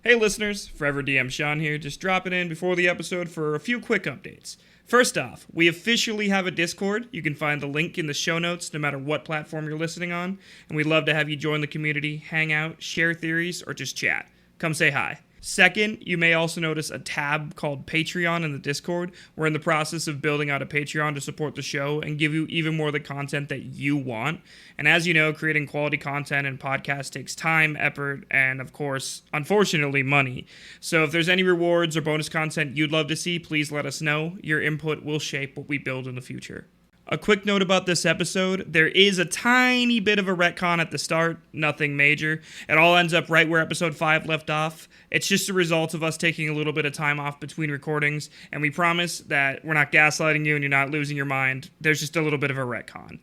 Hey listeners, Forever DM Sean here, just dropping in before the episode for a few quick updates. First off, we officially have a Discord. You can find the link in the show notes no matter what platform you're listening on, and we'd love to have you join the community, hang out, share theories, or just chat. Come say hi. Second, you may also notice a tab called Patreon in the Discord. We're in the process of building out a Patreon to support the show and give you even more of the content that you want. And as you know, creating quality content and podcasts takes time, effort, and of course, unfortunately, money. So if there's any rewards or bonus content you'd love to see, please let us know. Your input will shape what we build in the future. A quick note about this episode, there is a tiny bit of a retcon at the start, nothing major. It all ends up right where episode 5 left off. It's just a result of us taking a little bit of time off between recordings, and we promise that we're not gaslighting you and you're not losing your mind. There's just a little bit of a retcon.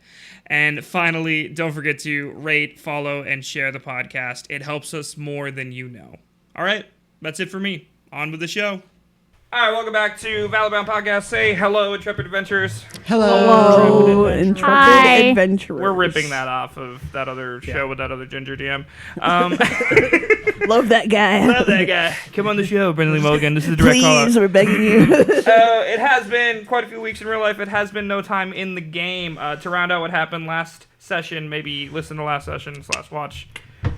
And finally, don't forget to rate, follow, and share the podcast. It helps us more than you know. All right, that's it for me. On with the show. All right, welcome back to Valorbound Podcast. Say hello, Intrepid Adventurers. Hello, Intrepid Adventurers. We're ripping that off of that other show with that other ginger DM. Love that guy. Love that guy. Come on the show, Brendan Lee Mulligan. This is a direct call. Please, we're begging you. It has been quite a few weeks in real life. It has been no time in the game. To round out what happened last session, maybe listen to last session / watch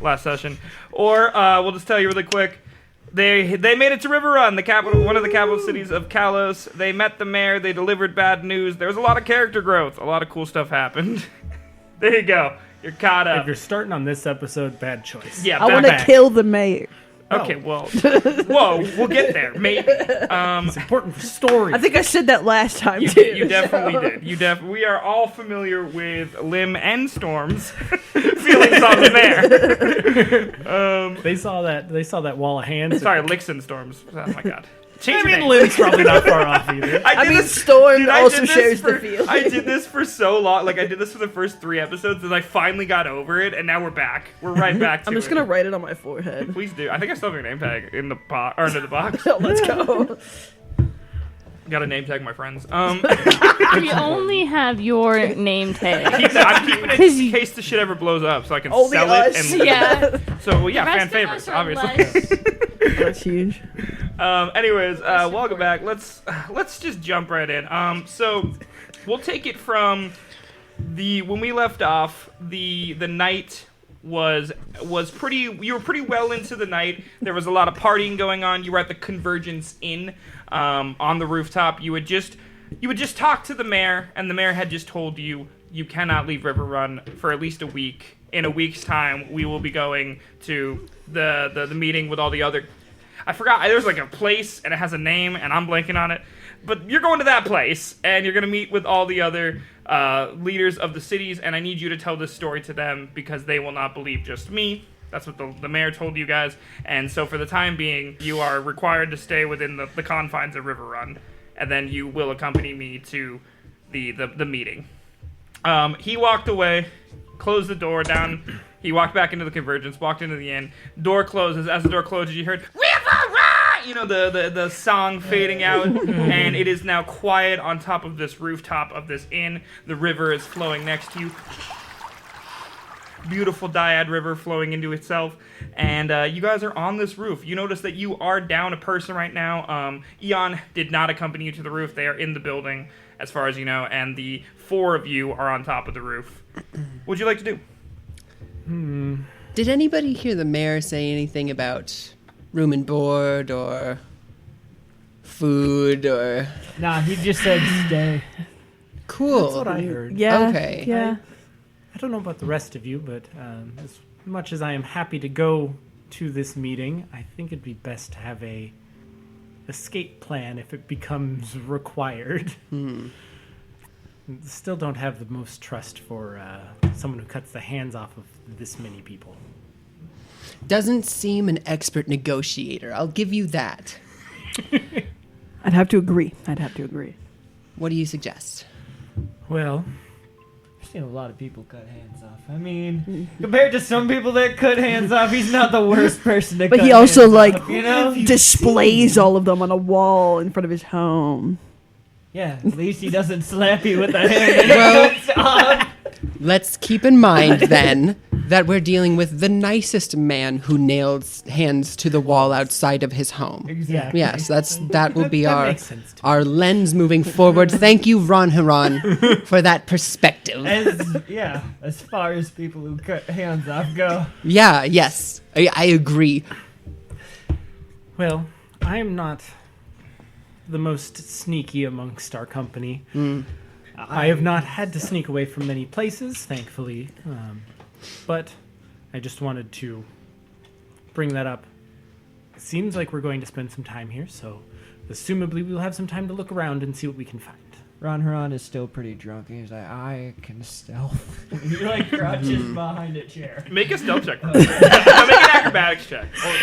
last session. Or we'll just tell you really quick. They made it to Riverrun, the capital, one of the capital cities of Kalos. They met the mayor. They delivered bad news. There was a lot of character growth. A lot of cool stuff happened. There you go. You're caught up. If you're starting on this episode, bad choice. Yeah, I want to kill the mayor. Okay, well, whoa, we'll get there, maybe. It's important for story. I think I said that last time, You too. definitely did. We are all familiar with Lim and Storm's feelings on the mayor. They saw that wall of hands. Sorry, Licks and Storms. Oh my god. I mean, Lim's probably not far off either. I mean, Storm also shares the feeling. I did this for so long. Like, I did this for the first 3 episodes, and I finally got over it, and now we're back. We're right back to it. I'm just going to write it on my forehead. Please do. I think I still have your name tag in the box. Or under the box. Let's go. Gotta name tag my friends. We only have your name tag. I'm keeping it in case the shit ever blows up, so I can Only sell us. it. And Yeah. So, well, yeah, The fan rest of favorites, us are obviously. That's huge. Anyways, welcome back. Let's just jump right in. So we'll take it from when we left off. The night was pretty. You were pretty well into the night. There was a lot of partying going on. You were at the Convergence Inn on the rooftop. You would just talk to the mayor, and the mayor had just told you cannot leave Riverrun for at least a week. In a week's time, we will be going to the meeting with all the other. I forgot. There's like a place, and it has a name, and I'm blanking on it. But you're going to that place, and you're going to meet with all the other leaders of the cities, and I need you to tell this story to them because they will not believe just me. That's what the mayor told you guys. And so for the time being, you are required to stay within the confines of Riverrun, and then you will accompany me to the meeting. He walked away, closed the door down. He walked back into the Convergence, walked into the inn. Door closes. As the door closes, you heard Riverrun! You know, the song fading out. And it is now quiet on top of this rooftop of this inn. The river is flowing next to you. Beautiful dyad river flowing into itself. And you guys are on this roof. You notice that you are down a person right now. Eon did not accompany you to the roof. They are in the building, as far as you know. And the 4 of you are on top of the roof. What would you like to do? Did anybody hear the mayor say anything about room and board or food or... Nah, he just said stay. Cool. That's what I heard. Yeah. Okay. Yeah. I don't know about the rest of you, but as much as I am happy to go to this meeting, I think it'd be best to have a escape plan if it becomes required. Still don't have the most trust for someone who cuts the hands off of this many people. Doesn't seem an expert negotiator. I'll give you that. I'd have to agree. What do you suggest? Well, I've seen a lot of people cut hands off. I mean, compared to some people that cut hands off, he's not the worst person to But cut he also, hands like, off, you know? displays all of them on a wall in front of his home. Yeah, at least he doesn't slap you with the hand. Well, let's keep in mind then that we're dealing with the nicest man who nails hands to the wall outside of his home. Exactly. Yes, that will be That our makes sense to me. our lens moving forward. Thank you, Ron Haran, for that perspective. As far as people who cut hands off go. Yeah, yes, I agree. Well, I am not the most sneaky amongst our company. I have not had to sneak away from many places, thankfully. But I just wanted to bring that up. It seems like we're going to spend some time here, so assumably we'll have some time to look around and see what we can find. Ron Huron is still pretty drunk. He's like, I can stealth. He like crouches behind a chair. Make a stealth check. No, make an acrobatics check. Or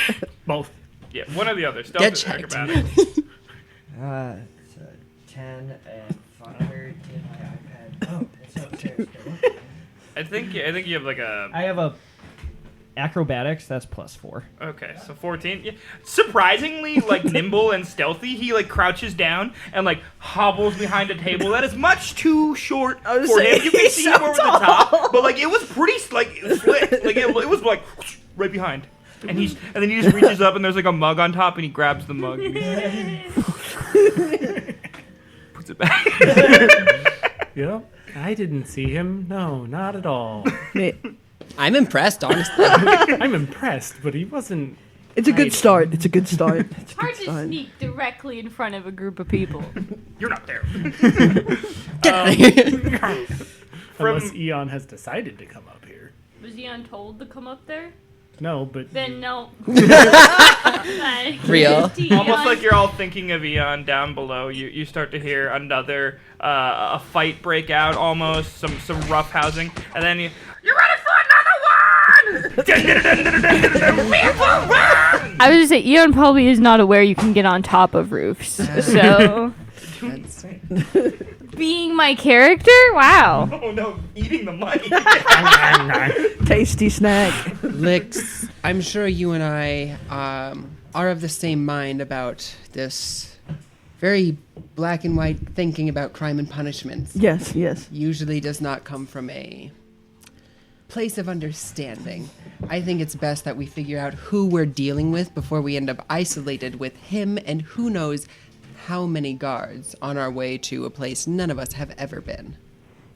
Both. yeah, one or the other. Stealth Get is checked. acrobatics. It's a 10 and 5 in my iPad. Oh, it's upstairs. I think you have like a. I have a acrobatics. That's +4. Okay, so 14. Yeah. Surprisingly, like nimble and stealthy, he like crouches down and like hobbles behind a table that is much too short for him. You can see him over the top, but like it was pretty like slick. Like it was like right behind. And then he just reaches up and there's like a mug on top and he grabs the mug. Puts it back. Yep. I didn't see him. No, not at all. I'm impressed, honestly. I'm impressed, but he wasn't. It's a good start. It's a good start. It's a Hard good to start. sneak directly in front of a group of people. You're not there. Get out of here. Unless Eon has decided to come up here. Was Eon told to come up there? No, but Then no. Real. Almost like you're all thinking of Eon down below. You start to hear another a fight break out, almost some rough housing, and then you're ready for another one. I was just say Eon probably is not aware you can get on top of roofs. So That's- being my character, wow. Oh no, eating the mic. Tasty snack. Lix, I'm sure you and I are of the same mind about this very black and white thinking about crime and punishments. Yes, yes. Usually does not come from a place of understanding. I think it's best that we figure out who we're dealing with before we end up isolated with him and who knows how many guards on our way to a place none of us have ever been.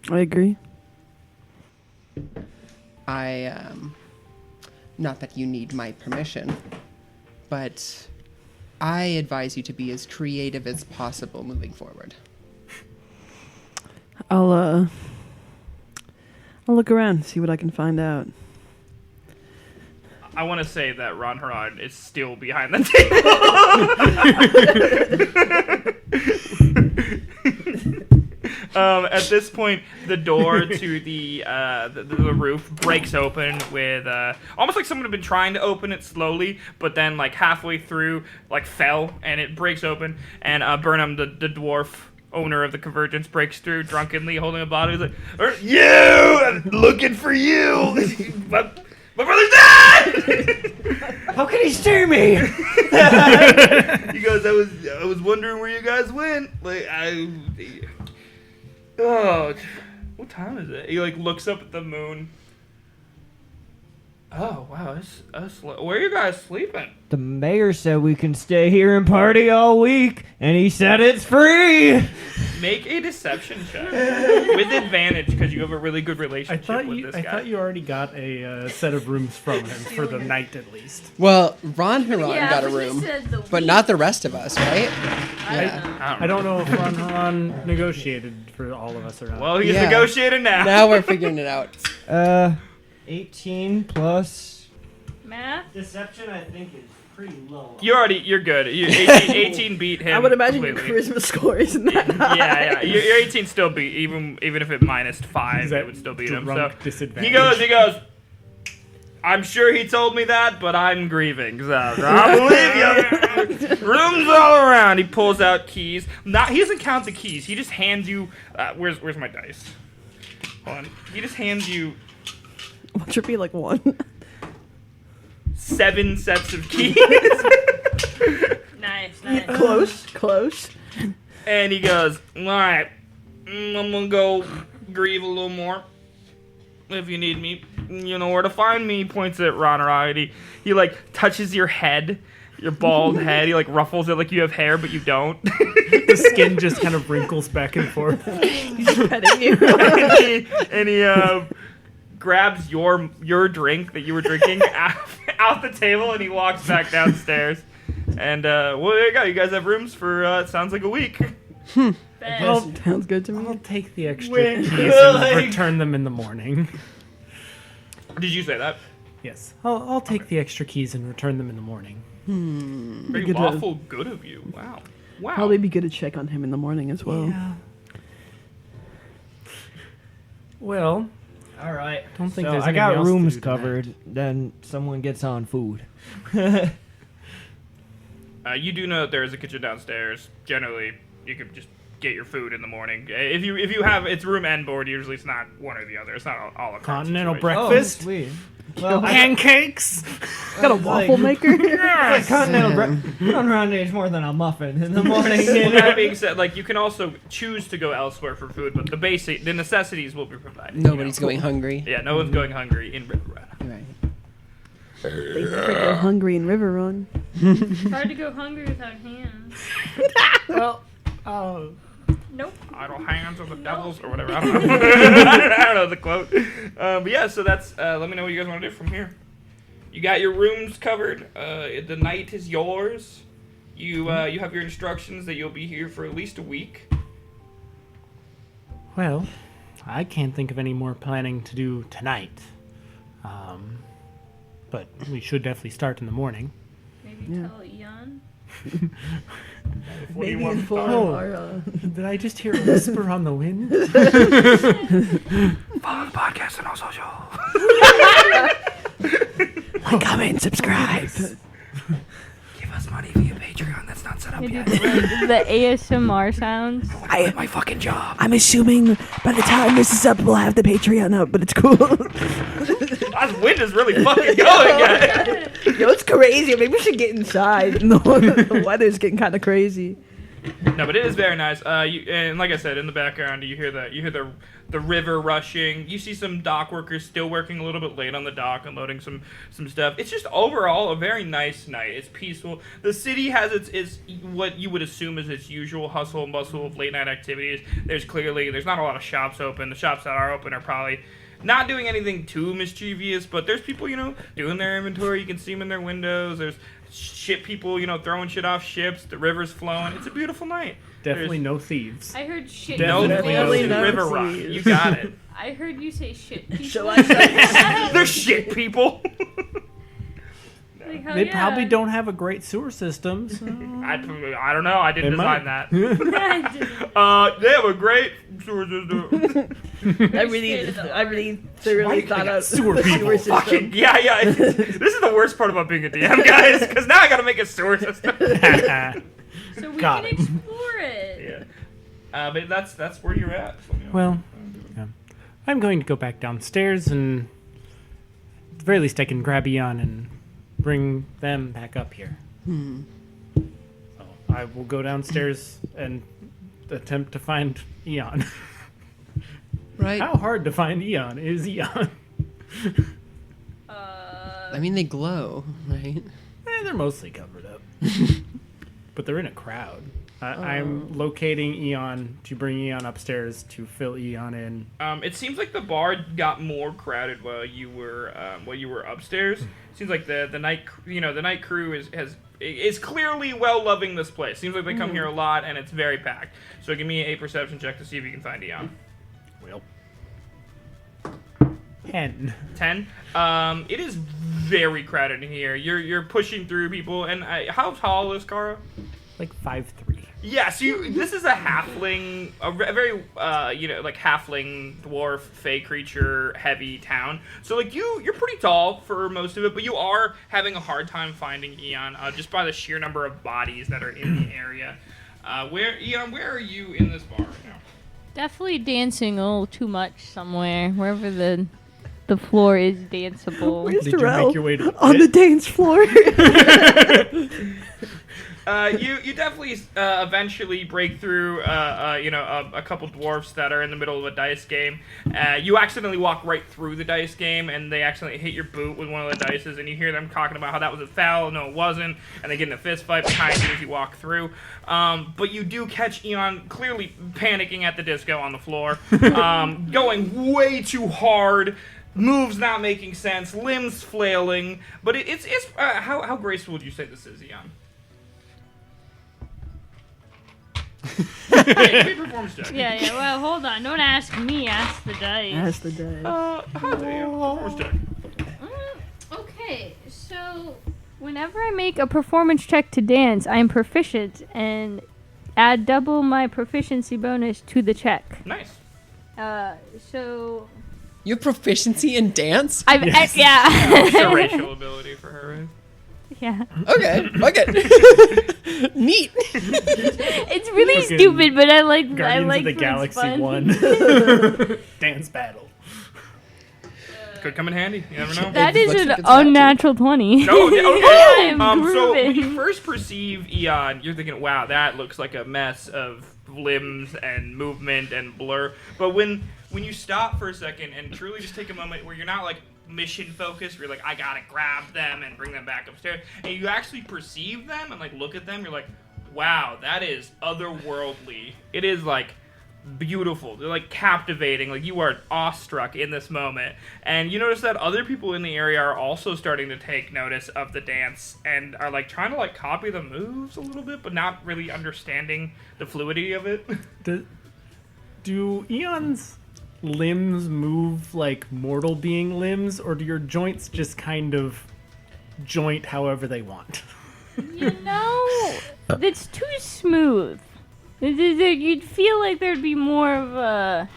I agree. Not that you need my permission, but I advise you to be as creative as possible moving forward. I'll look around, see what I can find out. I want to say that Ron Haran is still behind the table. At this point, the door to the roof breaks open with almost like someone had been trying to open it slowly, but then like halfway through, like fell and it breaks open. And Burnham, the dwarf owner of the Convergence, breaks through drunkenly, holding a bottle. He's like, "You, I'm looking for you." My brother's dead! How can he steer me? He goes, I was wondering where you guys went. Like, what time is it? He like looks up at the moon. Oh wow, where are you guys sleeping? The mayor said we can stay here and party all week, and he said it's free. Make a deception check with advantage because you have a really good I relationship thought with you. this I guy. thought you already got a set of rooms from him for the night at least. Well, Ron Haran got a room, but not the rest of us, right? I don't know if Ron Haran negotiated for all of us or not. Well, he's Yeah. negotiating now. Now we're figuring it out. 18 plus Math? deception, I think, is pretty low. You're good. 18 beat him. I would imagine your completely. charisma score isn't that high. Yeah. Your 18 still beat, even if it -5, Is that it would still beat him. So drunk disadvantage? he goes. I'm sure he told me that, but I'm grieving. So I believe you. Rooms all around. He pulls out keys. He doesn't count the keys. He just hands you. Where's my dice? Hold on. He just hands you What should be like 1? 7 sets of keys. Nice. Close. And he goes, all right, I'm going to go grieve a little more if you need me. you know where to find me. He points at Ronarog, and he like touches your head, your bald head. He like ruffles it like you have hair, but you don't. The skin just kind of wrinkles back and forth. He's petting you. and he grabs your drink that you were drinking out the table, and he walks back downstairs. And well, there you go. You guys have rooms for it sounds like a week. Well, Sounds good to I'll me. take the extra keys and return them in the morning. Did you say that? Yes, I'll take the extra keys and return them in the morning. Very Good to- lawful good of you. Wow. Probably be good to check on him in the morning as well. Yeah. Well, All right. Don't think so there's I anything got else to rooms do tonight. covered. Then someone gets on food. You do know that there is a kitchen downstairs. Generally, you could just get your food in the morning. If you have it's room and board, usually it's not one or the other. It's not all a continental situation. breakfast, Oh, sweet. Well, pancakes. Got a waffle maker. continental run around needs more than a muffin in the morning. Well, that being said, like you can also choose to go elsewhere for food, but the necessities will be provided. Nobody's going hungry. Yeah, no one's going hungry in Riverrun. Right. They never go hungry in Riverrun. It's hard to go hungry without hands. Well, Nope. Idle hands of the devils, or whatever. I don't know. I don't know the quote. But yeah, so that's. Let me know what you guys want to do from here. You got your rooms covered. The night is yours. You have your instructions that you'll be here for at least a week. well, I can't think of any more planning to do tonight. But we should definitely start in the morning. Maybe Yeah. tell Eon. What do you Maybe want inform Oh. our. Did I just hear a whisper on the wind? Follow the podcast and all social. Like, comment, subscribe. Give us money via Patreon. That's not set up Maybe yet. like the ASMR sounds. I That's my fucking job. I'm assuming by the time this is up, we'll have the Patreon up, but it's cool. That wind is really fucking going, guys. Yo, it's crazy. Maybe we should get inside. The weather's getting kind of crazy. No, but it is very nice. And like I said, in the background, you hear the river rushing. You see some dock workers still working a little bit late on the dock, unloading some stuff. It's just overall a very nice night. It's peaceful. The city has its what you would assume is its usual hustle and bustle of late night activities. There's not a lot of shops open. The shops that are open are probably not doing anything too mischievous, but there's people, doing their inventory. You can see them in their windows. There's people, throwing shit off ships. The river's flowing. It's a beautiful night. Definitely no thieves. I heard shit. No Definitely thieves in no Riverrun. thieves. You got it. I heard you say shit. People. Shall I say? They're shit people. Like, hell They yeah. probably don't have a great sewer system. So. I don't know. I didn't They design might. that. They have a great sewer system. I really thoroughly thought out sewer people? system. Fucking yeah. This is the worst part about being a DM, guys, because now I gotta make a sewer system. So we Got can it. explore it. Yeah. But that's where you're at. So, Well, yeah. I'm going to go back downstairs and at the very least I can grab Eon and bring them back up here. So I will go downstairs and attempt to find Eon. Right. How hard to find Eon is Eon? I mean, they glow, right? They're mostly covered up. But they're in a crowd. I'm locating Eon to bring Eon upstairs to fill Eon in. It seems like the bar got more crowded while you were upstairs. Seems like the night crew is clearly well loving this place. Seems like they come here a lot and it's very packed. So give me a perception check to see if you can find Eon. Well, 10. 10. It is very crowded in here. You're pushing through people. And how tall is Kara? Like 5'3". Yes, this is a halfling, a very halfling dwarf fey creature heavy town. So like you're pretty tall for most of it, but you are having a hard time finding Eon just by the sheer number of bodies that are in the area. Where are you in this bar right now? Definitely dancing a little too much somewhere. Wherever the floor is danceable. Where's Did you Darrell? make your way to the On the pit? dance floor. You definitely eventually break through a couple dwarfs that are in the middle of a dice game. You accidentally walk right through the dice game, and they accidentally hit your boot with one of the dices, and you hear them talking about how that was a foul. No, it wasn't, and they get in a fist fight behind you as you walk through. But you do catch Eon clearly panicking at the disco on the floor, going way too hard. Moves not making sense, limbs flailing, but it's how graceful would you say this is, Eon? Hey, give me a performance check. Yeah. Well, hold on. Don't ask me. Ask the dice. Ask the dice. How do you performance check? Okay, so whenever I make a performance check to dance, I am proficient and add double my proficiency bonus to the check. Nice. So You have proficiency in dance? yeah. It's a racial ability for her, right? Yeah. Okay, fuck it. Neat. It's really Fucking stupid, but I like Guardians I like of the when it's Galaxy fun. 1 dance battle. Could come in handy. You never know. That It is looks an like it's about to. unnatural 20. Oh, okay. I'm So when grooving. you first perceive Eon, you're thinking, wow, that looks like a mess of limbs and movement and blur. But when you stop for a second and truly just take a moment where you're not like mission focused, you're like, I gotta grab them and bring them back upstairs, and you actually perceive them and like look at them, you're like, wow, that is otherworldly. It is like beautiful. They're like captivating. Like you are awestruck in this moment. And you notice that other people in the area are also starting to take notice of the dance and are like trying to like copy the moves a little bit, but not really understanding the fluidity of it. Do Eon's limbs move like mortal being limbs, or do your joints just kind of joint however they want? You know, it's too smooth. You'd feel like there'd be more of a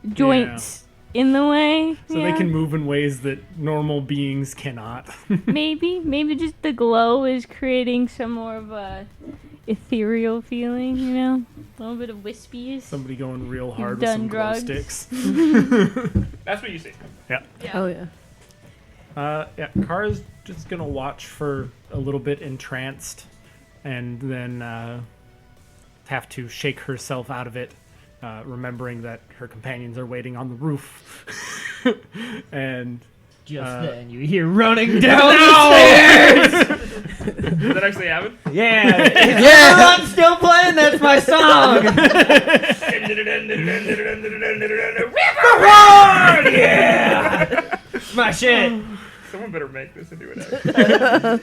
joints in the way. So they can move in ways that normal beings cannot. Maybe just the glow is creating some more of a ethereal feeling, you know? A little bit of wispies. Somebody going real You've hard with some done glow drugs. sticks. That's what you see. Oh yeah. Kara's just gonna watch for a little bit entranced, and then have to shake herself out of it, remembering that her companions are waiting on the roof. And Just then you hear running down the stairs. Does that actually happen? Yeah, Riverrun still playing. That's my song. Riverrun, yeah, my shit. Someone better make this into an actual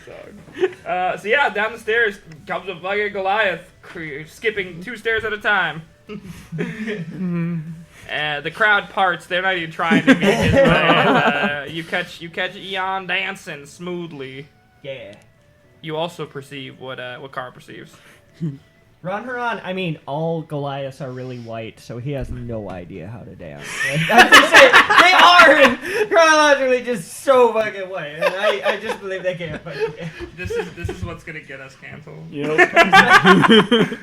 song. So yeah, down the stairs comes a fucking Goliath, skipping 2 stairs at a time. The crowd parts. They're not even trying to meet his way. You catch Eon dancing smoothly. Yeah. You also perceive what Kara perceives. Ron, I mean, all Goliaths are really white, so he has no idea how to dance. Like, I'm just saying, they are chronologically just so fucking white, and I just believe they can't fucking dance. This is what's gonna get us canceled. Yep.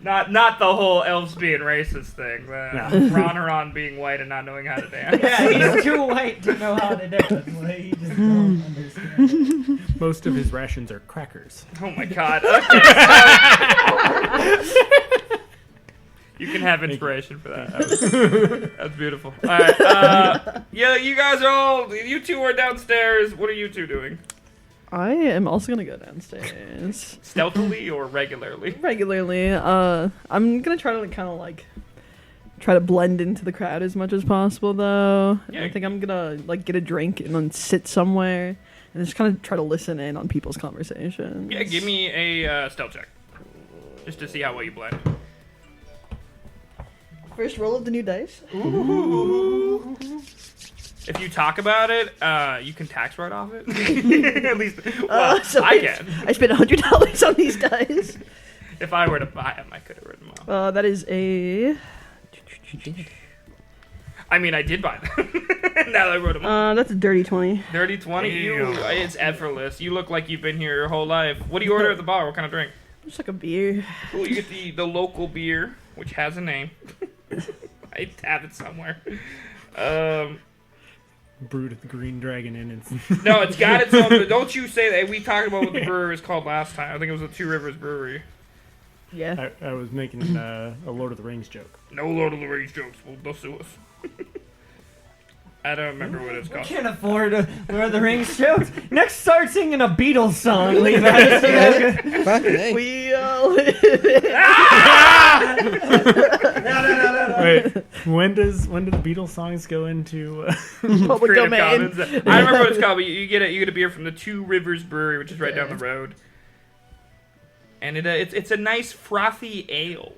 Not the whole elves being racist thing. No. Ron being white and not knowing how to dance. Yeah, he's too white to know how to dance. Like, he just don't understand. Most of his rations are crackers. Oh my god. Okay. So you can have inspiration for that. That's beautiful. All right. Yeah, you two are downstairs. What are you two doing? I am also gonna go downstairs. Stealthily or regularly? Regularly. I'm gonna try to try to blend into the crowd as much as possible, though. Yeah. I think I'm gonna get a drink and then sit somewhere and just kind of try to listen in on people's conversations. Yeah, give me a stealth check, just to see how well you blend. First roll of the new dice. Ooh. If you talk about it, you can tax write off it. At least, well, So I can. I spent $100 on these dice. If I were to buy them, I could have written them off. That is a. I mean, I did buy them. Now that I wrote them off. That's a dirty 20. Dirty 20. It's effortless. You look like you've been here your whole life. What do you order at the bar? What kind of drink? Just like a beer. Cool, you get the local beer, which has a name. I have it somewhere. brewed with the green dragon in it. No, it's got its own. Don't you say that? We talked about what the brewery was called last time. I think it was the Two Rivers Brewery. Yeah. I was making a Lord of the Rings joke. No Lord of the Rings jokes. Well, they'll sue us. I don't remember what it's We called. can't afford Lord of the Rings jokes. Next, start singing a Beatles song, Levi. Fucking A. We all Wait, when do the Beatles songs go into? public Creative domain. Commons. I remember what it's called. But you get a beer from the Two Rivers Brewery, which is right down the road, and it's a nice frothy ale.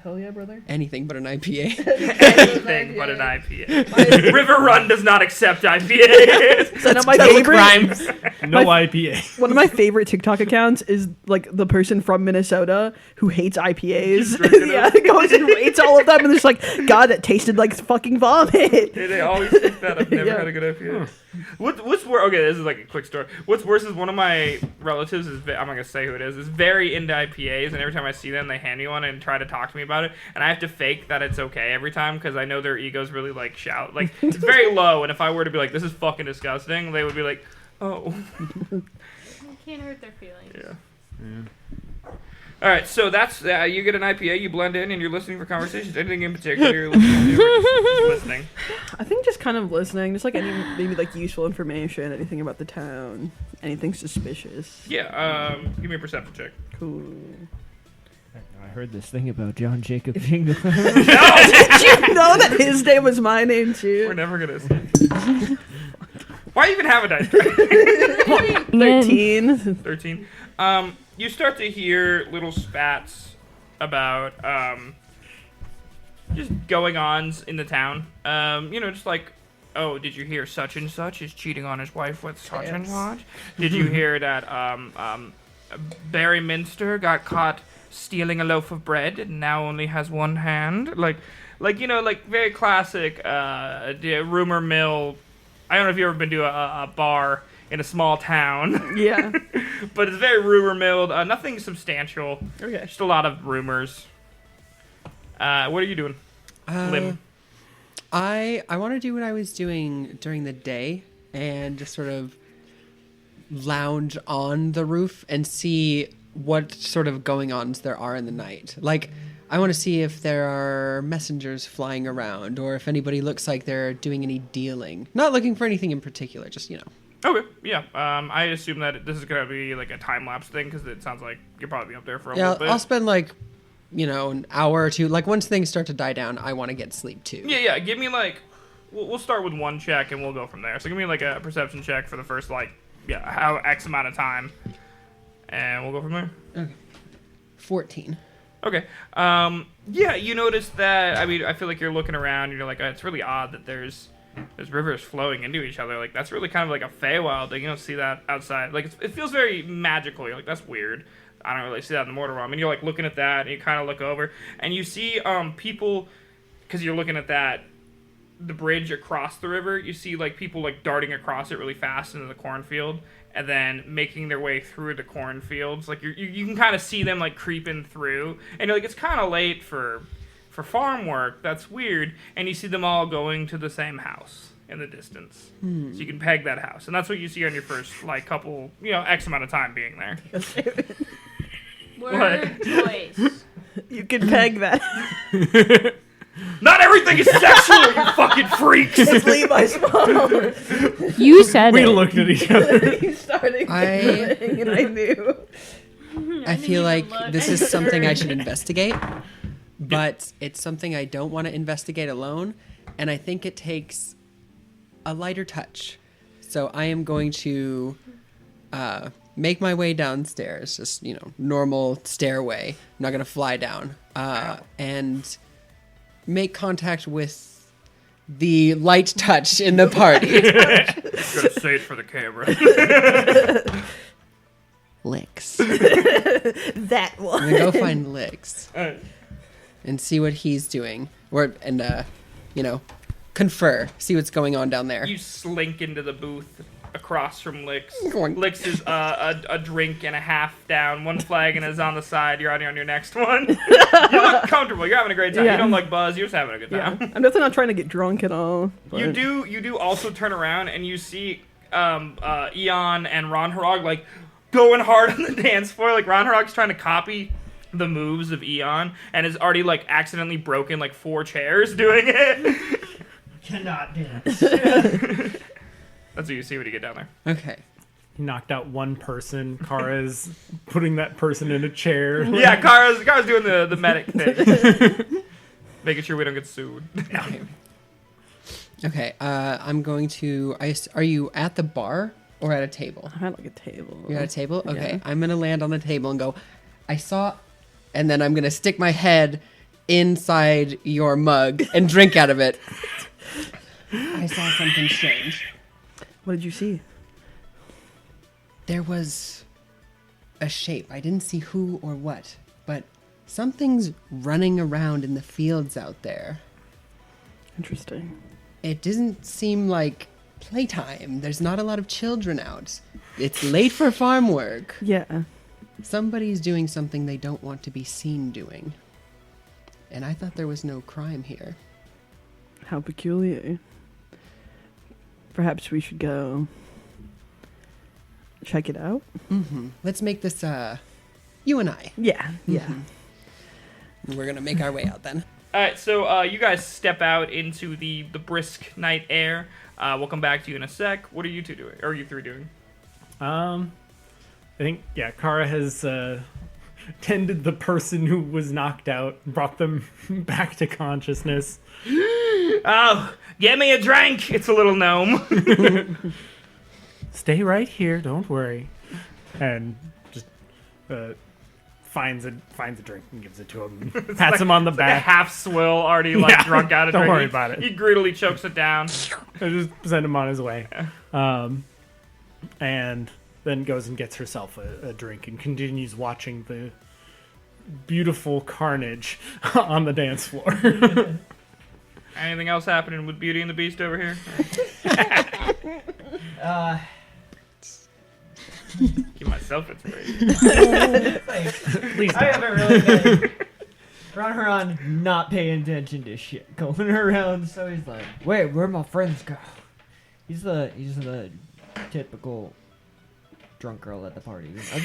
Hell yeah, brother. Anything but an IPA. Anything but an IPA. Riverrun does not accept IPAs. So now my Double favorite, crimes. No IPA. one of my favorite TikTok accounts is like the person from Minnesota who hates Keeps IPAs. drinking Yeah, them. goes and rates all of them, and it's like, God, that tasted like fucking vomit. They always think that. I've never Yeah. had a good IPA. What's worse? Okay, this is like a quick story. What's worse is one of my relatives is I'm not gonna say who it is very into IPAs, and every time I see them, they hand me one and try to talk to me about it, and I have to fake that it's okay every time because I know their egos really like shout like it's very low, and if I were to be like this is fucking disgusting, they would be like, oh. You can't hurt their feelings. Yeah. All right, so that's you get an IPA, you blend in, and you're listening for conversations. Anything in particular you're listening to? Or just listening. I think just kind of listening, just like any maybe like useful information, anything about the town, anything suspicious. Yeah. Give me a perception check. Cool. I heard this thing about John Jacob being the. Did you know that his name was my name We're too? never gonna see. Why even have a dice tray? 13. 13. You start to hear little spats about just going-ons in the town. Just like, oh, did you hear such and such is cheating on his wife with such and such? Did you hear that Barry Minster got caught stealing a loaf of bread and now only has one hand? Like very classic rumor mill. I don't know if you've ever been to a bar in a small town. Yeah. But it's very rumor milled. Nothing substantial. Okay. Just a lot of rumors. What are you doing, Lim? I want to do what I was doing during the day and just sort of lounge on the roof and see what sort of going-ons there are in the night. Like, I want to see if there are messengers flying around or if anybody looks like they're doing any dealing. Not looking for anything in particular, just, Okay, yeah. I assume that this is going to be like a time-lapse thing because it sounds like you'll probably be up there for a little bit. I'll spend an hour or two. Like, once things start to die down, I want to get sleep too. Yeah. Give me we'll start with one check and we'll go from there. So give me like a perception check for the first how X amount of time, and we'll go from there. Okay. 14. Okay. You notice that. I mean, I feel like you're looking around and you're like, it's really odd that there's rivers flowing into each other. Like, that's really kind of like a Feywild. Like, you don't see that outside. Like, it feels very magical. You're like, that's weird. I don't really see that in the Mortar Realm. And you're like looking at that, and you kind of look over, and you see people, because you're looking at that, the bridge across the river. You see like people like darting across it really fast into the cornfield, and then making their way through the cornfields. Like you can kind of see them like creeping through, and you're like, it's kind of late for farm work. That's weird. And you see them all going to the same house in the distance. So you can peg that house, and that's what you see on your first couple X amount of time being there. Word choice. You can peg that. Not everything is sexual, you fucking freaks. It's Levi's mom. You said We it. looked at each other. He's starting I- and I knew. I feel like look. this is something I should investigate, but it's something I don't want to investigate alone, and I think it takes a lighter touch. So I am going to make my way downstairs, just, normal stairway. I'm not going to fly down. And make contact with the light touch in the party. Gotta say it for the camera. Licks. That I'm one. going to go find Licks. Alright. And see what he's doing, confer, see what's going on down there. You slink into the booth, across from Lix. Going. Lix is a drink and a half down. One flagon is on the side. You're on your next one. You look comfortable. You're having a great time. Yeah. You don't like buzz. You're just having a good Yeah, time. I'm definitely not trying to get drunk at all. But... You do also turn around and you see Eon and Ron Harag like going hard on the dance floor. Like Ron Harag's trying to copy the moves of Eon and has already like accidentally broken like 4 chairs doing it. Cannot dance. That's what you see when you get down there. Okay. He knocked out one person. Kara's putting that person in a chair. Yeah, Kara's doing the medic thing. Making sure we don't get sued. Okay. I'm going to. Are you at the bar or at a table? I'm at like a table. You're at a table? Okay. Yeah. I'm going to land on the table and go, I saw, and then I'm going to stick my head inside your mug and drink out of it. I saw something strange. What did you see? There was a shape. I didn't see who or what, but something's running around in the fields out there. Interesting. It doesn't seem like playtime. There's not a lot of children out. It's late for farm work. Yeah. Somebody's doing something they don't want to be seen doing. And I thought there was no crime here. How peculiar. Perhaps we should go check it out. Mm-hmm. Let's make this, you and I. Yeah. Yeah. We're gonna make our way out then. All right, so you guys step out into the brisk night air. We'll come back to you in a sec. What are you two doing? Or you 3 doing? I think, Kara has tended the person who was knocked out, brought them back to consciousness. Oh, get me a drink. It's a little gnome. Stay right here, don't worry. And just finds a drink and gives it to him. Pats him on the It's like a back. half swill, already like Yeah, drunk out of don't drink. worry about it. He greedily chokes it down. I just send him on his way. And then goes and gets herself a drink and continues watching the beautiful carnage on the dance floor. Anything else happening with Beauty and the Beast over here? Give myself inspiration. Please I don't. haven't really been Ron not paying attention to shit going around, so he's like, wait, where'd my friends go? He's the typical drunk girl at the party. This song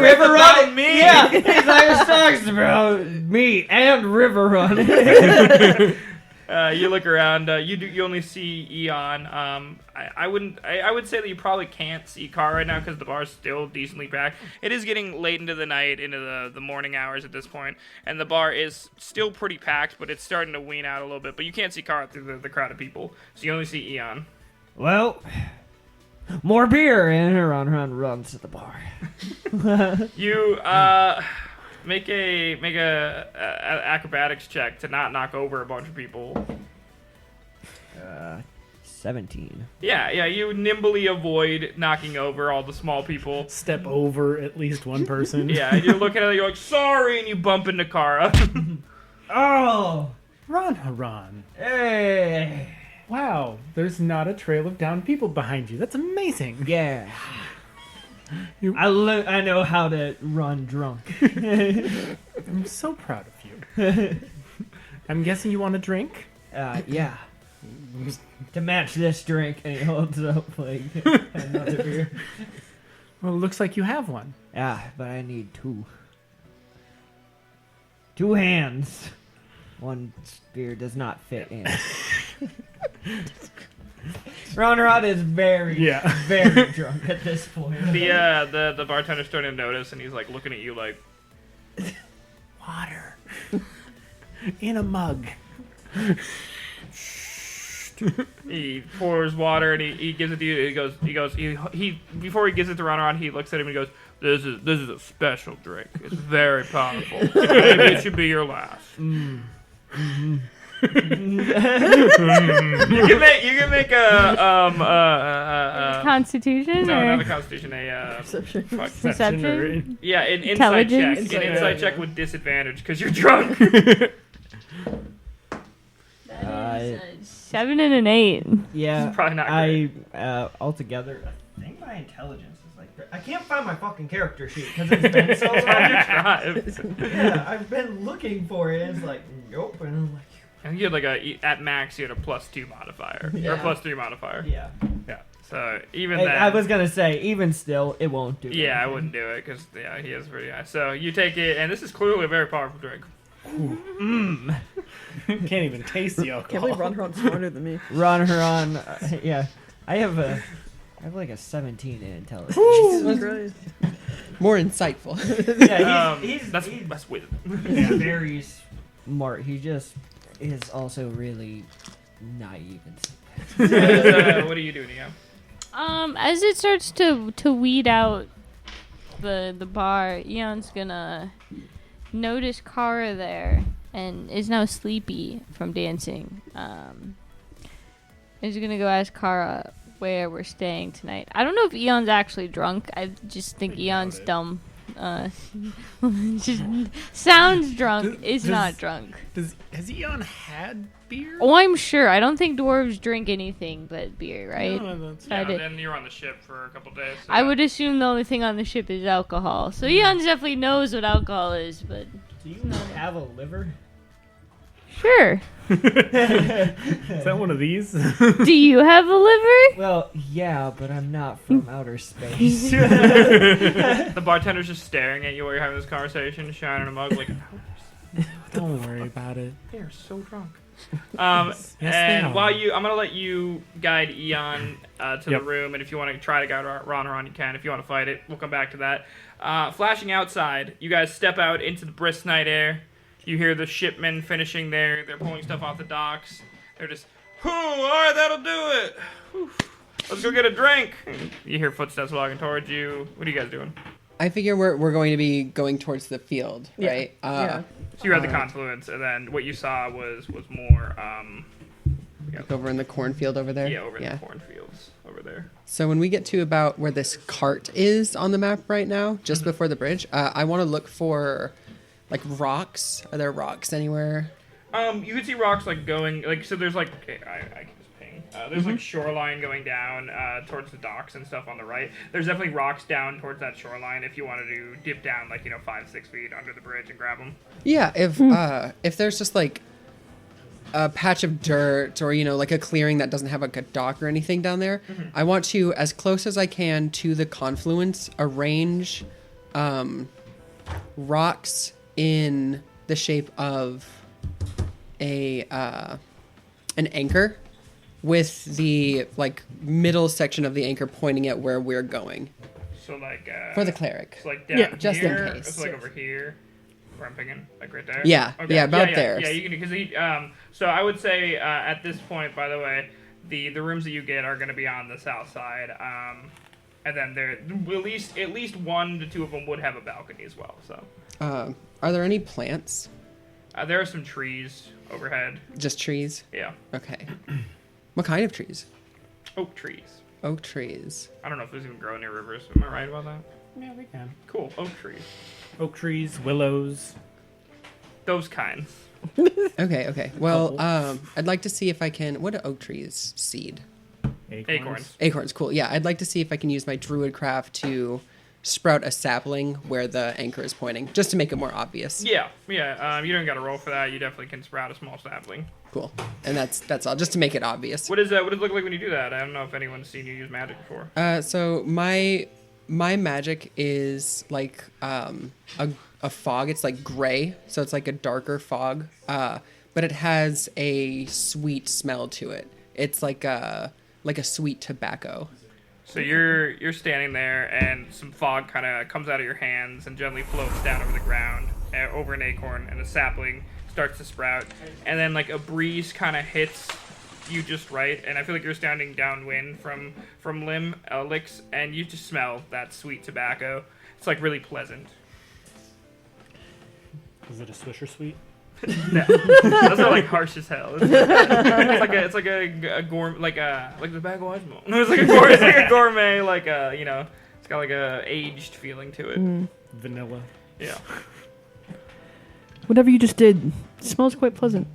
is about me. Yeah, he's like, this song's about me and Riverrun. You look around. You only see Eon. I would say that you probably can't see Car right now because the bar's still decently packed. It is getting late into the night, into the morning hours at this point, and the bar is still pretty packed, but it's starting to wean out a little bit. But you can't see Car through the crowd of people, so you only see Eon. Well, more beer, and Ron runs to the bar. You make a acrobatics check to not knock over a bunch of people. 17. Yeah, you nimbly avoid knocking over all the small people. Step over at least one person. Yeah, and you're looking at it, you're like, sorry, and you bump into Kara. Oh! Ron. Hey! Wow, there's not a trail of downed people behind you. That's amazing. Yeah. I know how to run drunk. I'm so proud of you. I'm guessing you want a drink? Yeah. To match this drink, and he holds up like another beer. Well, it looks like you have one. Yeah, but I need 2. 2 hands. One beer does not fit in. Ron is very drunk at this point. The bartender's starting to notice, and he's like looking at you like, Water. In a mug. he pours water and he gives it to you. He before he gives it to Ron, he looks at him and he goes, This is a special drink. It's very powerful. Maybe it should be your last. You can make a Constitution no, or not a constitution, a Perception. perception? yeah, an insight check. Intelligence? An insight check with disadvantage because you're drunk. 7 and an 8. Yeah, It's probably not I altogether, I think my intelligence is like. I can't find my fucking character sheet because it's been so long. Yeah, I've been looking for it. And it's like nope, and I'm like, And you had at max you had a +2 modifier or Yeah. a +3 modifier. yeah. Yeah. So even I, then, I was gonna say, even still, it won't do. yeah, I anything. wouldn't do it because he is pretty high. So you take it, and this is clearly a very powerful drink. Can't even taste the alcohol. Can't believe Ron Ron's smarter than me. Ron Huron, yeah. I have like a 17 in intelligence. Jesus Christ. More insightful. Yeah, he's That's wisdom. he's very smart. He just is also really naive and What are you doing, Neo? As it starts to weed out the bar, Eon's gonna notice Kara there and is now sleepy from dancing. He's gonna go ask Kara where we're staying tonight. I don't know if Eon's actually drunk. I just think Eon's dumb. Just sounds drunk, is not drunk. Has Eon had beer? Oh, I'm sure. I don't think dwarves drink anything but beer, right? No, that's I Yeah, did. then you're on the ship for a couple days. So I would assume the only thing on the ship is alcohol. So Eon definitely knows what alcohol is, but Do you have a liver? sure. Is that one of these? Do you have a liver? Well, yeah, but I'm not from outer space. The bartender's just staring at you while you're having this conversation, shining a mug like, Don't worry about it. they are so drunk. Yes, they And are. while I'm gonna let you guide Eon to the Yep. room, and if you want to try to guide Ron, you can. If you want to fight it, we'll come back to that. Flashing outside, you guys step out into the brisk night air. You hear the shipmen finishing they're pulling stuff off the docks. They're just, all right, that'll do it. Whew. Let's go get a drink. You hear footsteps walking towards you. What are you guys doing? I figure we're going to be going towards the field, Yeah. right? Yeah. So you had the confluence, and then what you saw was more, Like over in the cornfield over there. over in the cornfields over there. So when we get to about where this cart is on the map right now, just before the bridge, I want to look for like rocks. Are there rocks anywhere? You can see rocks going so. There's I can just ping. There's shoreline going down towards the docks and stuff on the right. There's definitely rocks down towards that shoreline if you wanted to dip down 5-6 feet under the bridge and grab them. Yeah, if there's just like a patch of dirt or like a clearing that doesn't have like a dock or anything down there, I want to, as close as I can to the confluence, arrange rocks in the shape of an anchor, with the middle section of the anchor pointing at where we're going So for the cleric. So down Yeah, just in here, case. So over here, where I'm picking, right there. Yeah, yeah, about yeah, there. Yeah, you can because so I would say at this point, by the way, the rooms that you get are going to be on the south side. And then there at least 1 to 2 of them would have a balcony as well. So Are there any plants? there are some trees overhead. Just trees? Yeah, Okay. What kind of trees? oak trees. Oak trees. I don't know if those even grow near rivers. Am I right about that? Yeah, we can. Cool, oak trees. Oak trees, willows. Those kinds. Okay. Well, I'd like to see if I can. What do oak trees seed? Acorns. Acorns. Cool. Yeah, I'd like to see if I can use my druid craft to sprout a sapling where the anchor is pointing, just to make it more obvious. Yeah. You don't got to roll for that. You definitely can sprout a small sapling. Cool. And that's all, just to make it obvious. What does it look like when you do that? I don't know if anyone's seen you use magic before. So my magic is like a fog. It's like gray, so it's like a darker fog. But it has a sweet smell to it. It's like a sweet tobacco. So you're standing there, and some fog kind of comes out of your hands and gently floats down over the ground, over an acorn, and a sapling starts to sprout. And then a breeze kind of hits you just right, and I feel like you're standing downwind from Licks, and you just smell that sweet tobacco. It's really pleasant. Is it a Swisher Sweet? No, those are harsh as hell. It's like a gourmet, like the tobacco I smoke. It's like a gourmet, it's got a aged feeling to it. Vanilla. Yeah. Whatever you just did smells quite pleasant.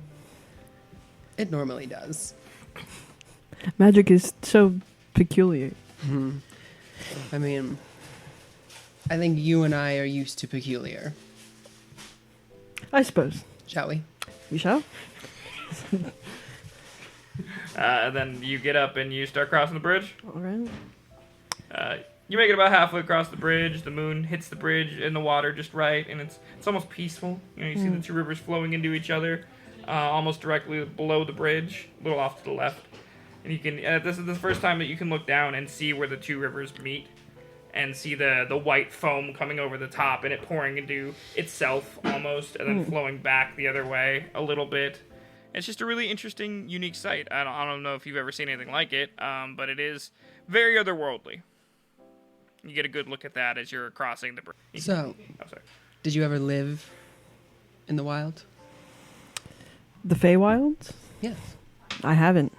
It normally does. Magic is so peculiar. I mean, I think you and I are used to peculiar, I suppose. shall we? We shall. And then you get up and you start crossing the bridge. All right. You make it about halfway across the bridge. The moon hits the bridge in the water just right, and it's almost peaceful. You know, you see the two rivers flowing into each other, almost directly below the bridge, a little off to the left. And you can. This is the first time that you can look down and see where the two rivers meet, and see the white foam coming over the top and it pouring into itself almost, and then flowing back the other way a little bit. It's just a really interesting, unique sight. I don't know if you've ever seen anything like it, but it is very otherworldly. You get a good look at that as you're crossing the bridge. So, Oh, sorry. did you ever live in the wild? The Feywilds? Yes. I haven't.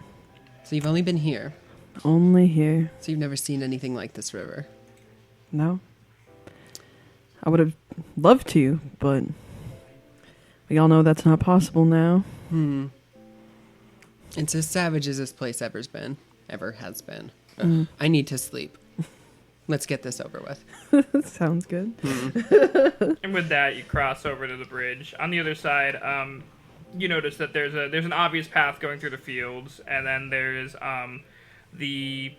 So you've only been here. Only here. So you've never seen anything like this river. No. I would have loved to, but we all know that's not possible now. It's as savage as this place ever has been. Ugh, I need to sleep. Let's get this over with. Sounds good. And with that, you cross over to the bridge. On the other side, you notice that there's an obvious path going through the fields, and then there's the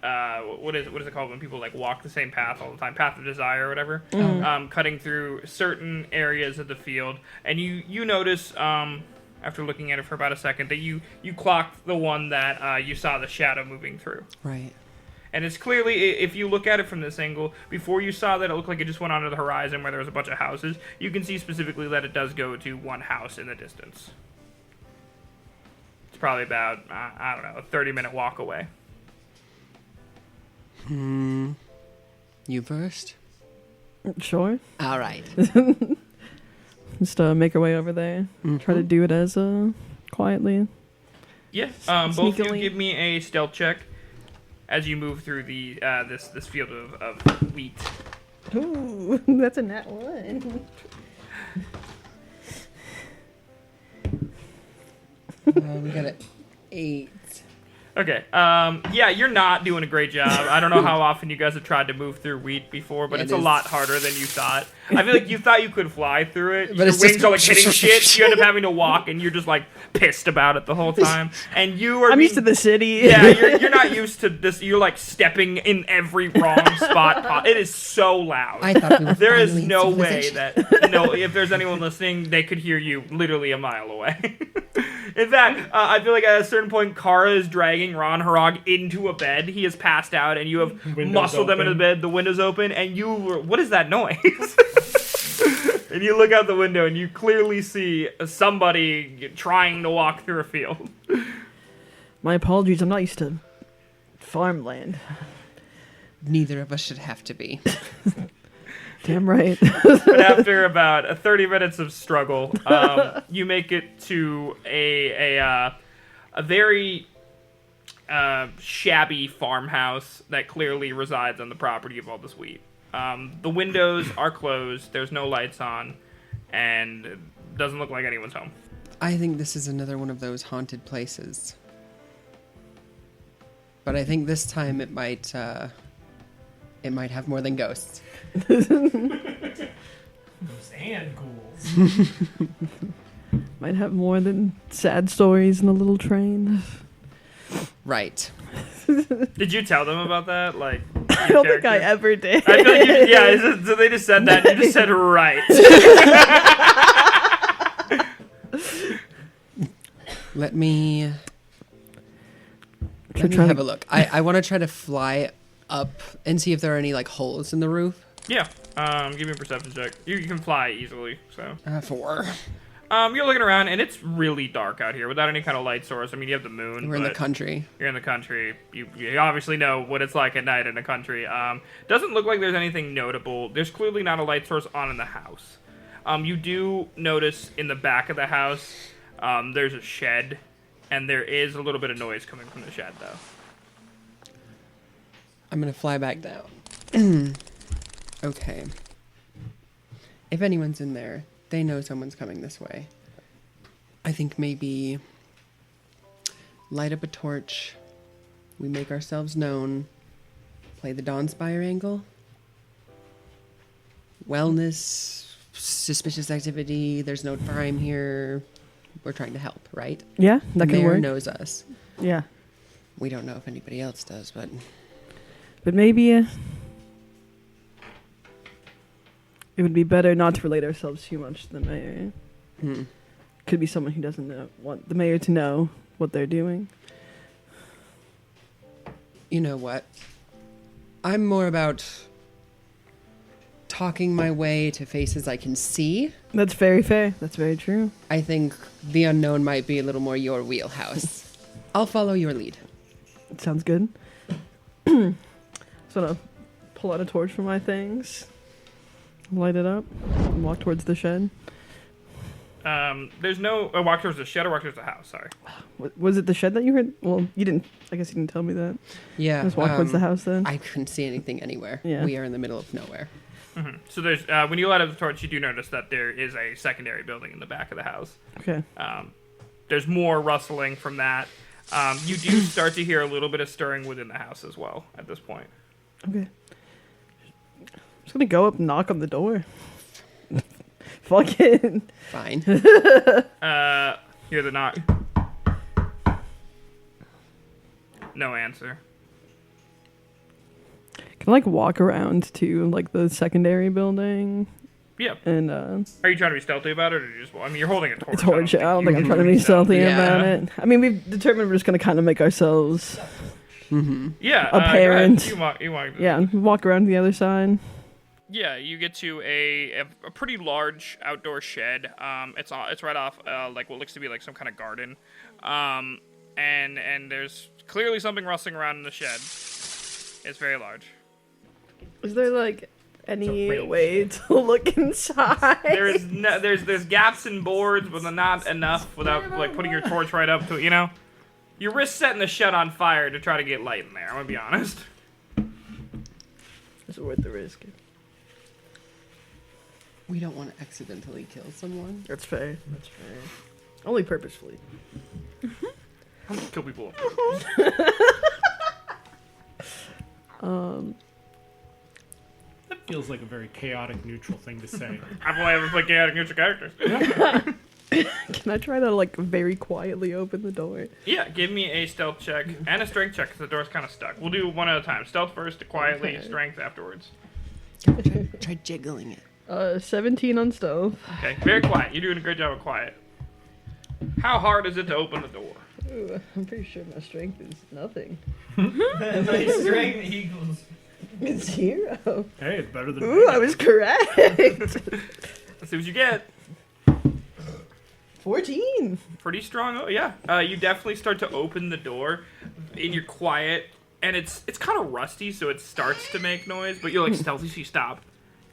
what is it called when people like walk the same path all the time? Path of desire or whatever. Cutting through certain areas of the field, and you notice after looking at it for about a second that you clocked the one that you saw the shadow moving through. Right. And it's clearly, if you look at it from this angle, before you saw that it looked like it just went onto the horizon where there was a bunch of houses, you can see specifically that it does go to one house in the distance. It's probably about, I don't know, a 30-minute walk away. You first? Sure. All right. Just make our way over there. Try to do it as quietly. Yeah, both of you Sneakily. give me a stealth check as you move through the this field of wheat. Ooh, that's a nat one. We got an 8. Okay, yeah, you're not doing a great job. I don't know how often you guys have tried to move through wheat before, but It it's a is. lot harder than you thought. I feel like you thought you could fly through it. But Your it's wings just- are like hitting shit. You end up having to walk, and you're just like pissed about it the whole time. And you are I'm being- used to the city. Yeah, you're not used to this. You're like stepping in every wrong spot. It is so loud. I thought we were There is finally in no way civilization. that if there's anyone listening, they could hear you literally a mile away. In fact, I feel like at a certain point, Kara is dragging Ron Harag into a bed. He is passed out, and you have Windows muscled them into open. the bed. The window's open, and what is that noise? And you look out the window, and you clearly see somebody trying to walk through a field. My apologies. I'm not used to farmland. Neither of us should have to be. Damn right. But after about 30 minutes of struggle, you make it to a very shabby farmhouse that clearly resides on the property of all this wheat. The windows are closed, there's no lights on, and it doesn't look like anyone's home. I think this is another one of those haunted places. But I think this time it might have more than ghosts. And ghouls. Might have more than sad stories in a little train. Right. Did you tell them about that? Like, I don't think I ever did. I feel like so they just said that. You just said right. Let me Should me try have to- a look. I want to try to fly up and see if there are any like holes in the roof. Yeah. Give me a perception check. You can fly easily, so. 4. You're looking around, and it's really dark out here without any kind of light source. I mean, you have the moon. We're in the but country. You're in the country. You obviously know what it's like at night in the country. Doesn't look like there's anything notable. There's clearly not a light source on in the house. You do notice in the back of the house, there's a shed, and there is a little bit of noise coming from the shed, though. I'm gonna fly back down. Okay. If anyone's in there, they know someone's coming this way. I think maybe light up a torch We make ourselves known. Play the Dawnspire angle. Wellness, suspicious activity. There's no crime here. We're trying to help, right? Yeah, that could Mayor work. knows us. Yeah, We don't know if anybody else does, but but maybe it would be better not to relate ourselves too much to the mayor. Could be someone who doesn't want the mayor to know what they're doing. you know what? I'm more about talking my way to faces I can see. That's very fair. That's very true. I think the unknown might be a little more your wheelhouse. I'll follow your lead. Sounds good. Just gonna pull out a torch from my things, light it up, and walk towards the shed. There's no walk towards the shed or walk towards the house. Sorry. Was it the shed that you heard? Well, you didn't. I guess you didn't tell me that. Yeah. Just walk towards the house then. I couldn't see anything anywhere. Yeah. We are in the middle of nowhere. Mm-hmm. So there's when you light up the torch, you do notice that there is a secondary building in the back of the house. Okay. There's more rustling from that. You do start to hear a little bit of stirring within the house as well at this point. Okay. I'm just gonna go up and knock on the door. Fuck it. Fine. Hear the knock. No answer. Can I walk around to the secondary building? Yeah. And Are you trying to be stealthy about it, or you just? I mean, you're holding a torch. a torch. I don't think I'm trying to be stealthy Yeah. about it. I mean, we've determined we're just gonna kind of make ourselves Yeah. apparent. You walk. Yeah, walk around to the other side. Yeah, you get to a pretty large outdoor shed. It's right off what looks to be some kind of garden. And there's clearly something rustling around in the shed. It's very large. Is there any way to look inside? There's gaps in boards, but not enough without putting your torch right up to it. You know, you risk setting the shed on fire to try to get light in there. I'm gonna be honest. It's worth the risk. We don't want to accidentally kill someone. That's fair. That's fair. Only purposefully. I don't kill people. That feels like a very chaotic, neutral thing to say. I've only ever played chaotic neutral characters. Can I try to very quietly open the door? Yeah, give me a stealth check and a strength check because the door's kind of stuck. We'll do one at a time. Stealth first, quietly, Okay. strength afterwards. Try jiggling it. 17 on stealth. Okay, very quiet. You're doing a great job of quiet. How hard is it to open the door? Ooh, I'm pretty sure my strength is nothing. My strength equals. It's 0. Hey, it's better than Ooh, I was correct. Let's see what you get. 14. Pretty strong. Oh yeah. You definitely start to open the door, and you're quiet, and it's kind of rusty, so it starts to make noise. But you're stealthy, so you stop.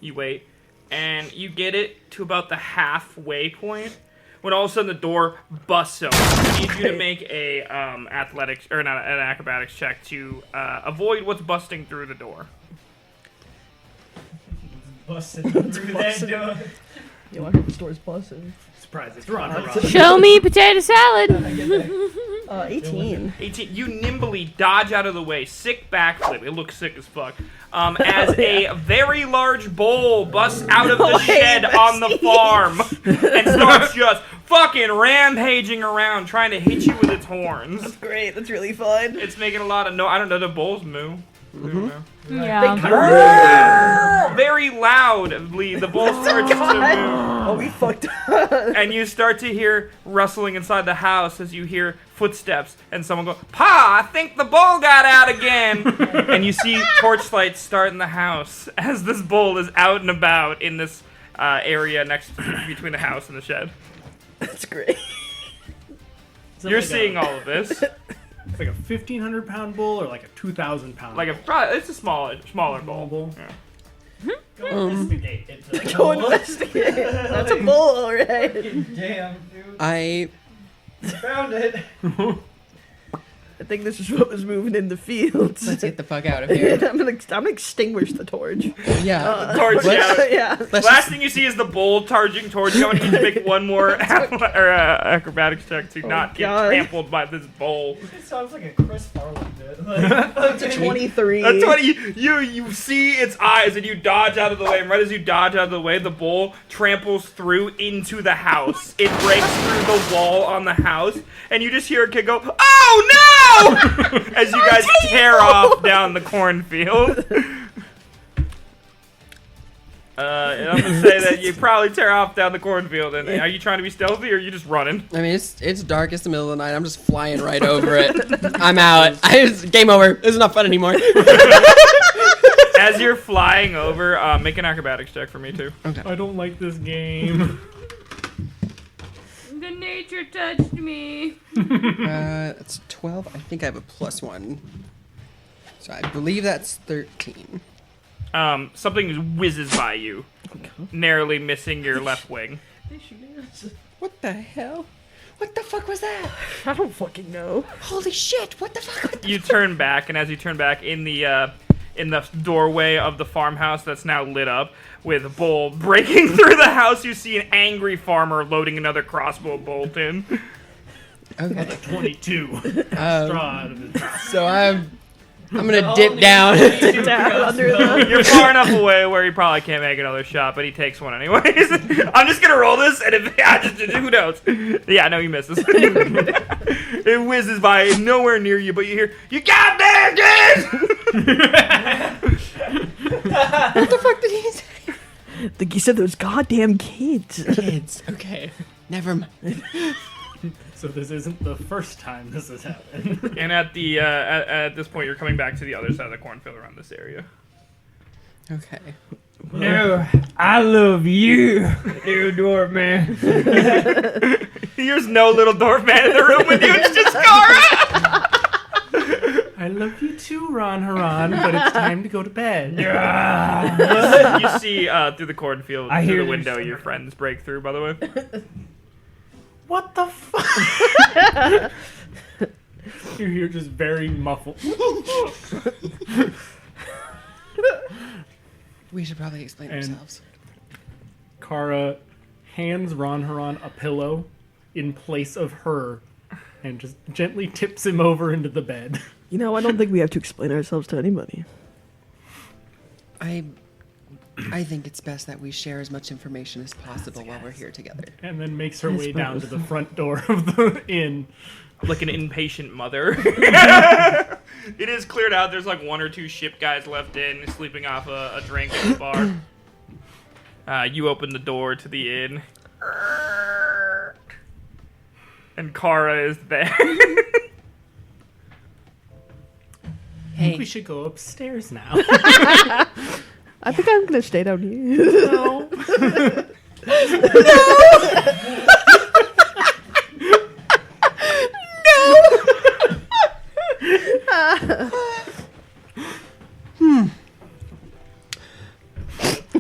You wait, and you get it to about the halfway point when all of a sudden the door busts open. I need you to make a athletics or not an acrobatics check to avoid what's busting through the door. Busted through that door. Yo, I hope the store's busting. Surprise, it's Ron. Show me potato salad. 18. 18. You nimbly dodge out of the way. Sick backflip. It looks sick as fuck. As a very large bowl busts out of the shed on the farm and starts just fucking rampaging around, trying to hit you with its horns. Great, that's really fun. It's making a lot of I don't know. The bowls moo. Yeah. Very loudly, the bowl starts to move. Oh, we fucked up. And you start to hear rustling inside the house as you hear footsteps and someone go, "Pa, I think the bull got out again." And you see torchlights start in the house as this bull is out and about in this area between the house and the shed. That's great. You're seeing all of this. It's like a 1,500-pound bull or like a 2,000-pound. It's a smaller bowl. Yeah. Go investigate. It's a Go bull. investigate. That's a bull, alright. Damn, dude. I Found it. think this is what was moving in the fields. Let's get the fuck out of here. I'm gonna extinguish the torch. Yeah. Torch out. Yeah. Last thing you see is the bull charging towards you. I'm gonna need to make one more acrobatics check to not get God. trampled by this bull. It sounds like a Chris Farley bit. Like, 23. That's what you see its eyes and you dodge out of the way. And right as you dodge out of the way, the bull tramples through into the house. It breaks through the wall on the house, and you just hear a kid go, "Oh no!" as you guys tear off down the cornfield. And I'm gonna say that you probably tear off down the cornfield. And are you trying to be stealthy, or are you just running? I mean, it's dark. It's the middle of the night. I'm just flying right over it. I'm out. Game over. This is not fun anymore. As you're flying over, make an acrobatics check for me too. I don't like this game. The nature touched me. That's 12. I think I have a +1. So I believe that's 13. Something whizzes by you, narrowly missing your left wing. What the hell? What the fuck was that? I don't fucking know. Holy shit! What the fuck? You turn back, and as you turn back in the doorway of the farmhouse that's now lit up with a bull breaking through the house, you see an angry farmer loading another crossbow bolt in. Okay. 22. So I'm gonna dip down. Down under the. You're far enough away where he probably can't make another shot, but he takes one anyways. I'm just gonna roll this, and who knows? Yeah, no, he misses. It whizzes by, nowhere near you, but you hear, "You goddamn kids!" What the fuck did he say? I think he said those goddamn kids. Kids. Okay. Never mind. So this isn't the first time this has happened. And at this point, you're coming back to the other side of the cornfield around this area. Okay. no, I love you, little dwarf man. There's no little dwarf man in the room with you. It's just Cara. I love you too, Ron Haran, but it's time to go to bed. You see through the cornfield, I through hear the window, there's- your friends break through, by the way. What the fuck? You're here just very muffled. We should probably explain And- ourselves. Kara hands Ron Haran a pillow in place of her and just gently tips him over into the bed. You know, I don't think we have to explain ourselves to anybody. I think it's best that we share as much information as possible while we're here together. And then makes her I way down to suppose. the front door of the inn. Like an impatient mother. It is cleared out. There's like one or two ship guys left in, sleeping off a drink at the bar. You open the door to the inn. And Kara is there. I think we should go upstairs now. I think I'm gonna stay down here. No.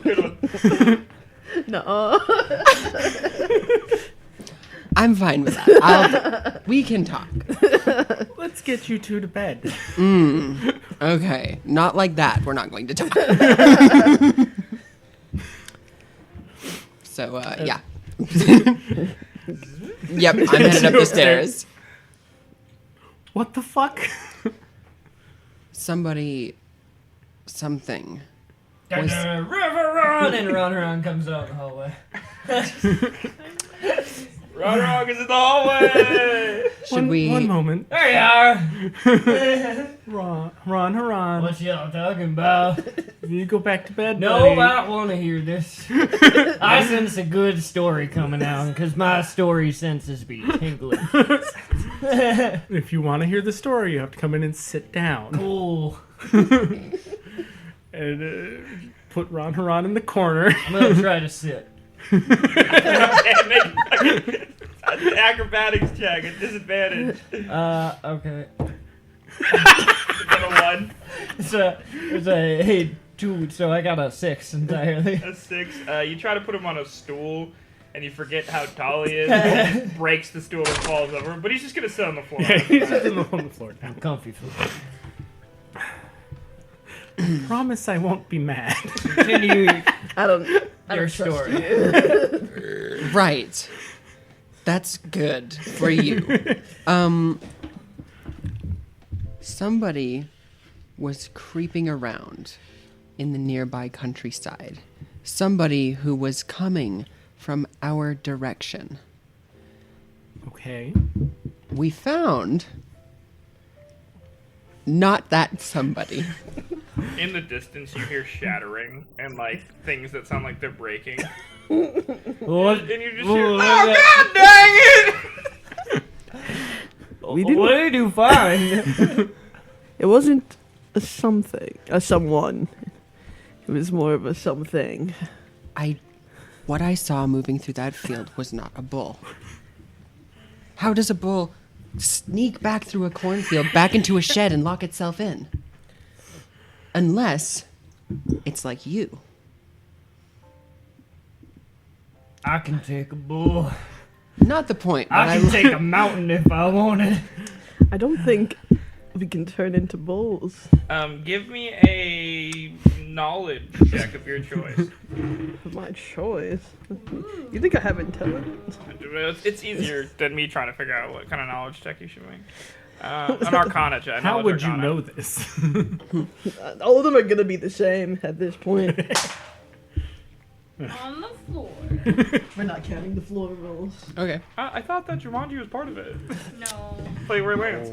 Good one. No. I'm fine with that. We can talk. Let's get you two to bed. Okay. Not like that. We're not going to talk. So, yeah. Yep, I'm headed up the stairs. What the fuck? Something. Riverrun, and Riverrun comes out in the hallway. Rodrog is in the hallway. One moment. There you are. Ron Haran. What y'all talking about? You go back to bed, No, buddy. I don't want to hear this. I sense a good story coming out, because my story senses be tingling. If you want to hear the story, you have to come in and sit down. Cool. And put Ron Haran in the corner. I'm going to try to sit. Acrobatics check at disadvantage. Okay. Got a 1. It's a 2, so I got a 6 entirely. A 6. You try to put him on a stool, and you forget how tall he is, and he just breaks the stool and falls over. But he's just gonna sit on the floor. He's just on the floor now. Comfy food. Promise I won't be mad. Continue I don't your trust story. you. Right. That's good for you. Somebody was creeping around in the nearby countryside. Somebody who was coming from our direction. Okay. We found not that somebody. In the distance, you hear shattering and like things that sound like they're breaking, What? and you just hear, "Oh God dang it!" We didn't- What did you find? It wasn't a something, a someone. It was more of a something. What I saw moving through that field was not a bull. How does a bull sneak back through a cornfield, back into a shed, and lock itself in? Unless it's like you. I can take a bull. Not the point. But I can take a mountain if I wanted. I don't think we can turn into bulls. Give me a knowledge check of your choice. My choice. You think I have intelligence? It's easier than me trying to figure out what kind of knowledge check you should make. An Arcana check. How would you Arcana. know this? All of them are gonna be the same at this point. On the floor. We're not counting the floor rolls. Okay. I thought that Jumanji was part of it. No. Play where it lands.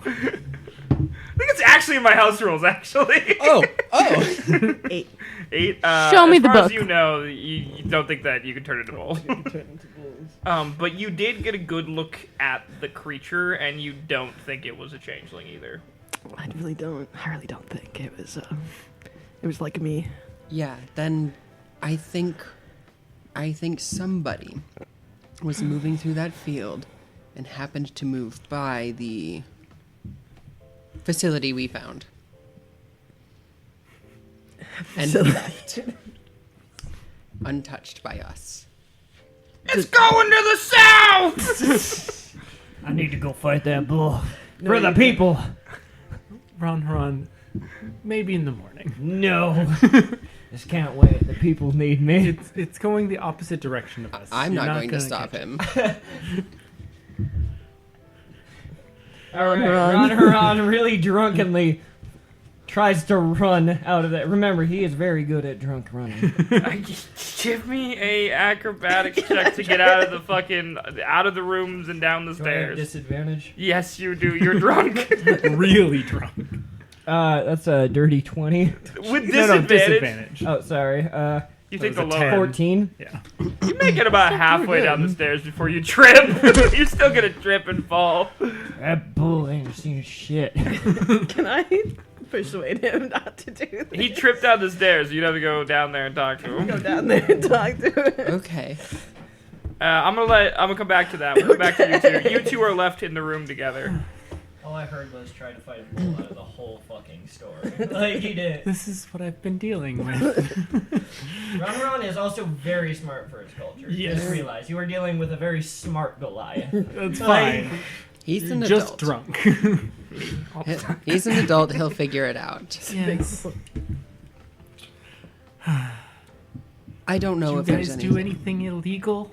I think it's actually in my house rules, actually. Oh. 8. 8. Show me as the far as book. you know, you don't think that you can turn into a bull. Turn into bulls. But you did get a good look at the creature, and you don't think it was a changeling either. I really don't think it was like me. Yeah, then I think somebody was moving through that field and happened to move by the facility we found. And left. Untouched by us. It's going to the south! I need to go fight that bull. For the people. Ron, maybe in the morning. No. Just can't wait. The people need me. It's going the opposite direction of us. I'm You're not going to gonna stop catch him. Alright, Run. Ron really drunkenly tries to run out of that. Remember, he is very good at drunk running. Give me a acrobatics check to get out of the rooms and down the Do I have stairs. disadvantage? Yes, you do. You're drunk. it. Really drunk. That's a dirty 20. With disadvantage. No, disadvantage. Oh, sorry. You take That the was a lower. 10. 14. Yeah. You make it about halfway down the stairs before you trip. You're still gonna trip and fall. That bull ain't seen shit. Can I persuade him not to do that? He tripped down the stairs. You'd have to go down there and talk to Go him. down there and talk to him. Okay. I'm gonna come back to that. We'll come back to you two. You two are left in the room together. All I heard was try to fight a bull out of the whole fucking story. Like he did. This is what I've been dealing with. Ron is also very smart for his culture. Yes. Just realize you are dealing with a very smart Goliath. That's fine. He's an Just adult. drunk. He's an adult. He'll figure it out. Yes. I don't know Do you if there's guys anything. do anything illegal?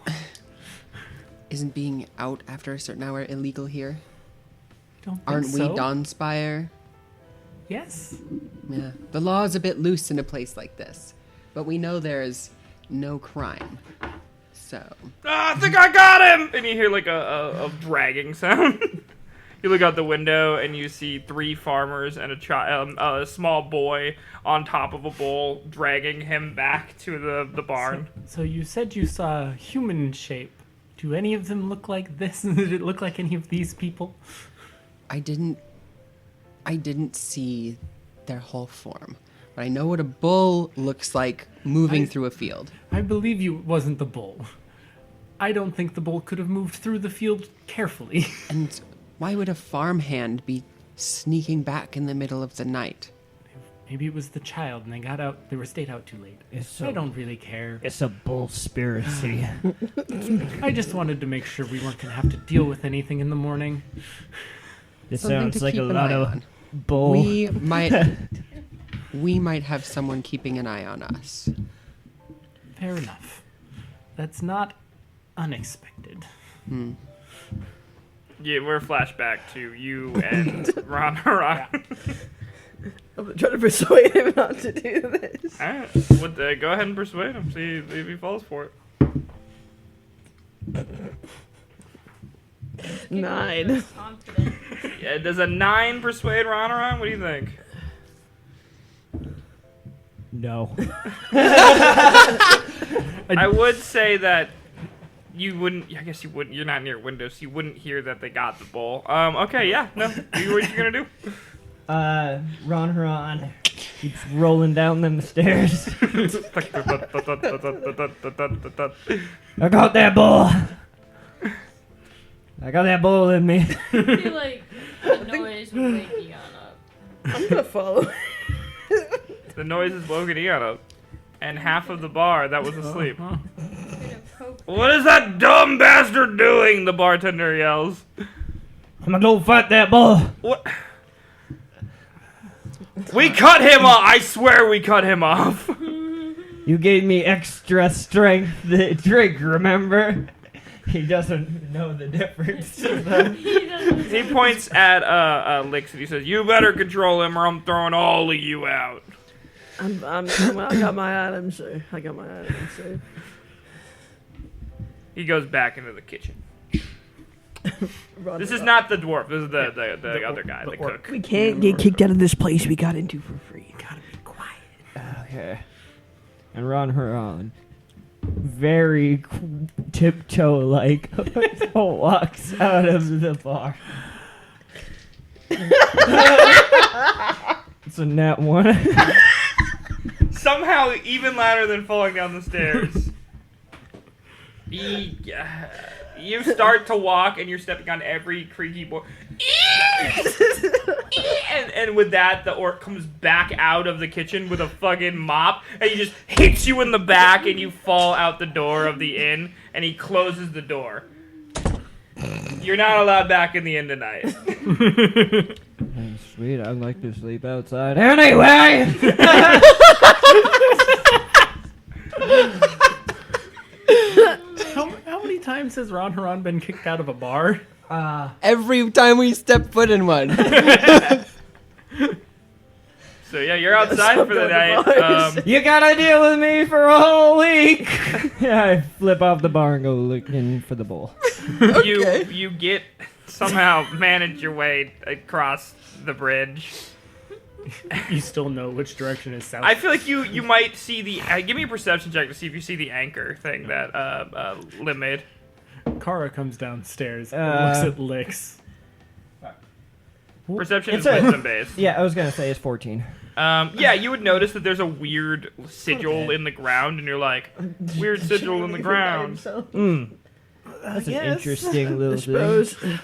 Isn't being out after a certain hour illegal here? Don't think Aren't we so. Dawnspire? Yes. Yeah. The law is a bit loose in a place like this, but we know there's no crime. So Ah, I think I got him! And you hear like a dragging sound. You look out the window and you see 3 farmers and a small boy on top of a bull dragging him back to the barn. So you said you saw a human shape. Do any of them look like this? Did it look like any of these people? I didn't see their whole form, but I know what a bull looks like moving through a field. I believe you it wasn't the bull. I don't think the bull could have moved through the field carefully. And why would a farmhand be sneaking back in the middle of the night? Maybe it was the child and they were stayed out too late. I don't really care. It's a bullspiracy. I just wanted to make sure we weren't going to have to deal with anything in the morning. This Something sounds to like keep a an lot eye of on. bull. We might have someone keeping an eye on us. Fair enough. That's not unexpected. Yeah, we're flashback to you and Ron Haran. I'm trying to persuade him not to do this. Alright, go ahead and persuade him. See if he falls for it. 9. Confident. Yeah, does a 9 persuade Ron Haran? What do you think? No. I would say that you wouldn't. I guess you wouldn't. You're not near windows, so you wouldn't hear that they got the bull. Okay, yeah, no. What you gonna do? Ron Haran keeps rolling down them stairs. I got that bull. I got that bull in me. I feel like the noise would wake Eon up. I'm gonna follow. The noise is woken Eon up, and half of the bar that was asleep. Gonna poke What is that dumb bastard doing? The bartender yells. I'm gonna go fight that bull. What? We cut him off. I swear we cut him off. You gave me extra strength to drink, remember? He doesn't know the difference. He doesn't. He points at Lix and he says, "You better control him, or I'm throwing all of you out." I got my items, sir. I got my items, sir. He goes back into the kitchen. Run This it is up. not the dwarf. This is the other guy, the orc. cook. We can't get kicked out of this place we got into for free. Gotta be quiet. Okay. And Ron Haran, very tiptoe-like, walks out of the bar. It's a nat 1. Somehow even louder than falling down the stairs. You start to walk and you're stepping on every creaky board. and with that, the orc comes back out of the kitchen with a fucking mop and he just hits you in the back and you fall out the door of the inn and he closes the door. You're not allowed back in the inn tonight. Sweet, I'd like to sleep outside. Anyway! How many times has Ron Haran been kicked out of a bar? Every time we step foot in one. So yeah, you're outside for the night. You gotta deal with me for a whole week! Yeah, I flip off the bar and go looking for the bull. You get somehow manage your way across the bridge. You still know which direction is south. I feel like you might see the. Give me a perception check to see if you see the anchor thing that Lim made. Kara comes downstairs and looks at Lix. Perception is It's a- wisdom based. Yeah, I was gonna say it's 14. Yeah, you would notice that there's a weird sigil in the ground, and you're like, weird sigil in the ground. That's an interesting little thing.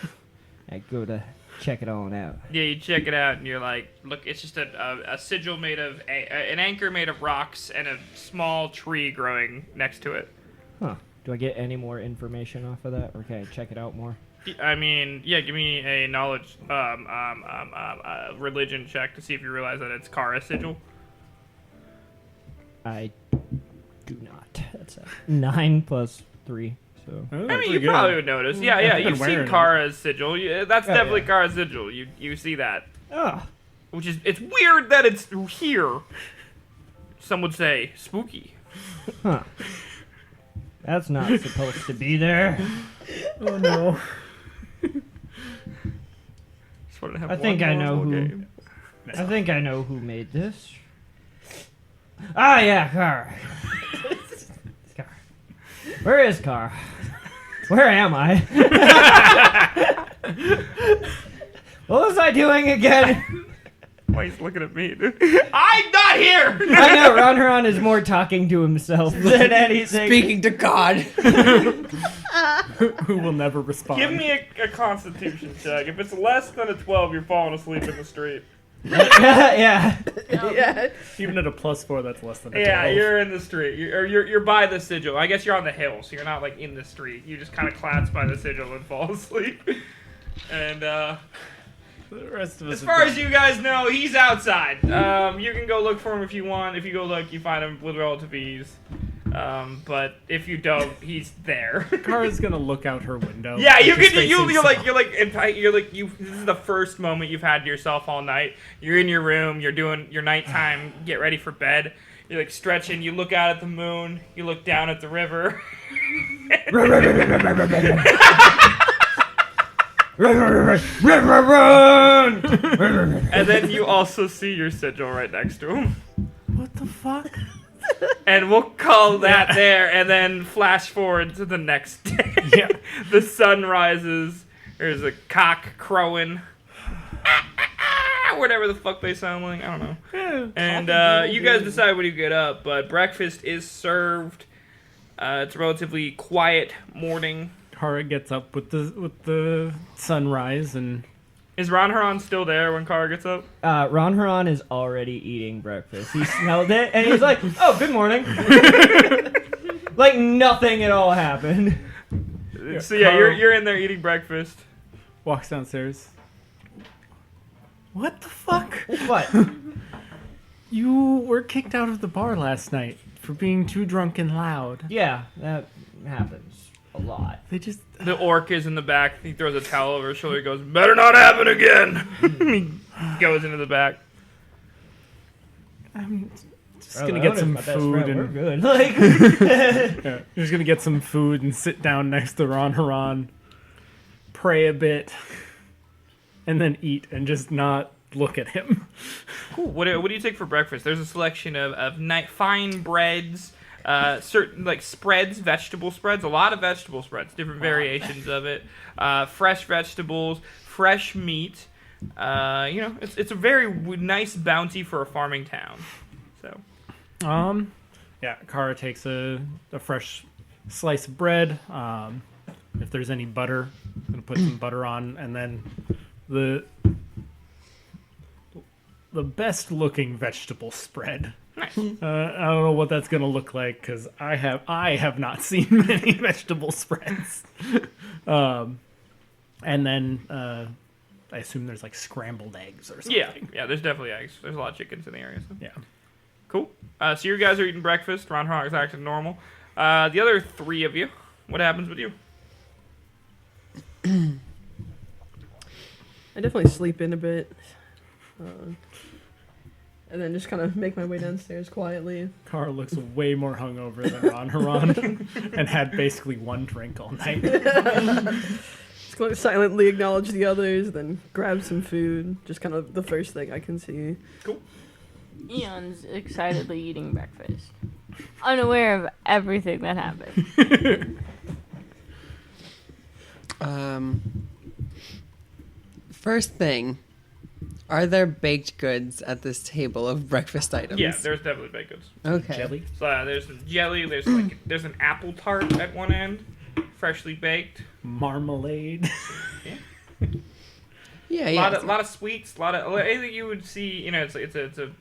I go to check it on out. Yeah, you check it out, and you're like, look, it's just a sigil made of an anchor made of rocks and a small tree growing next to it. Huh. Do I get any more information off of that, or can I check it out more? I mean, yeah, give me a knowledge, religion check to see if you realize that it's Kara's sigil. I do not. That's a 9 plus 3, so... Oh, I mean, you probably would notice. Yeah, I've been you've seen wearing it. Kara's sigil. That's Oh, definitely yeah. Kara's sigil. You see that. Oh, Which is, it's weird that it's here. Some would say spooky. huh. That's not supposed to be there. Oh no. Just wanted to have I think one I know normal who. game. I think I know who made this. Ah, yeah, Car. Car. Where is Car? Where am I? What was I doing again? Why he's looking at me? Dude? I'm not here. I know, Ron Haran is more talking to himself than anything. Speaking to God. Who will never respond? Give me a Constitution check. If it's less than a 12, you're falling asleep in the street. Yeah. Yeah. Even at a +4, that's less than a Yeah, 12. you're in the street. You're by the sigil. I guess you're on the hill, so you're not like in the street. You just kind of collapse by the sigil and fall asleep. And The rest of us as far as you guys know, he's outside. You can go look for him if you want. If you go look, you find him with relative ease. But if you don't, he's there. Kara's gonna look out her window. Yeah, you Just can. You're facing like. This is the first moment you've had to yourself all night. You're in your room. You're doing your nighttime. Get ready for bed. You're like stretching. You look out at the moon. You look down at the river. Riverrun! And then you also see your sigil right next to him. What the fuck? And we'll call that there, and then flash forward to the next day. Yeah. The sun rises. There's a cock crowing. Whatever the fuck they sound like, I don't know. And you guys decide when you get up, but breakfast is served. It's a relatively quiet morning. Kara gets up with the sunrise and Is Ron Huron still there when Kara gets up? Ron Huron is already eating breakfast. He smelled it, and he's like, "Oh, good morning." Like nothing at all happened. So yeah, you're in there eating breakfast. walks downstairs. What the fuck? What? You were kicked out of the bar last night for being too drunk and loud. Yeah, that happens a lot. They just... The orc is in the back. He throws a towel over his shoulder. He goes, "Better not happen again." He goes into the back. I'm just Bro, gonna that get one is some my best food friend. We're and... good. Like, Yeah, I'm just gonna get some food and sit down next to Ron Haran, pray a bit, and then eat and just not look at him. Cool. What do you take for breakfast? There's a selection of fine breads, certain like spreads, vegetable spreads, a lot of vegetable spreads, different variations of it, fresh vegetables, fresh meat. It's a very nice bounty for a farming town. So Yeah, Kara takes a fresh slice of bread. If there's any butter, I'm gonna put some butter on, and then the best looking vegetable spread. nice. I don't know what that's gonna look like because I have not seen many vegetable spreads. And then I assume there's like scrambled eggs or something. Yeah. There's definitely eggs. There's a lot of chickens in the area. So. Yeah. Cool. So you guys are eating breakfast. Ron Hog is acting normal. The other three of you, what happens with you? I definitely sleep in a bit. And then just kind of make my way downstairs quietly. Kara looks way more hungover than Ron Haran and had basically one drink all night. Just going to silently acknowledge the others, then grab some food. Just kind of the first thing I can see. Eon's excitedly eating breakfast, unaware of everything that happened. First thing, are there baked goods at this table of breakfast items? Yeah, there's definitely baked goods. Okay. Jelly? So there's some jelly. There's an apple tart at one end, freshly baked. Marmalade. Yeah, A yeah. lot of sweets. A lot of anything you would see. You know, it's a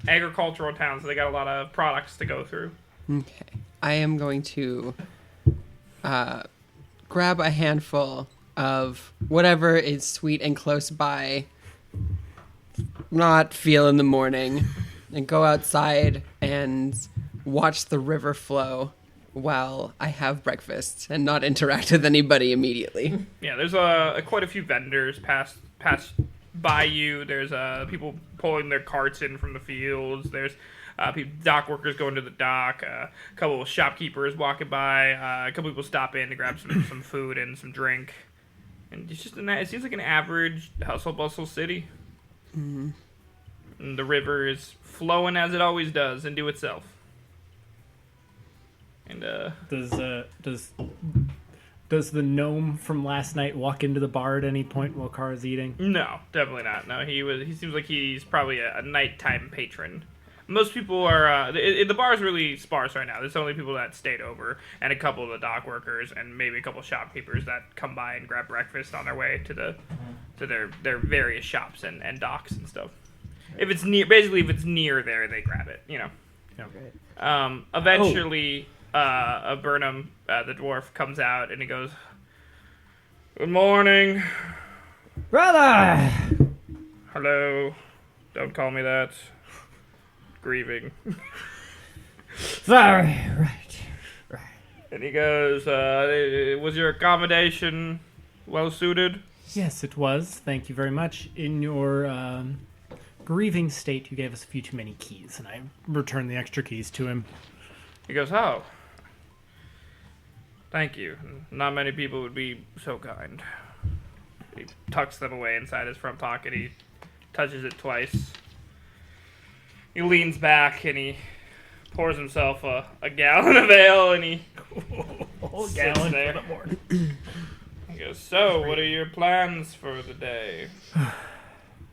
agricultural town, so they got a lot of products to go through. Okay. I am going to grab a handful of whatever is sweet and close by, not feel in the morning, and go outside and watch the river flow while I have breakfast and not interact with anybody immediately. Yeah, there's quite a few vendors pass by you. There's people pulling their carts in from the fields. There's dock workers going to the dock. A couple of shopkeepers walking by. A couple people stop in to grab some food and some drink. And it's just it seems like an average hustle bustle city. Mm-hmm. And the river is flowing as it always does into itself. And Does the gnome from last night walk into the bar at any point while Kara's eating? no, definitely not. No, he seems like he's probably a nighttime patron. Most people are the bar is really sparse right now. There's only people that stayed over and a couple of the dock workers and maybe a couple of shopkeepers that come by and grab breakfast on their way to their various shops and docks and stuff. if it's near, basically if it's near there, they grab it. Eventually, Burnham, the dwarf, comes out and he goes, "Good morning." Brother! "Hello. Don't call me that. Grieving." Sorry, right. And he goes, "Was your accommodation well suited?" Yes, it was. Thank you very much. In your grieving state, you gave us a few too many keys, and I returned the extra keys to him. He goes, "Oh. Thank you. Not many people would be so kind." He tucks them away inside his front pocket. He touches it twice. He leans back and he pours himself a gallon of ale and he sits there. He goes, "So, what are your plans for the day?"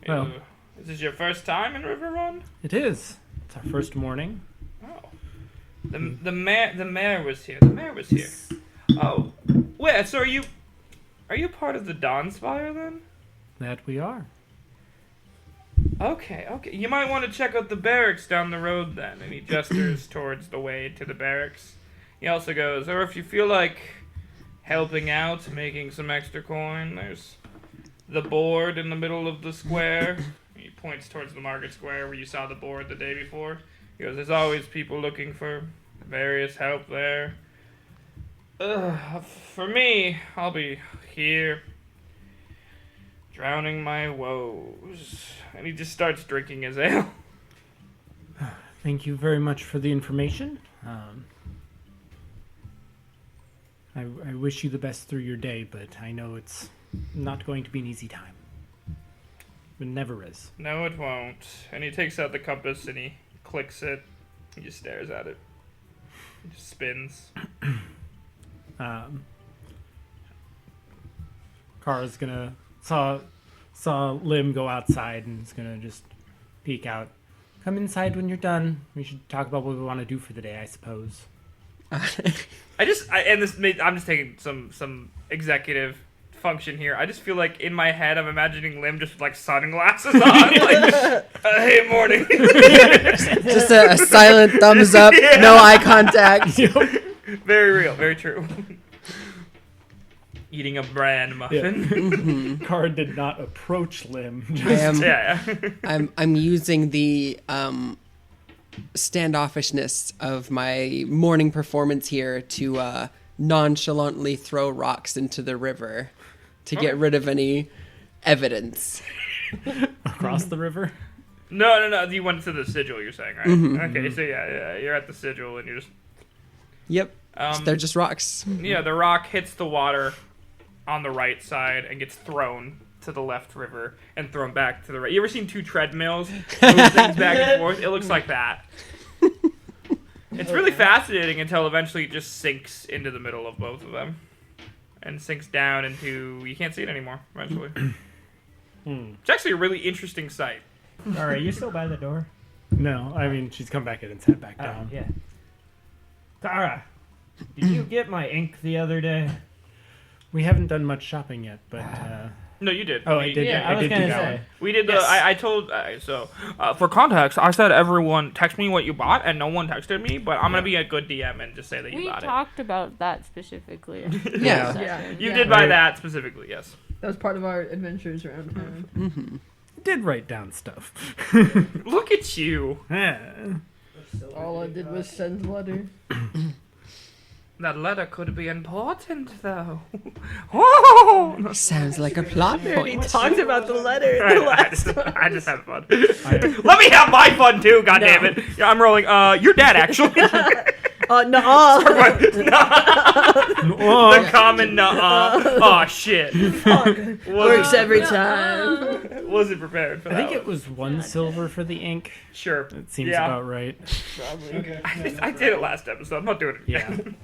Well, is this your first time in Riverrun? it is. It's our first morning. Oh. The mayor was here. The mayor was here. Oh. Wait, so are you part of the Dawnspire then? That we are. Okay. You might want to check out the barracks down the road then. And he gestures towards the way to the barracks. He also goes, or if you feel like helping out, making some extra coin, there's the board in the middle of the square. He points towards the market square where you saw the board the day before. He goes, there's always people looking for various help there. For me, I'll be here, drowning my woes. And he just starts drinking his ale. Thank you very much for the information. I wish you the best through your day, but I know it's not going to be an easy time. It never is. No, it won't. And he takes out the compass and he clicks it. He just stares at it. It just spins. Kara's gonna saw Lim go outside and is gonna just peek out. Come inside when you're done. We should talk about what we want to do for the day, I suppose. I'm just taking some executive function here. I just feel like in my head I'm imagining Lim just with like sunglasses on, like, hey, morning. Just a silent thumbs up, Yeah. no eye contact. Very real, very true. Eating a bran muffin. Kara did not approach Lim. Yeah. I'm using the standoffishness of my morning performance here to nonchalantly throw rocks into the river to get rid of any evidence. Across the river? No. You went to the sigil, you're saying, right? Okay, so yeah, you're at the sigil and you're just... Yep. They're just rocks. Yeah, the rock hits the water on the right side and gets thrown to the left river and thrown back to the right. You ever seen two treadmills move things back and forth? It looks like that. It's really fascinating until eventually it just sinks into the middle of both of them. And sinks down into... You can't see it anymore, eventually. It's actually a really interesting sight. Alright, you still by the door? No, I mean, she's come back in and sat back down. Yeah. Kara, did you get my ink the other day? We haven't done much shopping yet, but... No, you did. I did. Yeah, I I was did do gonna that say. one. We did the... Yes. I told... for context, I said everyone text me what you bought, and no one texted me, but I'm going to be a good DM and just say that you We bought it. talked about that specifically. Yeah. Yeah. You Yeah. did buy Right. that specifically, yes. That was part of our adventures around town. Did write down stuff. Look at you. Yeah. All I did was send a letter. That letter could be important, though. Oh! Sounds like a plot point. Talked about the letter in the I last just have fun. Let me have my fun too, goddammit. Yeah, I'm rolling. Your dad, actually. nuh-uh. The common nuh-uh. Oh, shit. Works every time. Wasn't prepared for that. I think one. it was 1 silver for the ink. Sure. It seems Yeah. about right. I did it last episode. I'm not doing it again.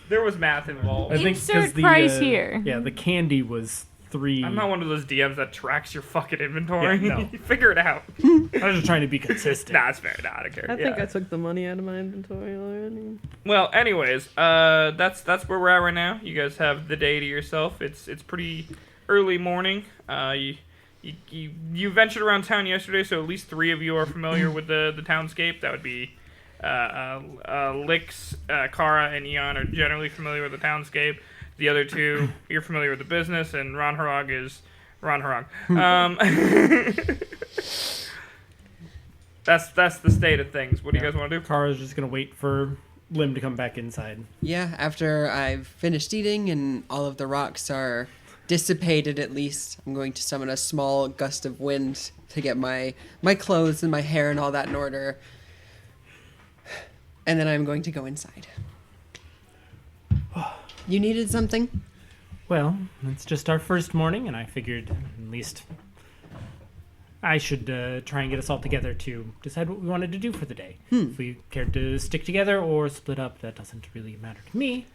There was math involved. I think 'cause Insert price here. Yeah, the candy was 3. I'm not one of those DMs that tracks your fucking inventory. Yeah, no. Figure it out. I was just trying to be consistent. Nah, it's fair. Nah, I don't care. I think Yeah. I took the money out of my inventory already. Well, anyways, that's where we're at right now. You guys have the day to yourself. It's pretty early morning. You You ventured around town yesterday, so at least 3 of you are familiar with the townscape. That would be Lix, Kara, and Eon are generally familiar with the townscape. The other 2, you're familiar with the business, and Ron Harag is Ron Harag. That's the state of things. What do you guys want to do? Kara's just gonna wait for Lim to come back inside. Yeah, after I've finished eating and all of the rocks are dissipated at least, I'm going to summon a small gust of wind to get my clothes and my hair and all that in order. And then I'm going to go inside. You needed something? Well, it's just our first morning, and I figured at least I should try and get us all together to decide what we wanted to do for the day. If we cared to stick together or split up, that doesn't really matter to me.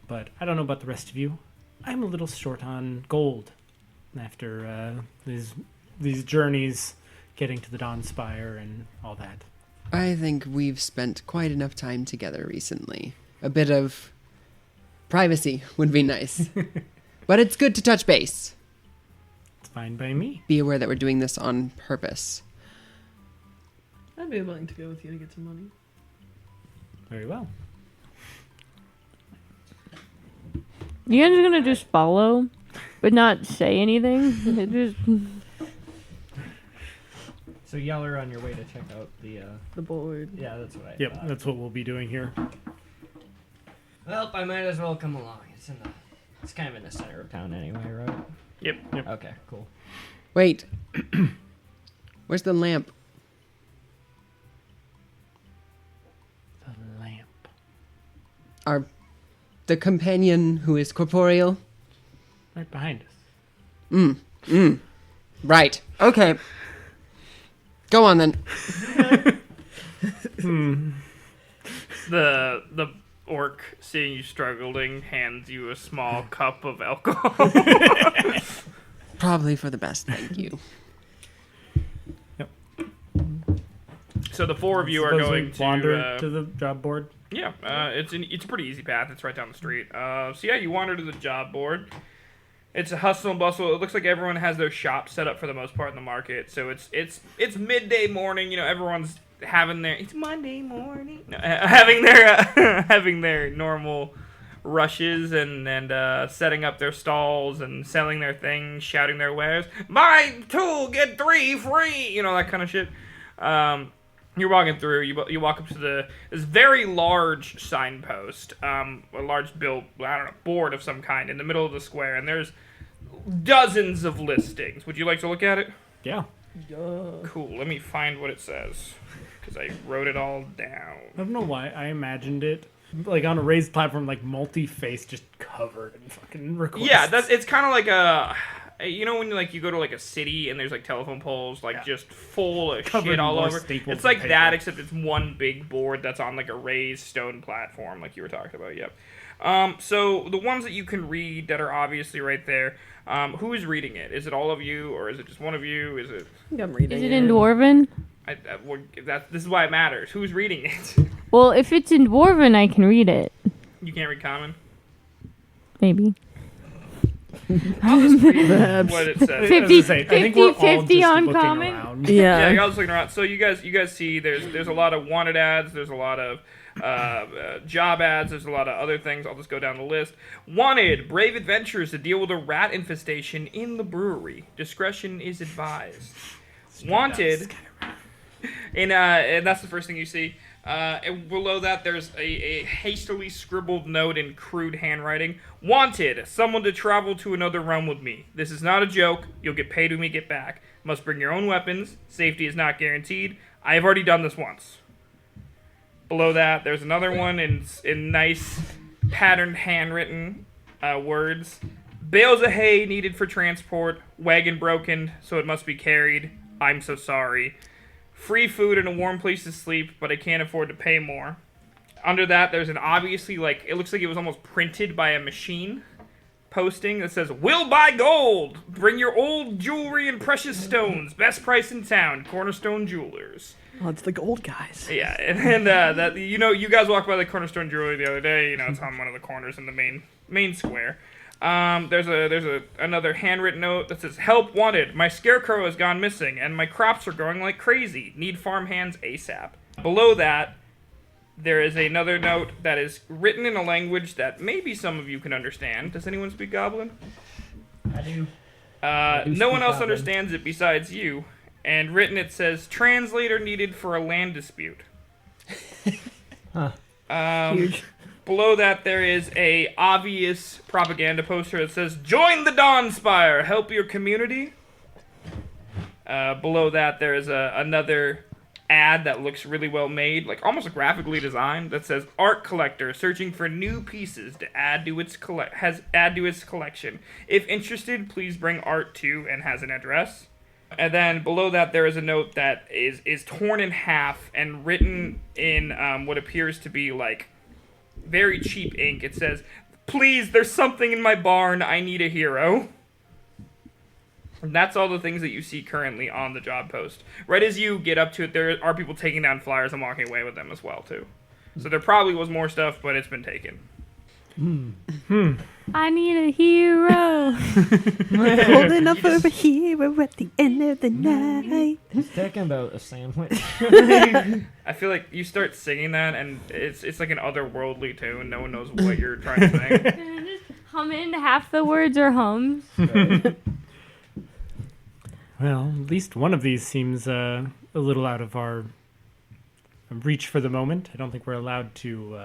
But I don't know about the rest of you. I'm a little short on gold after these journeys, getting to the Dawn Spire and all that. I think we've spent quite enough time together recently. A bit of privacy would be nice. But it's good to touch base. It's fine by me. Be aware that we're doing this on purpose. I'd be willing to go with you to get some money. Very well. You guys are gonna just follow, but not say anything? It just... So y'all are on your way to check out the. The board. Yeah, that's what I. Yep, thought. that's what we'll be doing here. Well, I might as well come along. It's kind of in the center of town anyway, right? Yep. Okay, cool. Wait. Where's the lamp? The lamp. The companion who is corporeal? Right behind us. Right. Okay. Go on then. The orc, seeing you struggling, hands you a small cup of alcohol. Probably for the best, thank you. So the 4 of you are Suppose going we to wander to the job board. Yeah, it's a pretty easy path. It's right down the street. So yeah, you wander to the job board. It's a hustle and bustle. It looks like everyone has their shop set up for the most part in the market. So it's midday morning. You know, everyone's having their it's Monday morning. No, having their having their normal rushes and setting up their stalls and selling their things, shouting their wares. Buy 2, get 3 free. You know, that kind of shit. You're walking through. You walk up to this very large signpost, a large board of some kind in the middle of the square, and there's dozens of listings. Would you like to look at it? Yeah. Cool. Let me find what it says because I wrote it all down. I don't know why I imagined it like on a raised platform, like multi-face, just covered in fucking requests. Yeah, it's kind of like a. You know when you go to like a city and there's like telephone poles just full of Covered shit in all more over. staples It's like and that paper. except it's one big board that's on like a raised stone platform like you were talking about. Yep. So the ones that you can read that are obviously right there. Who is reading it? Is it all of you or is it just one of you? Is it? I think I'm reading Is it in Dwarven? This is why it matters. Who's reading it? Well, if it's in Dwarven, I can read it. You can't read common. Maybe. I'll just read what it says. 50 on common? Yeah, I was looking around. So you guys see there's a lot of wanted ads. There's a lot of job ads. There's a lot of other things. I'll just go down the list. Wanted, brave adventurers to deal with a rat infestation in the brewery. Discretion is advised. Wanted, and that's the first thing you see. And below that, there's a hastily scribbled note in crude handwriting. Wanted, someone to travel to another realm with me. This is not a joke. You'll get paid when we get back. Must bring your own weapons. Safety is not guaranteed. I have already done this once. Below that, there's another one in nice patterned handwritten words. Bales of hay needed for transport. Wagon broken, so it must be carried. I'm so sorry. Free food and a warm place to sleep, but I can't afford to pay more. Under that, there's an obviously, it looks like it was almost printed by a machine posting that says, "Will buy gold! Bring your old jewelry and precious stones. Best price in town. Cornerstone Jewelers." Oh, it's the gold guys. Yeah, and that you guys walked by the Cornerstone Jewelry the other day. It's on one of the corners in the main square. There's another handwritten note that says, "Help wanted. My scarecrow has gone missing, and my crops are growing like crazy. Need farm hands ASAP." Below that, there is another note that is written in a language that maybe some of you can understand. Does anyone speak Goblin? I do. No one else Goblin. understands it besides you. And written it says, "Translator needed for a land dispute." Huh. Huge. Below that, there is a obvious propaganda poster that says, "Join the Dawn Spire, help your community." Below that, there is another ad that looks really well made, like almost graphically designed, that says, "Art collector searching for new pieces to add to its collection. If interested, please bring art to," and has an address. And then below that, there is a note that is torn in half and written in what appears to be like very cheap ink. It says, "Please, there's something in my barn. I need a hero." And that's all the things that you see currently on the job post. Right as you get up to it, there are people taking down flyers and walking away with them as well, too. So there probably was more stuff, but it's been taken. I need a hero. Holding up for a hero at the end of the night. He's talking about a sandwich. I feel like you start singing that, and it's like an otherworldly tune. No one knows what you're trying to sing. Just hum in half the words or hums. Well, at least one of these seems a little out of our reach for the moment. I don't think we're allowed to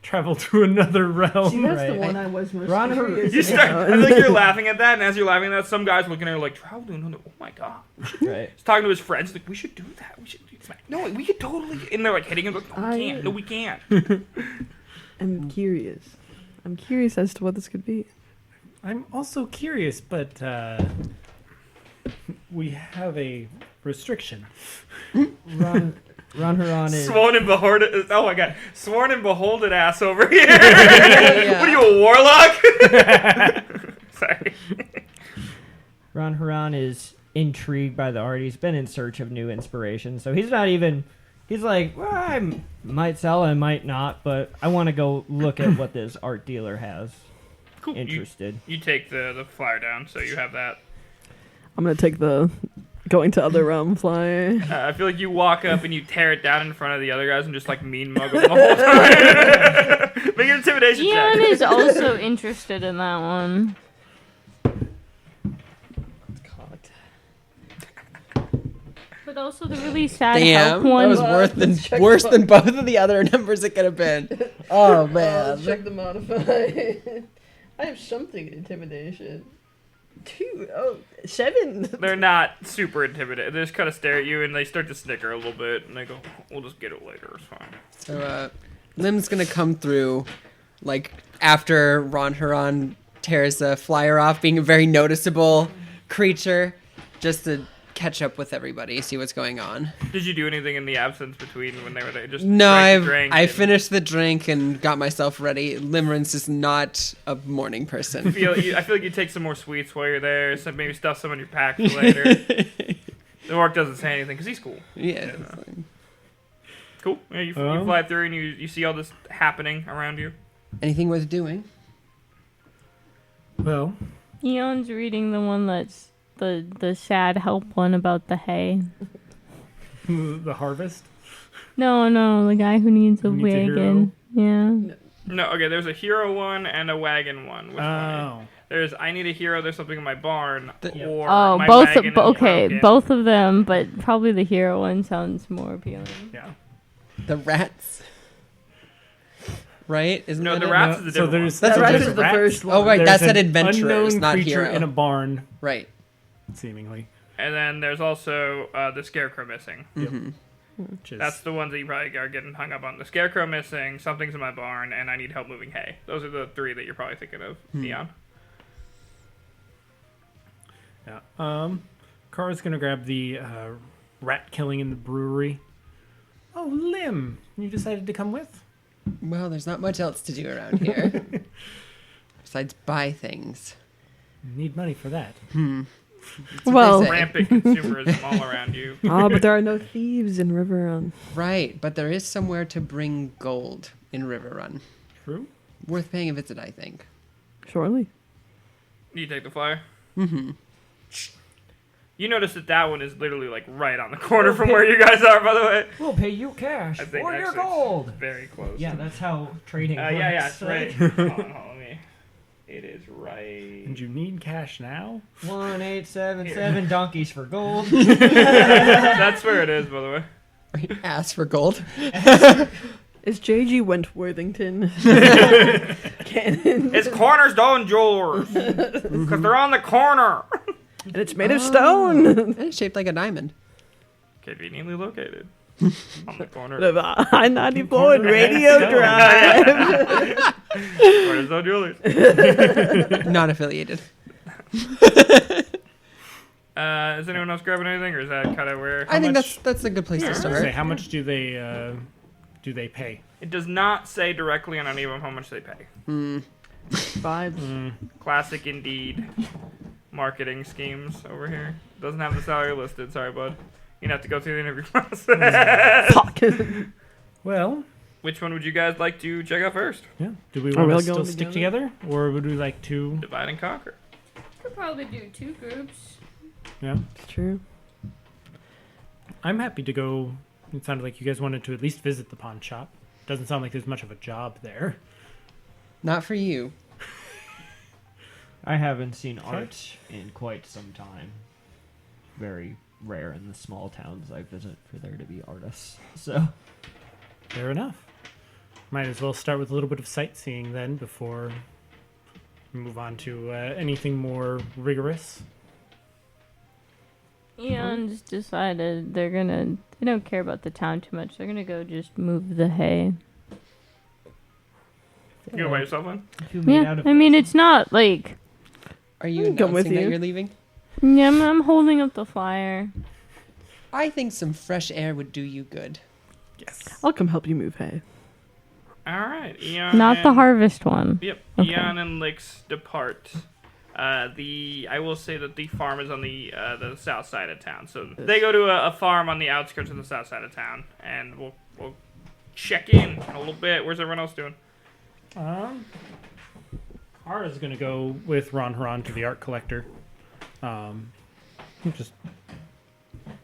travel to another realm. See, that's the Right. one I was most Ron, curious You start, about. I think you're laughing at that, and as you're laughing at that, some guy's looking at her like, "Travel to another, oh my god." Right. He's talking to his friends, like, "We should do that. We should do that." "No, we could totally." And they're like hitting him, like, "No, we can't. No, we can't." I'm curious. I'm curious as to what this could be. I'm also curious, but we have a restriction. Ron Huron is. Sworn and beholden. Oh my god. Sworn and beholden ass over here. Yeah. What are you, a warlock? Sorry. Ron Huron is intrigued by the art. He's been in search of new inspiration, so he's not even. He's like, well, I might sell, I might not, but I want to go look at what this art dealer has. Cool. Interested. You take the flyer down, so you have that. I'm gonna take the going to other realm flyer. I feel like you walk up and you tear it down in front of the other guys and just like mean mug them the whole time. Make an intimidation Ian check. is also interested in that one. But also the really sad Damn, help one. that was Check worse the than both of the other numbers it could have been. Oh man. Check the modify. I have something in intimidation. 7. They're not super intimidated. They just kind of stare at you and they start to snicker a little bit and they go, "We'll just get it later. It's fine." So Lim's gonna come through, like after Ron Huron tears the flyer off, being a very noticeable creature, just to catch up with everybody, see what's going on. Did you do anything in the absence between when they were there? Just No, drank the drink I and finished the drink and got myself ready. Limerence is not a morning person. I feel like you take some more sweets while you're there. So maybe stuff some in your pack for later. The orc doesn't say anything because he's cool. Yeah. Yeah. Cool. Yeah, you fly through and you see all this happening around you. Anything worth doing? Well, Eon's reading the one that's the sad help one about the hay. the harvest. No, the guy who needs a Who needs a wagon. Yeah. No, okay. There's a hero one and a wagon one. Which one? Oh. There's I need a hero. There's something in my barn. Or Oh, my both wagon is okay, broken. both of them, but probably the hero one sounds more appealing. Yeah. The rats. Right? Isn't No, that the it? rats is a So different there's That's so right, there's this is the rats. first one. Oh, right, There's that said an adventurers, unknown not creature hero. in a barn, Right. seemingly. And then there's also the scarecrow missing. Mhm. Which is, That's the ones that you probably are getting hung up on. The scarecrow missing, something's in my barn, and I need help moving hay. Those are the three that you're probably thinking of, Neon. yeah. Kara's gonna grab the rat killing in the brewery. Oh, Lim, you decided to come with? Well, there's not much else to do around here. Besides buy things. Need money for that. That's what Well- they say. Rampant consumerism all around you. But there are no thieves in Riverrun. Right, but there is somewhere to bring gold in Riverrun. True. Worth paying a visit, I think. Surely. You take the flyer? Mm-hmm. You notice that one is literally like right on the corner from where you guys are, by the way. We'll pay you cash I think for your actually it's gold. very close. Yeah, that's how trading works. Yeah, it's right. Hold on, me. It is right. And you need cash now? 1877 donkeys for gold. That's where it is, by the way. Ask for gold. Is JG Wentworthington canon? It's Cornerstone Jewelers. Because they're on the corner. And it's made of stone. And it's shaped like a diamond. Conveniently located. On the corner. Of I-94 and Radio Drive. Cornerstone Jewelers. Not affiliated. Is anyone else grabbing anything, or is that kind of where? I think that's a good place to start. Say, how much do they pay? It does not say directly on any of them how much they pay. Vibes. Classic indeed. Marketing schemes over here. Doesn't have the salary listed. Sorry, bud. You'd have to go through the interview process. Fuck. Well, Which one would you guys like to check out first? yeah. Do we Are we want all to still going stick together? together, or would we like to? Divide and conquer. Could probably do 2 groups. Yeah, It's true. I'm happy to go. It sounded like you guys wanted to at least visit the pawn shop. Doesn't sound like there's much of a job there. Not for you. I haven't seen art in quite some time. Very rare in the small towns I visit for there to be artists. So Fair enough. Might as well start with a little bit of sightseeing then before we move on to anything more rigorous. Eon's decided they don't care about the town too much. They're gonna go just move the hay. You gonna buy yourself one? Yeah, I mean, it's not like... Are you I'll come with announcing that you. you're leaving? Yeah, I'm holding up the flyer. I think some fresh air would do you good. I'll come help you move hay. All right, Eon. Not the and- harvest one. Yep. Okay. Eon and Lix depart. I will say that the farm is on the south side of town, so they go to a farm on the outskirts of the south side of town, and we'll check in a little bit. Where's everyone else doing? Kara's gonna go with Ron Haran to the art collector. Just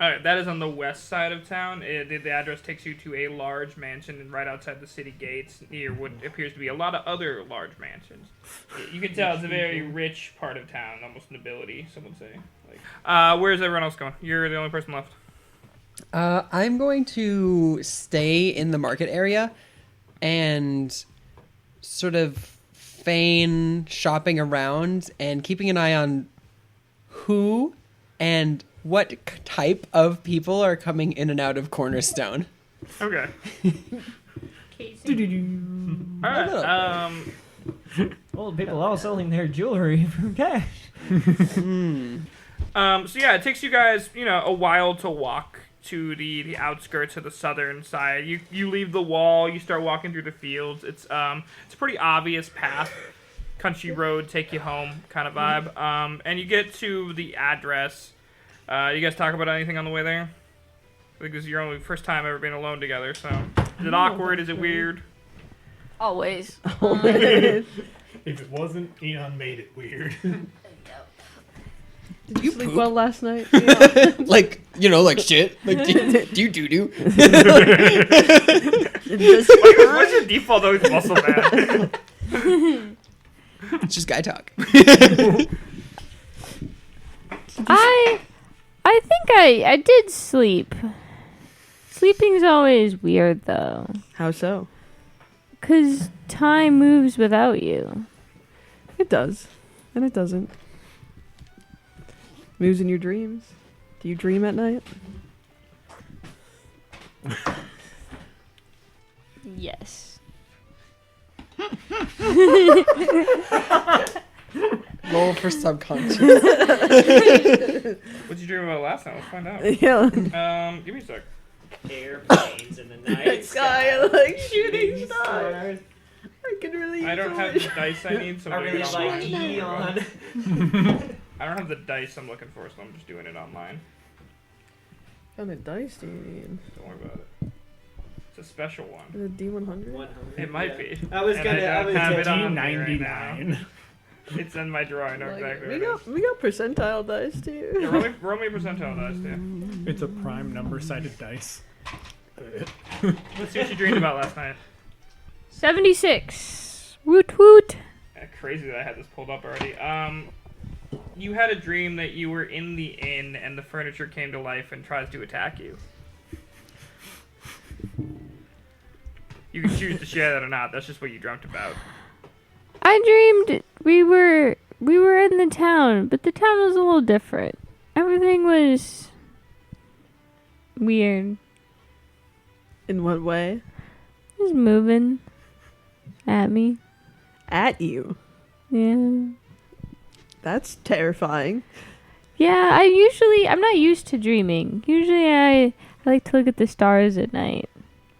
All right, that is on the west side of town. The address takes you to a large mansion right outside the city gates near what appears to be a lot of other large mansions. You can tell it's a very rich part of town, almost nobility, some would say. Where's everyone else going? You're the only person left. I'm going to stay in the market area and sort of feign shopping around and keeping an eye on who and what type of people are coming in and out of Cornerstone. Okay. Casey. All right. old people all selling their jewelry for cash. So yeah, it takes you guys, a while to walk to the outskirts of the southern side. You leave the wall, you start walking through the fields. It's a pretty obvious path, country road, take you home kind of vibe. And you get to the address. You guys talk about anything on the way there? I think this is your only first time ever being alone together. So is it awkward? Is it weird? Always. if it wasn't, Eon made it weird. Did you sleep well last night? like shit. Like, do you do? What's your default always muscle man? It's just guy talk. I think I did sleep. Sleeping's always weird though. How so? 'Cause time moves without you. It does. And it doesn't. Moves in your dreams. Do you dream at night? Yes. Roll for subconscious. What'd you dream about last time? Let's find out. Yeah. Give me a sec. Airplanes in the night Sky, like shooting stars. I can really. I don't have the dice I need, so I I'm doing really it like online. Eon. I don't have the dice I'm looking for, so I'm just doing it online. How many dice do you need? Don't worry about it. It's a special one. Is it D100? It might be. I was And gonna. I I don't was have gonna. it on me right now. D99. It's in my drawer. I know Like, exactly we what it got we got percentile dice is. too. Yeah, roll me a percentile dice, too. It's a prime number-sided dice. Let's see what you dreamed about last night. 76. Woot woot. Yeah, crazy that I had this pulled up already. You had a dream that you were in the inn and the furniture came to life and tries to attack you. You can choose to share that or not. That's just what you dreamt about. I dreamed we were in the town, but the town was a little different. Everything was weird. In what way? It was moving at me. At you. Yeah. That's terrifying. Yeah, I'm not used to dreaming. Usually I like to look at the stars at night.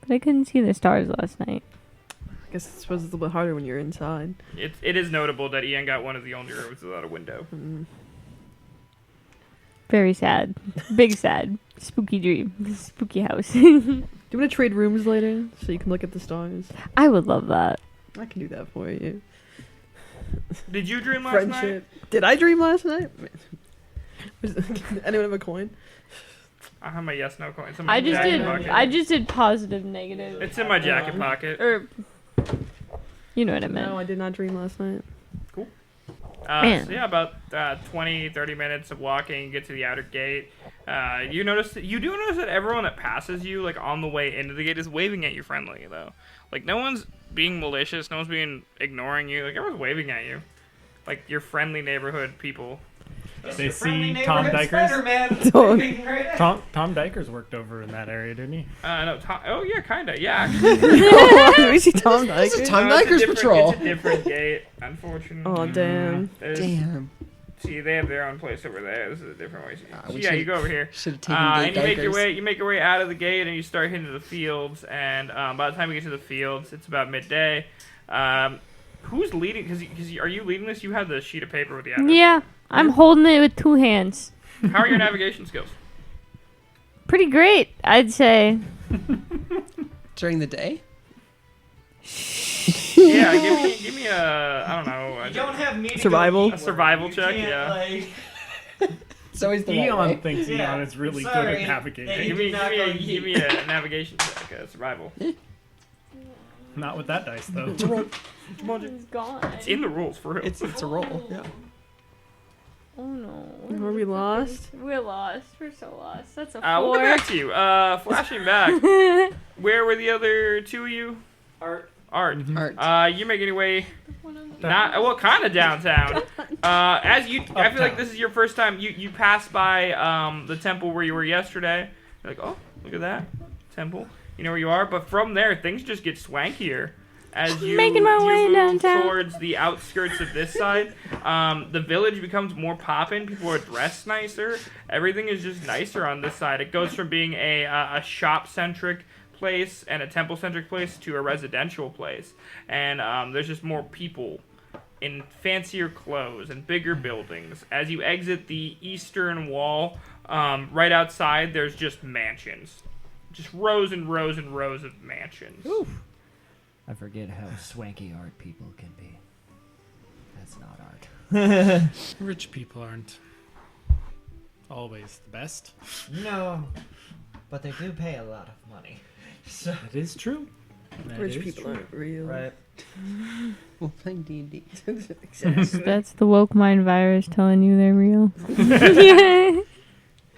But I couldn't see the stars last night. I guess I suppose it's a little bit harder when you're inside. It is notable that Ian got one of the only rooms without a window. Very sad. Big sad. Spooky dream. Spooky house. Do you want to trade rooms later so you can look at the stars? I would love that. I can do that for you. Did you dream last Friendship. Did I dream last night? Anyone have a coin? night? I have my yes no coin. It's in my I just jacket did pocket. positive, negative. It's in my jacket pocket. Or you know what I meant. No, I did not dream last night. Man. So yeah, about 20, 30 minutes of walking, you get to the outer gate. You do notice that everyone that passes you, like on the way into the gate, is waving at you friendly though. Like no one's being malicious, no one's being ignoring you. Like everyone's waving at you, like your friendly neighborhood people. They see Tom Dykers. Tom Dykers worked over in that area, didn't he? No, oh yeah, kinda, yeah. Do we see Tom This is Dykers? Tom No, it's a Dykers different- Patrol. It's a different gate, unfortunately. Oh damn! Damn. See, they have their own place over there. This is a different way. So we yeah, should- you go over here. Should have taken And the you make your Dykers. way. You make your way out of the gate, and you start hitting the fields. And by the time you get to the fields, it's about midday. Who's leading? Because are you leading this? You have the sheet of paper with the address. Yeah, I'm holding it with 2 hands. How are your navigation skills? Pretty great, I'd say. During the day? Yeah, give me a I don't know. You don't have me to Survival? go eat A survival one. You check, can't, yeah. like- It's always the right Eon way. thinks Yeah. Eon is really good Sorry. at navigating. Hey. Give me Not gonna give me a navigation check, survival. Not with that dice, though. It's gone. It's in the rules for real. It's a roll. Yeah. Oh no. Were we lost? We're lost. We're so lost. That's a 4. We'll get back to you. Flashing back. Where were the other two of you? Art. Art. Art. You're making your way kind of downtown. I feel like this is your first time. You passed by the temple where you were yesterday. You're like, oh, look at that temple. You know where you are, but from there things just get swankier. As you, Making my you way move downtown. towards the outskirts of this side, the village becomes more poppin'. People are dressed nicer. Everything is just nicer on this side. It goes from being a shop-centric place and a temple-centric place to a residential place. And there's just more people in fancier clothes and bigger buildings. As you exit the eastern wall, right outside, there's just mansions. Just rows and rows and rows of mansions. I forget how swanky art people can be. That's not art. Rich people aren't always the best. No, but they do pay a lot of money. So That is true. That Rich is people true. aren't real. right. We're playing D&D. That's the woke mind virus telling you they're real.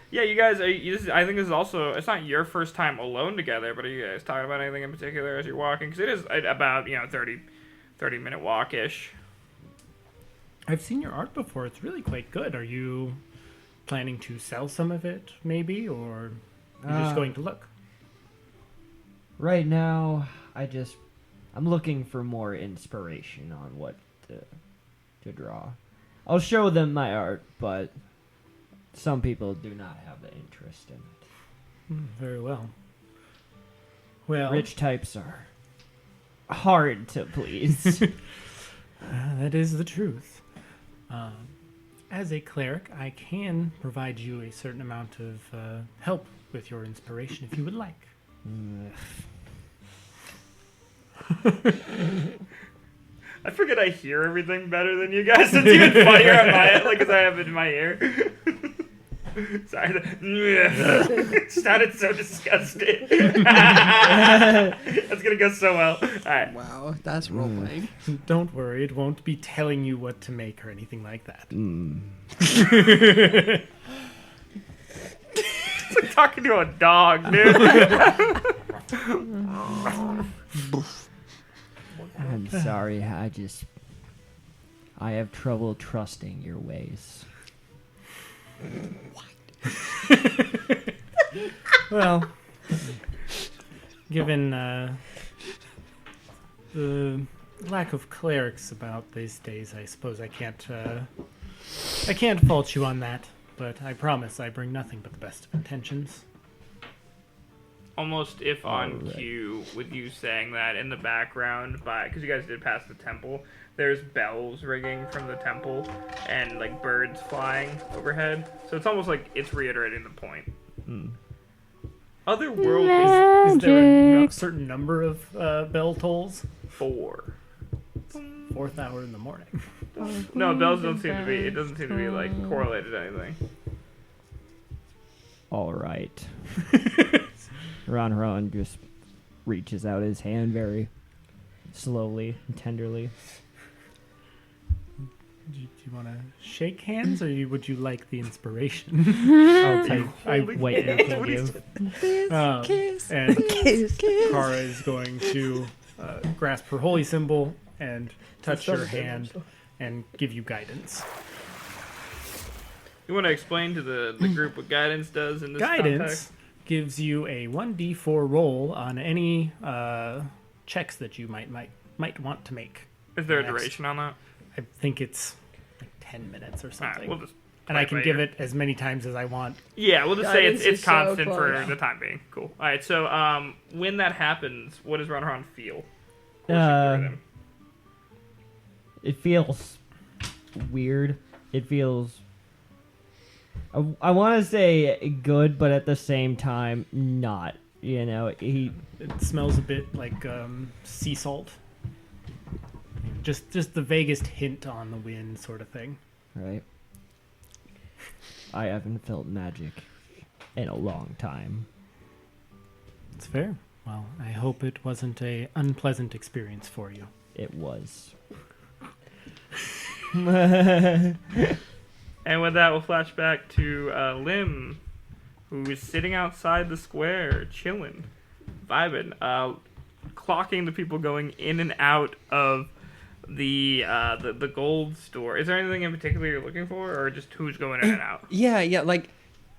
Yeah, you guys. I think this is also. It's not your first time alone together, but are you guys talking about anything in particular as you're walking? Because it is about 30-minute walk-ish. I've seen your art before. It's really quite good. Are you planning to sell some of it, maybe, or you're just going to look? Right now, I'm looking for more inspiration on what to draw. I'll show them my art, but some people do not have the interest in it. Very well. Well, Rich types are hard to please. that is the truth. As a cleric, I can provide you a certain amount of help with your inspiration if you would like. I forget I hear everything better than you guys. It's even funnier on my end, like, because I have it in my ear. Sorry. It sounded so disgusting. That's going to go so well. All right. Wow, that's role playing. Don't worry, it won't be telling you what to make or anything like that. It's like talking to a dog, dude. I'm sorry, I have trouble trusting your ways. Well, given the lack of clerics about these days, I suppose I can't fault you on that. But I promise I bring nothing but the best of intentions. Almost if on Alright. cue with you saying that in the background, because you guys did pass the temple, there's bells ringing from the temple and like birds flying overhead. So it's almost like it's reiterating the point. Otherworldly Is there a Magic. certain number of bell tolls? 4. 4th hour in the morning. No, bells don't seem to be. It doesn't seem to be like correlated to anything. All right. Ron just reaches out his hand very slowly and tenderly. Do you want to shake hands, or would you like the inspiration? I Wait, you can give. And Kara is going to grasp her holy symbol and touch your hand and give you guidance. You want to explain to the group what guidance does in this Guidance context? gives you a 1d4 roll on any checks that you might want to make. Is there a Next. duration on that? I think it's like 10 minutes or All something. right, we'll just. and I play can by give ear. it as many times as I want. Yeah, we'll just say Guidance it's is so constant for close. the time being. Cool. All right, so when that happens, what does Ron feel? Coursing Uh, through them? It feels weird. It feels. I want to say good, but at the same time, not. You know, It smells a bit like sea salt. Just the vaguest hint on the wind, sort of thing. right? I haven't felt magic in a long time. It's fair. Well, I hope it wasn't a unpleasant experience for you. It was. And with that, we'll flash back to Lim, who is sitting outside the square, chilling, vibing, clocking the people going in and out of the gold store. Is there anything in particular you're looking for, or just who's going in and out? Yeah, like,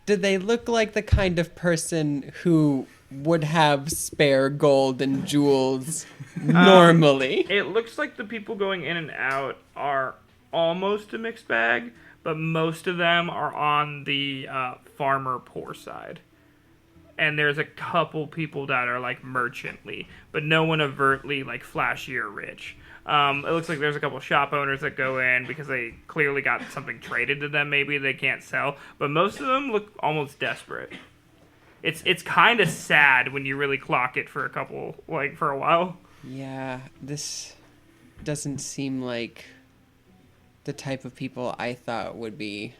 did they look like the kind of person who would have spare gold and jewels normally? It looks like the people going in and out are almost a mixed bag, but most of them are on the farmer poor side. And there's a couple people that are like merchantly, but no one overtly like flashy or rich. It looks like there's a couple shop owners that go in because they clearly got something traded to them maybe they can't sell, but most of them look almost desperate. It's kind of sad when you really clock it for a while. Yeah, this doesn't seem like the type of people I thought would be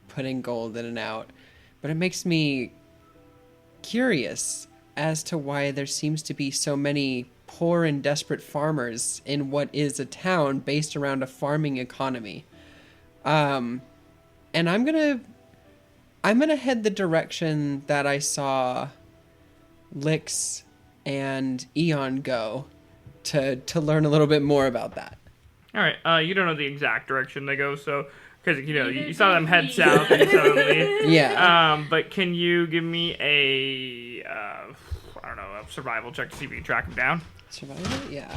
putting gold in and out. But it makes me curious as to why there seems to be so many poor and desperate farmers in what is a town based around a farming economy. And I'm gonna head the direction that I saw Lix and Eon go to learn a little bit more about that. All right, you don't know the exact direction they go, so because you saw them head south and you saw them leave. Yeah. But can you give me a a survival check to see if you can track them down? Survival? Yeah.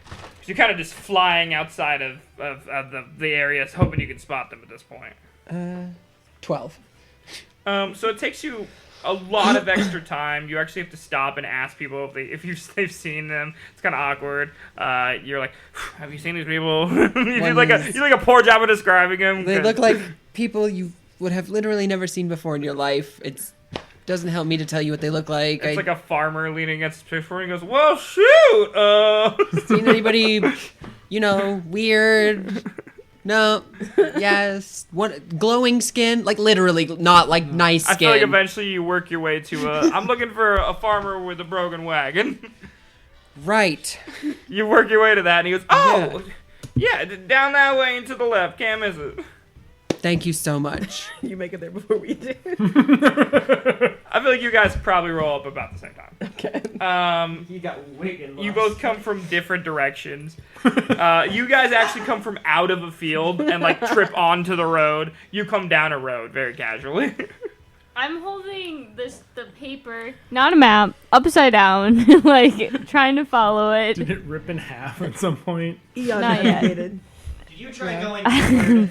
Because you're kind of just flying outside of the area, hoping you can spot them at this point. 12. So it takes you a lot of extra time. You actually have to stop and ask people if they've seen them. It's kind of awkward. You're like, have you seen these people? you do like a poor job of describing them. They look like people you would have literally never seen before in your life. It's doesn't help me to tell you what they look like. It's like a farmer leaning against the pitchfork and goes, "Well, shoot! Seen anybody, weird? No. Yes. What? Glowing skin? Like literally, not like nice I skin. feel like eventually you work your way to I'm looking for a farmer with a broken wagon. Right. You work your way to that, and he goes, "Oh, yeah, down that way and to the left. Can't miss it." Thank you so much. You make it there before we do. I feel like you guys probably roll up about the same time. Okay. He got wicked lost. You both come from different directions. You guys actually come from out of a field and like trip onto the road. You come down a road very casually. I'm holding the paper, not a map, upside down, like trying to follow it. Did it rip in half at some point? Eon Not yet. navigated. Did you try going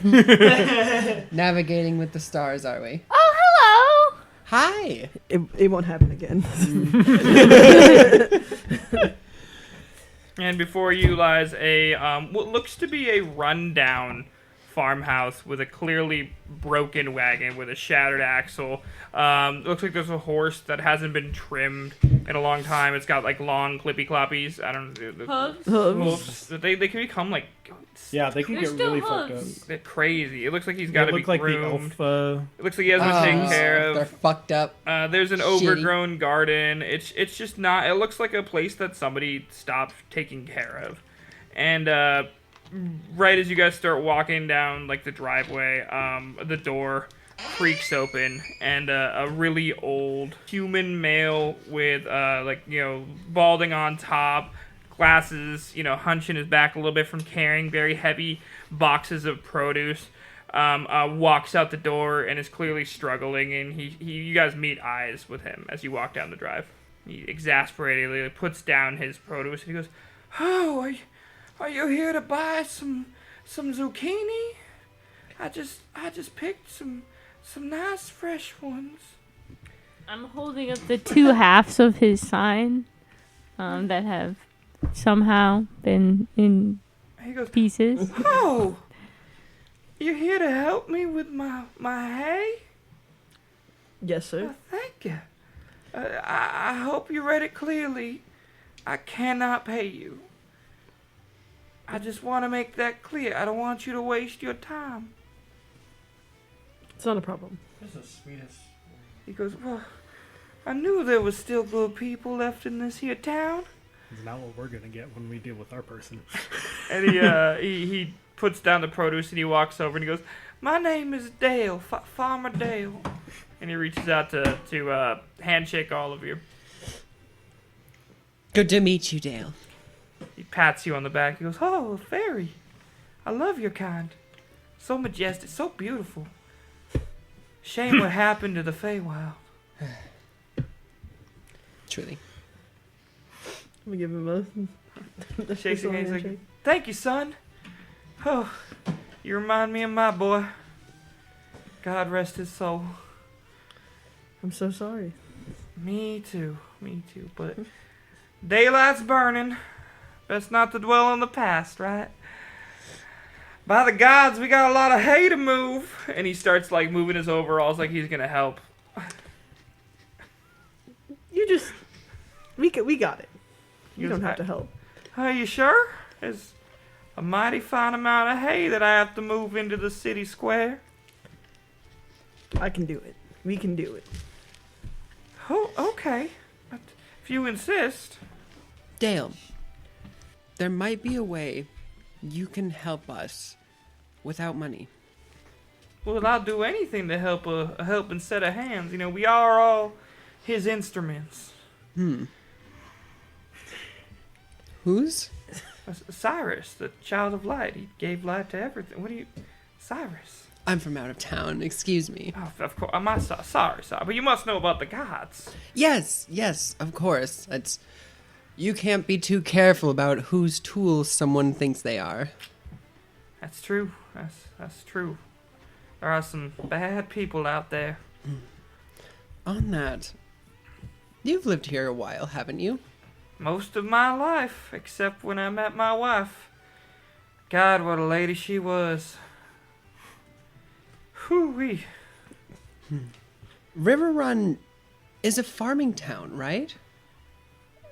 forward? Navigating with the stars, are we? Oh, hello! Hi. It won't happen again. And before you lies a what looks to be a rundown farmhouse with a clearly broken wagon with a shattered axle. Looks like there's a horse that hasn't been trimmed in a long time. It's got like long clippy cloppies. I don't know. Hooves? Hooves. They can become like goats. Yeah, they can There's get still really fucked up. hooves. They're crazy. It looks like he's They got to be look like groomed. the elf. It looks like he hasn't been taken care They're of. fucked up. There's an Shitty. overgrown garden. It's just not. It looks like a place that somebody stopped taking care of. And right as you guys start walking down like the driveway, the door creaks open, and a really old human male with balding on top, glasses, hunching his back a little bit from carrying very heavy boxes of produce, walks out the door and is clearly struggling. And you guys meet eyes with him as you walk down the drive. He exasperatedly puts down his produce and he goes, "Oh, are you here to buy some zucchini? I just picked some nice fresh ones." I'm holding up the two halves of his sign that have somehow been in He goes, pieces. "Oh, you're here to help me with my hay? Yes, sir. Well, thank you. I hope you read it clearly. I cannot pay you. I just want to make that clear. I don't want you to waste your time." It's not a problem. That's the sweetest. He goes, "Well, I knew there was still good people left in this here town." It's not what we're gonna get when we deal with our person. And he puts down the produce and he walks over and he goes, "My name is Dale, Farmer Dale." And he reaches out to handshake all of you. Good to meet you, Dale. He pats you on the back. He goes, "Oh, a fairy. I love your kind. So majestic, so beautiful. Shame what happened to the Feywild." Truly. I'm gonna give him a Shakes your hand. He's like, handshake. "Thank you, son. Oh, you remind me of my boy. God rest his soul." I'm so sorry. Me too. But daylight's burning. Best not to dwell on the past, right? By the gods, we got a lot of hay to move. And he starts like moving his overalls like he's gonna help. We got it. You He goes, don't have to help. "Are you sure? There's a mighty fine amount of hay that I have to move into the city square." I can do it. We can do it. "Oh, okay. But if you insist." Dale, there might be a way you can help us without money. "Well, I'll do anything to help a helping set of hands. We are all his instruments." Whose? Cyrus, the child of light. He gave light to everything. Cyrus? I'm from out of town. Excuse me. Oh, of course. I'm sorry. But you must know about the gods. Yes, of course. You can't be too careful about whose tools someone thinks they are. That's true. That's true. There are some bad people out there. On that, you've lived here a while, haven't you? Most of my life, except when I met my wife. God, what a lady she was. Whew-wee. Riverrun is a farming town, right?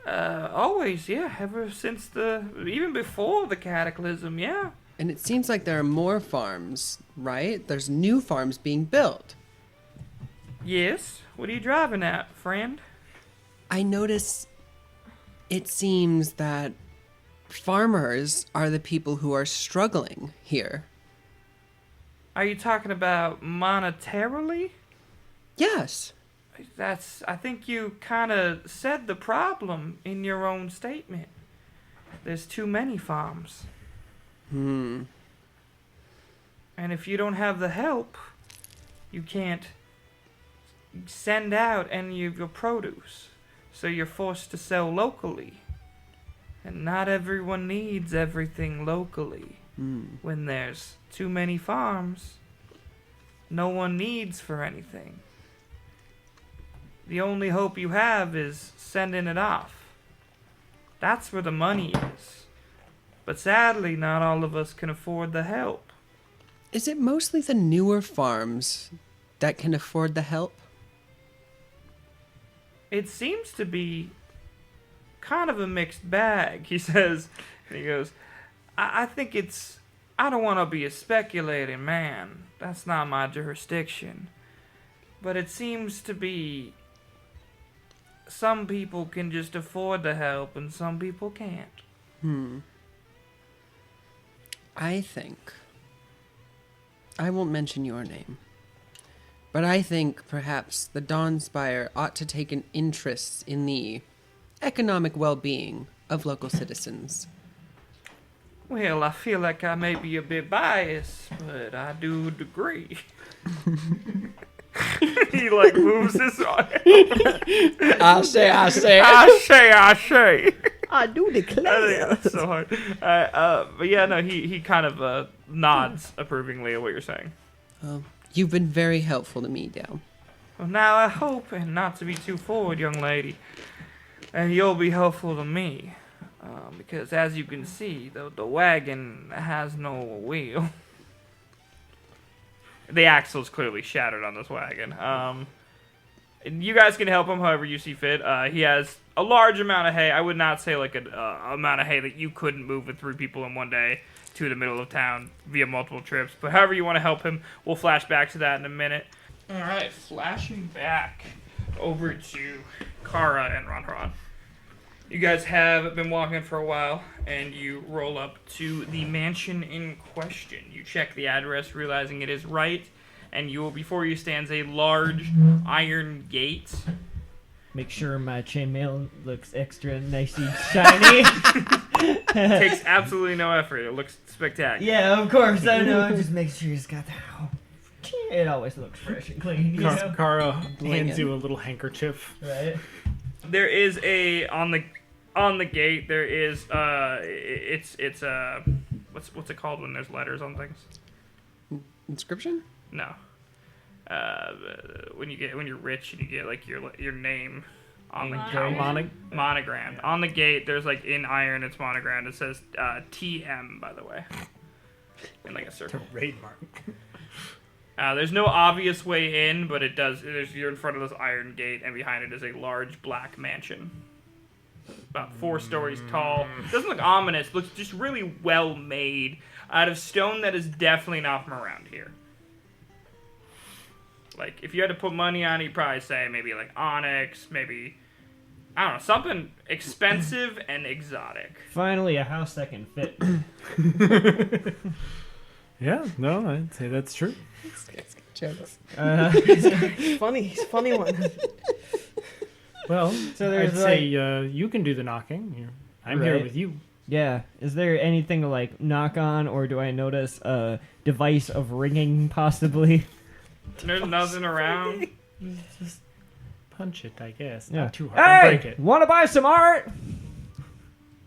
Always, yeah. Ever since even before the Cataclysm, yeah. And it seems like there are more farms, right? There's new farms being built. Yes. What are you driving at, friend? I notice it seems that farmers are the people who are struggling here. Are you talking about monetarily? Yes. I think you kind of said the problem in your own statement. There's too many farms. And if you don't have the help, you can't send out any of your produce. So you're forced to sell locally. And not everyone needs everything locally. When there's too many farms, no one needs for anything. The only hope you have is sending it off. That's where the money is. But sadly, not all of us can afford the help. Is it mostly the newer farms that can afford the help? It seems to be kind of a mixed bag, he says. And he goes, I think I don't want to be a speculating man. That's not my jurisdiction. But it seems to be some people can just afford the help and some people can't. I think, I won't mention your name, but I think perhaps the Dawnspire ought to take an interest in the economic well-being of local citizens. Well, I feel like I may be a bit biased, but I do agree. He like moves his arm. I say. I say. I do declare. That's so hard. But yeah, no, he kind of nods approvingly at what you're saying. You've been very helpful to me, Dale. Well, now I hope, and not to be too forward, young lady, and you'll be helpful to me. Because as you can see, the wagon has no wheel. The axle's clearly shattered on this wagon. And you guys can help him however you see fit. He has a large amount of hay. I would not say like an amount of hay that you couldn't move with 3 people in one day to the middle of town via multiple trips. But however you want to help him, we'll flash back to that in a minute. All right, flashing back over to Kara and Ronharan. You guys have been walking for a while, and you roll up to the mansion in question. You check the address, realizing it is right, and before you stands a large iron gate. Make sure my chainmail looks extra nicey shiny. Takes absolutely no effort. It looks spectacular. Yeah, of course. I know. Just make sure it's got the. It always looks fresh and clean. You know? Kara hands you a little handkerchief. Right. There is on the gate. There is it's what's it called when there's letters on things? Inscription? No. When you're rich and you get like your name on the gate. Monogrammed. On the gate, there's like in iron, it's monogrammed. It says TM, by the way, in like a circle. Trademark. There's no obvious way in, but it does. You're in front of this iron gate, and behind it is a large black mansion, about 4 stories tall. It doesn't look ominous. It looks just really well made, out of stone that is definitely not from around here. Like, if you had to put money on it, you'd probably say maybe like onyx, maybe, I don't know, something expensive and exotic. Finally, a house that can fit. Yeah, no, I'd say that's true. Jokes. Funny. He's a funny one. Well, So there's I'd say you can do the knocking. I'm here Right. with you. Yeah. Is there anything to like knock on, or do I notice a device of ringing possibly? There's nothing around. Just punch it, I guess. Yeah. Not too hard. Don't break Hey, it. want to buy some art?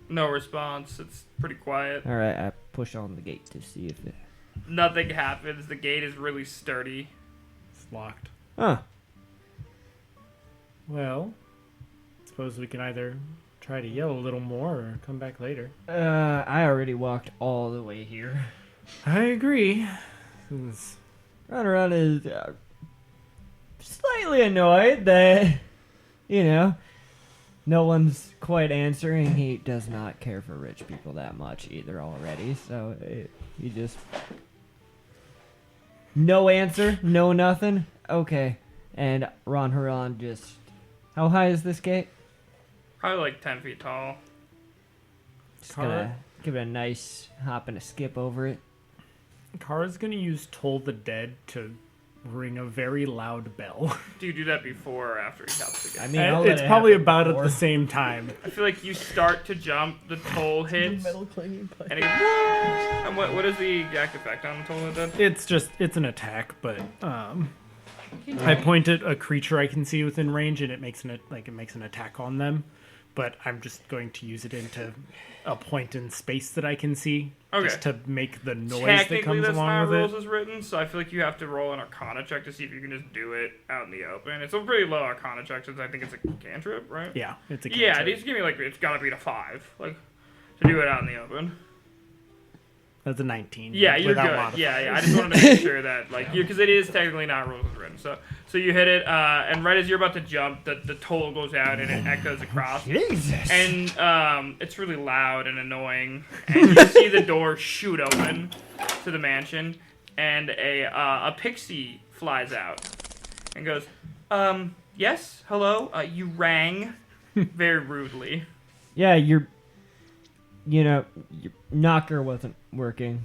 No response. It's pretty quiet. All right, I push on the gate to see if it. Nothing happens. The gate is really sturdy. It's locked. Huh. Well, suppose we can either try to yell a little more or come back later. I already walked all the way here. I agree. Ronharan is slightly annoyed that No one's quite answering. He does not care for rich people that much either already. So he just... No answer, no nothing. Okay. And Ron Huron just... How high is this gate? Probably like 10 feet tall. Just gonna give it a nice hop and a skip over it. Kara's gonna use Toll the Dead to ring a very loud bell. Do you do that before or after he taps the gate? I mean, I'll let It's it probably happen about before. at the same time. I feel like you start to jump, the toll hits, Metal clanging pipe. and it goes, and what is the exact effect on the toll hit then? It's an attack, but I point at a creature I can see within range, and it makes an attack on them. But I'm just going to use it into a point in space that I can see, just to make the noise that Technically, comes that's not along how with rules it. is written, so I feel like you have to roll an Arcana check to see if you can just do it out in the open. It's a pretty low Arcana check since I think it's a cantrip, right? Yeah, it's a Yeah, cantrip. just give me it's gotta be a 5, to do it out in the open. That's a 19. Yeah, you're without good. modifier. Yeah. I just wanted to make sure that because it is technically not rules as written. So you hit it, and right as you're about to jump, the toll goes out and it echoes across. Jesus! And it's really loud and annoying. And you see the door shoot open to the mansion, and a pixie flies out and goes, yes, hello, you rang very rudely. Yeah, your knocker wasn't working.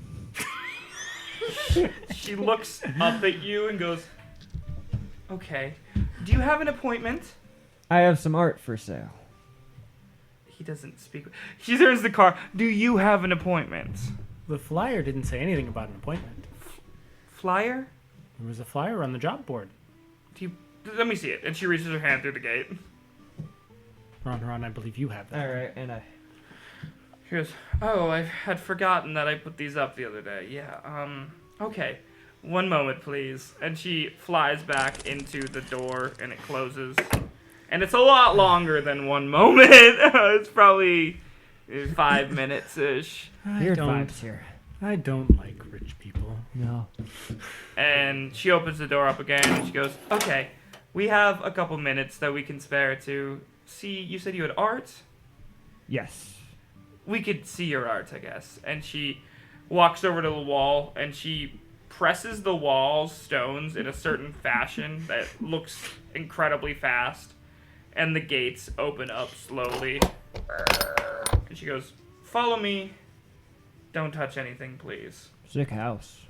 She looks up at you and goes, okay, do you have an appointment? I have some art for sale. He doesn't speak. She turns the car. Do you have an appointment? The flyer didn't say anything about an appointment. Flyer? There was a flyer on the job board. Let me see it. And she reaches her hand through the gate. Ron, I believe you have that. All right, and She goes, oh, I had forgotten that I put these up the other day. Yeah, okay. One moment, please. And she flies back into the door, and it closes. And it's a lot longer than 1 moment. It's probably 5 minutes-ish. weird vibes here. I don't like rich people. No. And she opens the door up again, and she goes, okay, we have a couple minutes that we can spare to see. You said you had art? Yes. We could see your art, I guess. And she walks over to the wall, and she presses the wall's stones in a certain fashion that looks incredibly fast. And the gates open up slowly. And she goes, follow me. Don't touch anything, please. Sick house.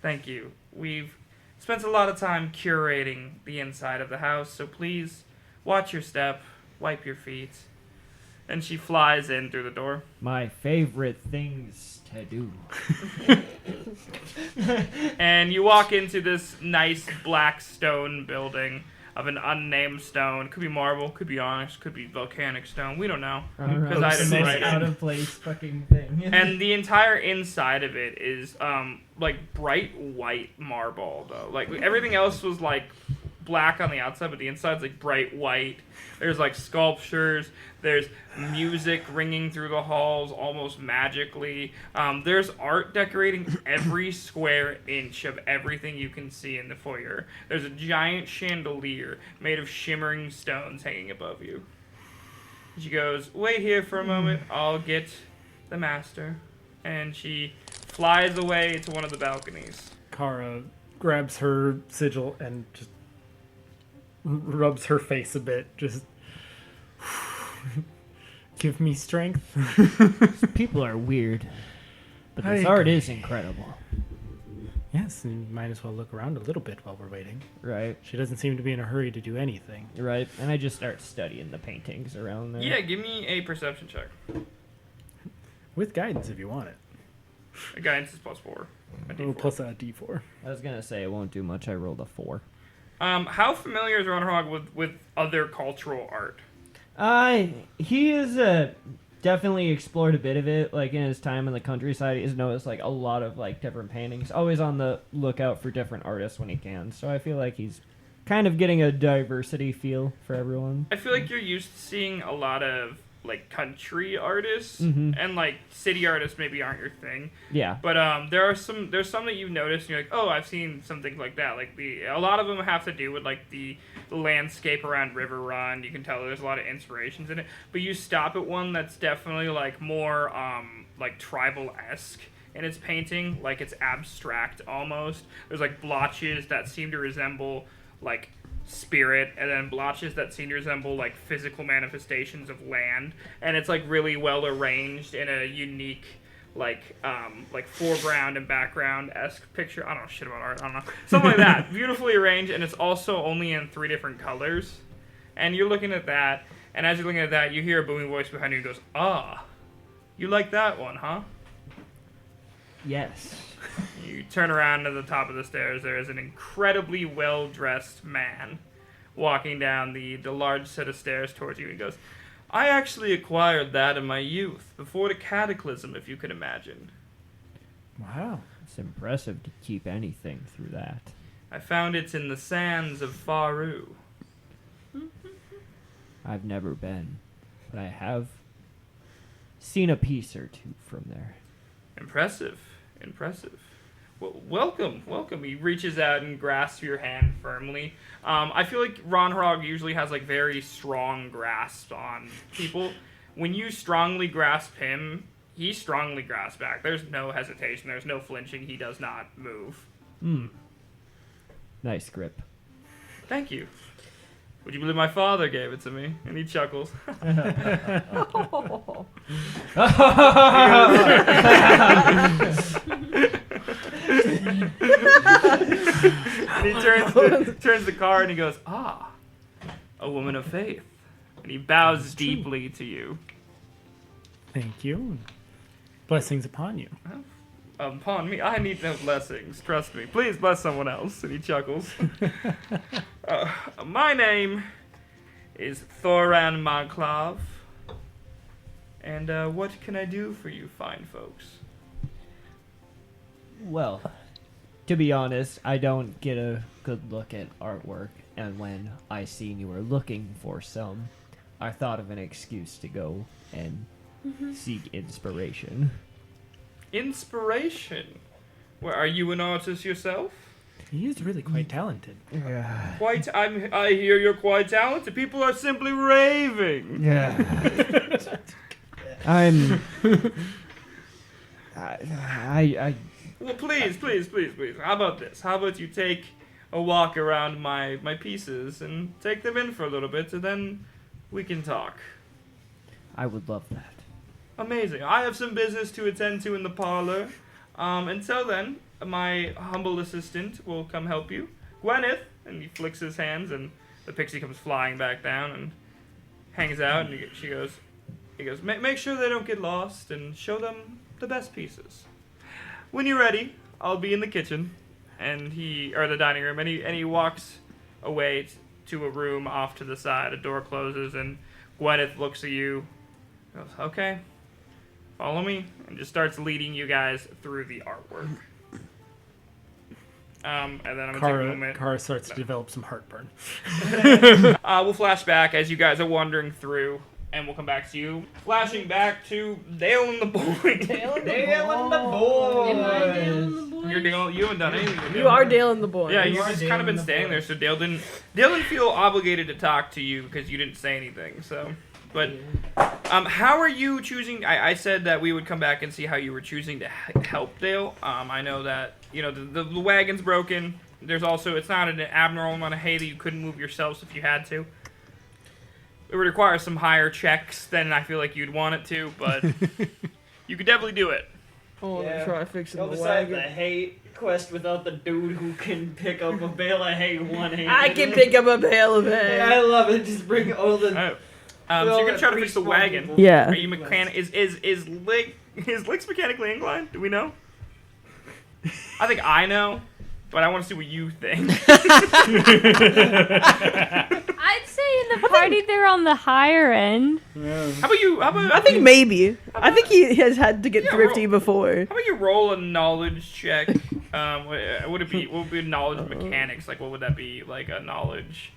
Thank you. We've spent a lot of time curating the inside of the house, so please watch your step, wipe your feet. And she flies in through the door. My favorite things to do. And you walk into this nice black stone building of an unnamed stone. Could be marble, could be onyx, could be volcanic stone. We don't know. Because I didn't write out it. of place fucking thing. And the entire inside of it is bright white marble though. Like everything else was like black on the outside, but the inside's like bright white. There's like sculptures. There's music ringing through the halls almost magically. There's art decorating every square inch of everything you can see in the foyer. There's a giant chandelier made of shimmering stones hanging above you. She goes, wait here for a moment. I'll get the master. And she flies away to one of the balconies. Kara grabs her sigil and just rubs her face a bit. Just give me strength. People are weird. But I this art agree. is incredible. Yes, and might as well look around a little bit while we're waiting. Right. She doesn't seem to be in a hurry to do anything. Right. And I just start studying the paintings around there. Yeah, give me a perception check. With guidance if you want it. A guidance is +4. A Oh, D4. plus a d4. I was gonna say it won't do much. I rolled a 4. How familiar is Ronhog with other cultural art? He is definitely explored a bit of it. Like in his time in the countryside, he's noticed like a lot of like different paintings. Always on the lookout for different artists when he can. So I feel like he's kind of getting a diversity feel for everyone. I feel like you're used to seeing a lot of like country artists Mhm. and like city artists maybe aren't your thing. Yeah. But there's some that you've noticed and you're like, oh, I've seen some things like that. Like a lot of them have to do with like the the landscape around Riverrun. You can tell there's a lot of inspirations in it. But you stop at one that's definitely like more like tribal-esque in its painting, like it's abstract almost. There's like blotches that seem to resemble like spirit, and then blotches that seem to resemble like physical manifestations of land, and it's like really well arranged in a unique like foreground and background-esque picture. I don't know shit about art. I don't know. Something like that. Beautifully arranged, and it's also only in 3 different colors. And you're looking at that, and as you're looking at that, you hear a booming voice behind you and goes, "Ah, you like that one, huh?" Yes. You turn around to the top of the stairs. There is an incredibly well-dressed man walking down the large set of stairs towards you. He goes, "I actually acquired that in my youth, before the Cataclysm, if you can imagine. Wow. It's impressive to keep anything through that. I found it in the sands of Faru." I've never been, but I have seen a piece or two from there. Impressive. Well, welcome. He reaches out and grasps your hand firmly. I feel like Ron Hrog usually has like very strong grasps on people. When you strongly grasp him, he strongly grasps back. There's no hesitation. There's no flinching. He does not move. Nice grip. Thank you. Would you believe my father gave it to me? And he chuckles. And he turns the car and he goes, "Ah, a woman of faith." And he bows deeply to you. Thank you. Blessings upon you. Upon me, I need no blessings. Trust me. Please bless someone else. And he chuckles. My name is Thoran Marklav. And what can I do for you fine folks? Well, to be honest, I don't get a good look at artwork, and when I seen you were looking for some, I thought of an excuse to go and seek inspiration. Inspiration? Well, are you an artist yourself? He is really quite talented. I hear you're quite talented. People are simply raving. Yeah. I Well, please. How about this? How about you take a walk around my pieces and take them in for a little bit, and then we can talk. I would love that. Amazing. I have some business to attend to in the parlor. Until then, my humble assistant will come help you. Gwyneth, and he flicks his hands, and the pixie comes flying back down and hangs out, and he goes, make sure they don't get lost, and show them the best pieces. When you're ready, I'll be in the kitchen, or the dining room, and he walks away to a room off to the side. A door closes, and Gwyneth looks at you, goes, "Okay, follow me," and just starts leading you guys through the artwork. And then I'm gonna take a moment. Kara starts to develop some heartburn. We'll flash back as you guys are wandering through, and we'll come back to you. Flashing back to Dale and the boys. Dale and the boys. Am I Dale and the boys? You're Dale. You haven't done anything. You are Dale and the boys. Yeah, you've are just Dale kind of been and the standing there, boys. so Dale didn't feel obligated to talk to you because you didn't say anything. So, but how are you choosing? I said that we would come back and see how you were choosing to help Dale. I know that the wagon's broken. There's also, it's not an abnormal amount of hay that you couldn't move yourselves if you had to. It would require some higher checks than I feel like you'd want it to, but you could definitely do it. Oh, Yeah. try fixing Go the beside wagon. the hay quest without the dude who can pick up a bale of hay one-handed. I can pick up a bale of hay. Yeah, I love it. Just bring all the. So you're gonna try to fix the wagon. Yeah. Are you is Lick's mechanically inclined? Do we know? I think I know, but I want to see what you think. I'd say in the party they're on the higher end. How about you? I think maybe. I think he has had to get Yeah, thrifty roll. before. How about you roll a knowledge check? What would be knowledge mechanics? Like, what would that be? Like a knowledge?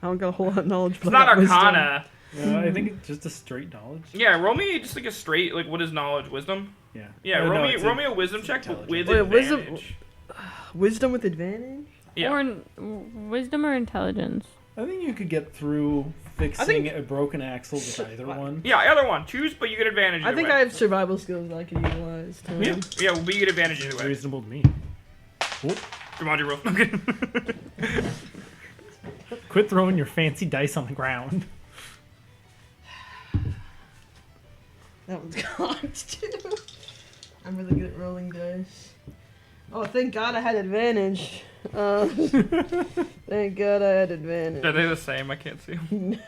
I don't got a whole lot of knowledge. It's not Arcana. No, I think it's just a straight knowledge. Yeah, roll me just like a straight. Like, what is knowledge? Wisdom. Yeah. Yeah, No, roll it's me a wisdom check but with Wait, advantage. wisdom with advantage? Yeah. wisdom or intelligence? I think you could get through fixing a broken axle with either one. Yeah, either one. Choose, but you get advantage. I think way. I have survival skills that I can utilize. Too. Yeah, well, you get advantage either way. Reasonable to me. Cool. Jumanji roll. Quit throwing your fancy dice on the ground. That one's cocked too. I'm really good at rolling dice. Oh, thank God I had advantage. Thank God I had advantage. Are they the same? I can't see them.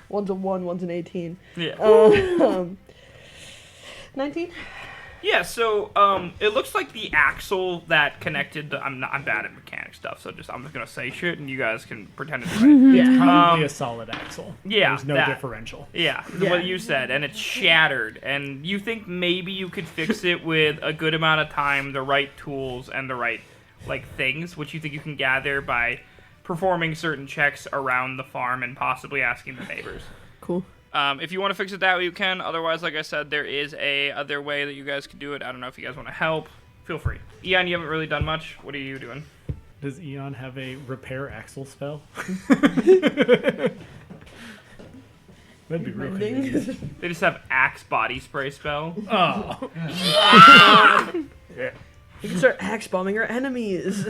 One's a 1, one's an 18. Yeah. 19? Yeah, so it looks like the axle that connected. I'm bad at mechanic stuff, so I'm just gonna say shit, and you guys can pretend it's right. It's probably a solid axle. Yeah, There's no that. differential. Yeah, Yeah. what you said, and it's shattered, and you think maybe you could fix it with a good amount of time, the right tools, and the right things, which you think you can gather by performing certain checks around the farm and possibly asking the neighbors. Cool. If you want to fix it that way, you can. Otherwise, like I said, there is a other way that you guys could do it. I don't know if you guys want to help. Feel free. Eon, you haven't really done much. What are you doing? Does Eon have a repair axle spell? That'd be real convenient. They just have axe body spray spell. Oh. We can start axe bombing our enemies.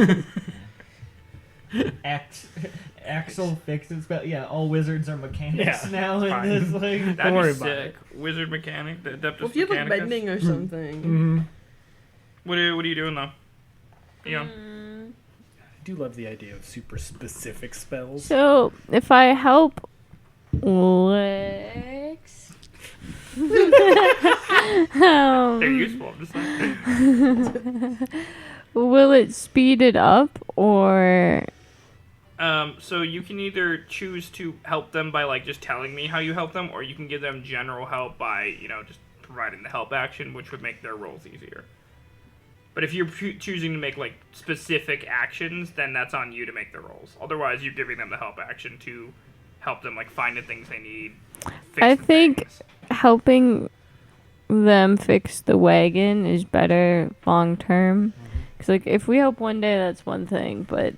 Axle fixes, but yeah, all wizards are mechanics Yeah, now in fine. this. Like, That'd worry be about sick. Wizard mechanic, the Adeptus Well, if you have like Mechanicus. bending or something. Mm-hmm. What are you doing though? Eon. I do love the idea of super specific spells. So if I help Lex, They're useful. I'm just saying. will it speed it up or? So you can either choose to help them by just telling me how you help them, or you can give them general help by just providing the help action, which would make their rolls easier. But if you're choosing to make specific actions, then that's on you to make the rolls. Otherwise, you're giving them the help action to help them find the things they need. I think helping them fix the wagon is better long term. Because if we help one day, that's one thing, but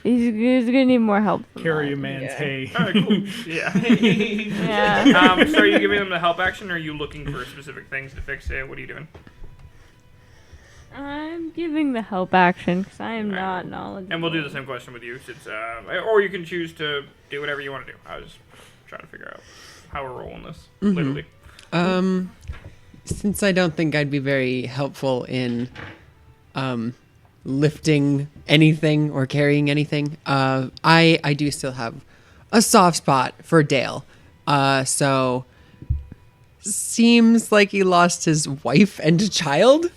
he's gonna need more help. Carry a man's hay. All right, cool. Yeah. Yeah. So are you giving them the help action, or are you looking for specific things to fix it? What are you doing? I'm giving the help action because I am not knowledgeable. And we'll do the same question with you, since, or you can choose to do whatever you want to do. I was just trying to figure out how we're rolling this, literally. Since I don't think I'd be very helpful in lifting anything or carrying anything, I do still have a soft spot for Dale. So seems like he lost his wife and child.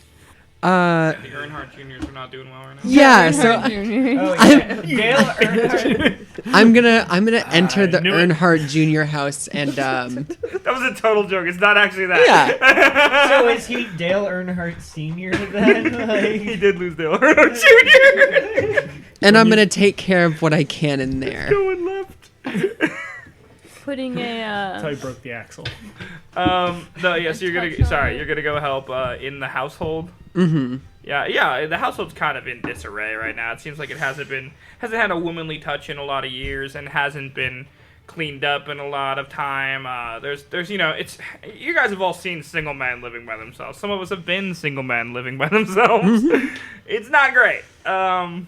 The Earnhardt Juniors are not doing well right now. Yeah, so oh, yeah. Dale Earnhardt. I'm gonna enter the knew it. Earnhardt Junior house and That was a total joke. It's not actually that. yeah. So is he Dale Earnhardt Sr. then? He did lose Dale Earnhardt Jr. And I'm gonna take care of what I can in there. Going left. Putting That's how a he broke the axle. No, yeah. So you're gonna go help in the household. Mm-hmm. Yeah. The household's kind of in disarray right now. It seems like it hasn't had a womanly touch in a lot of years, and hasn't been cleaned up in a lot of time. There's it's you guys have all seen single men living by themselves. Some of us have been single men living by themselves. It's not great. Now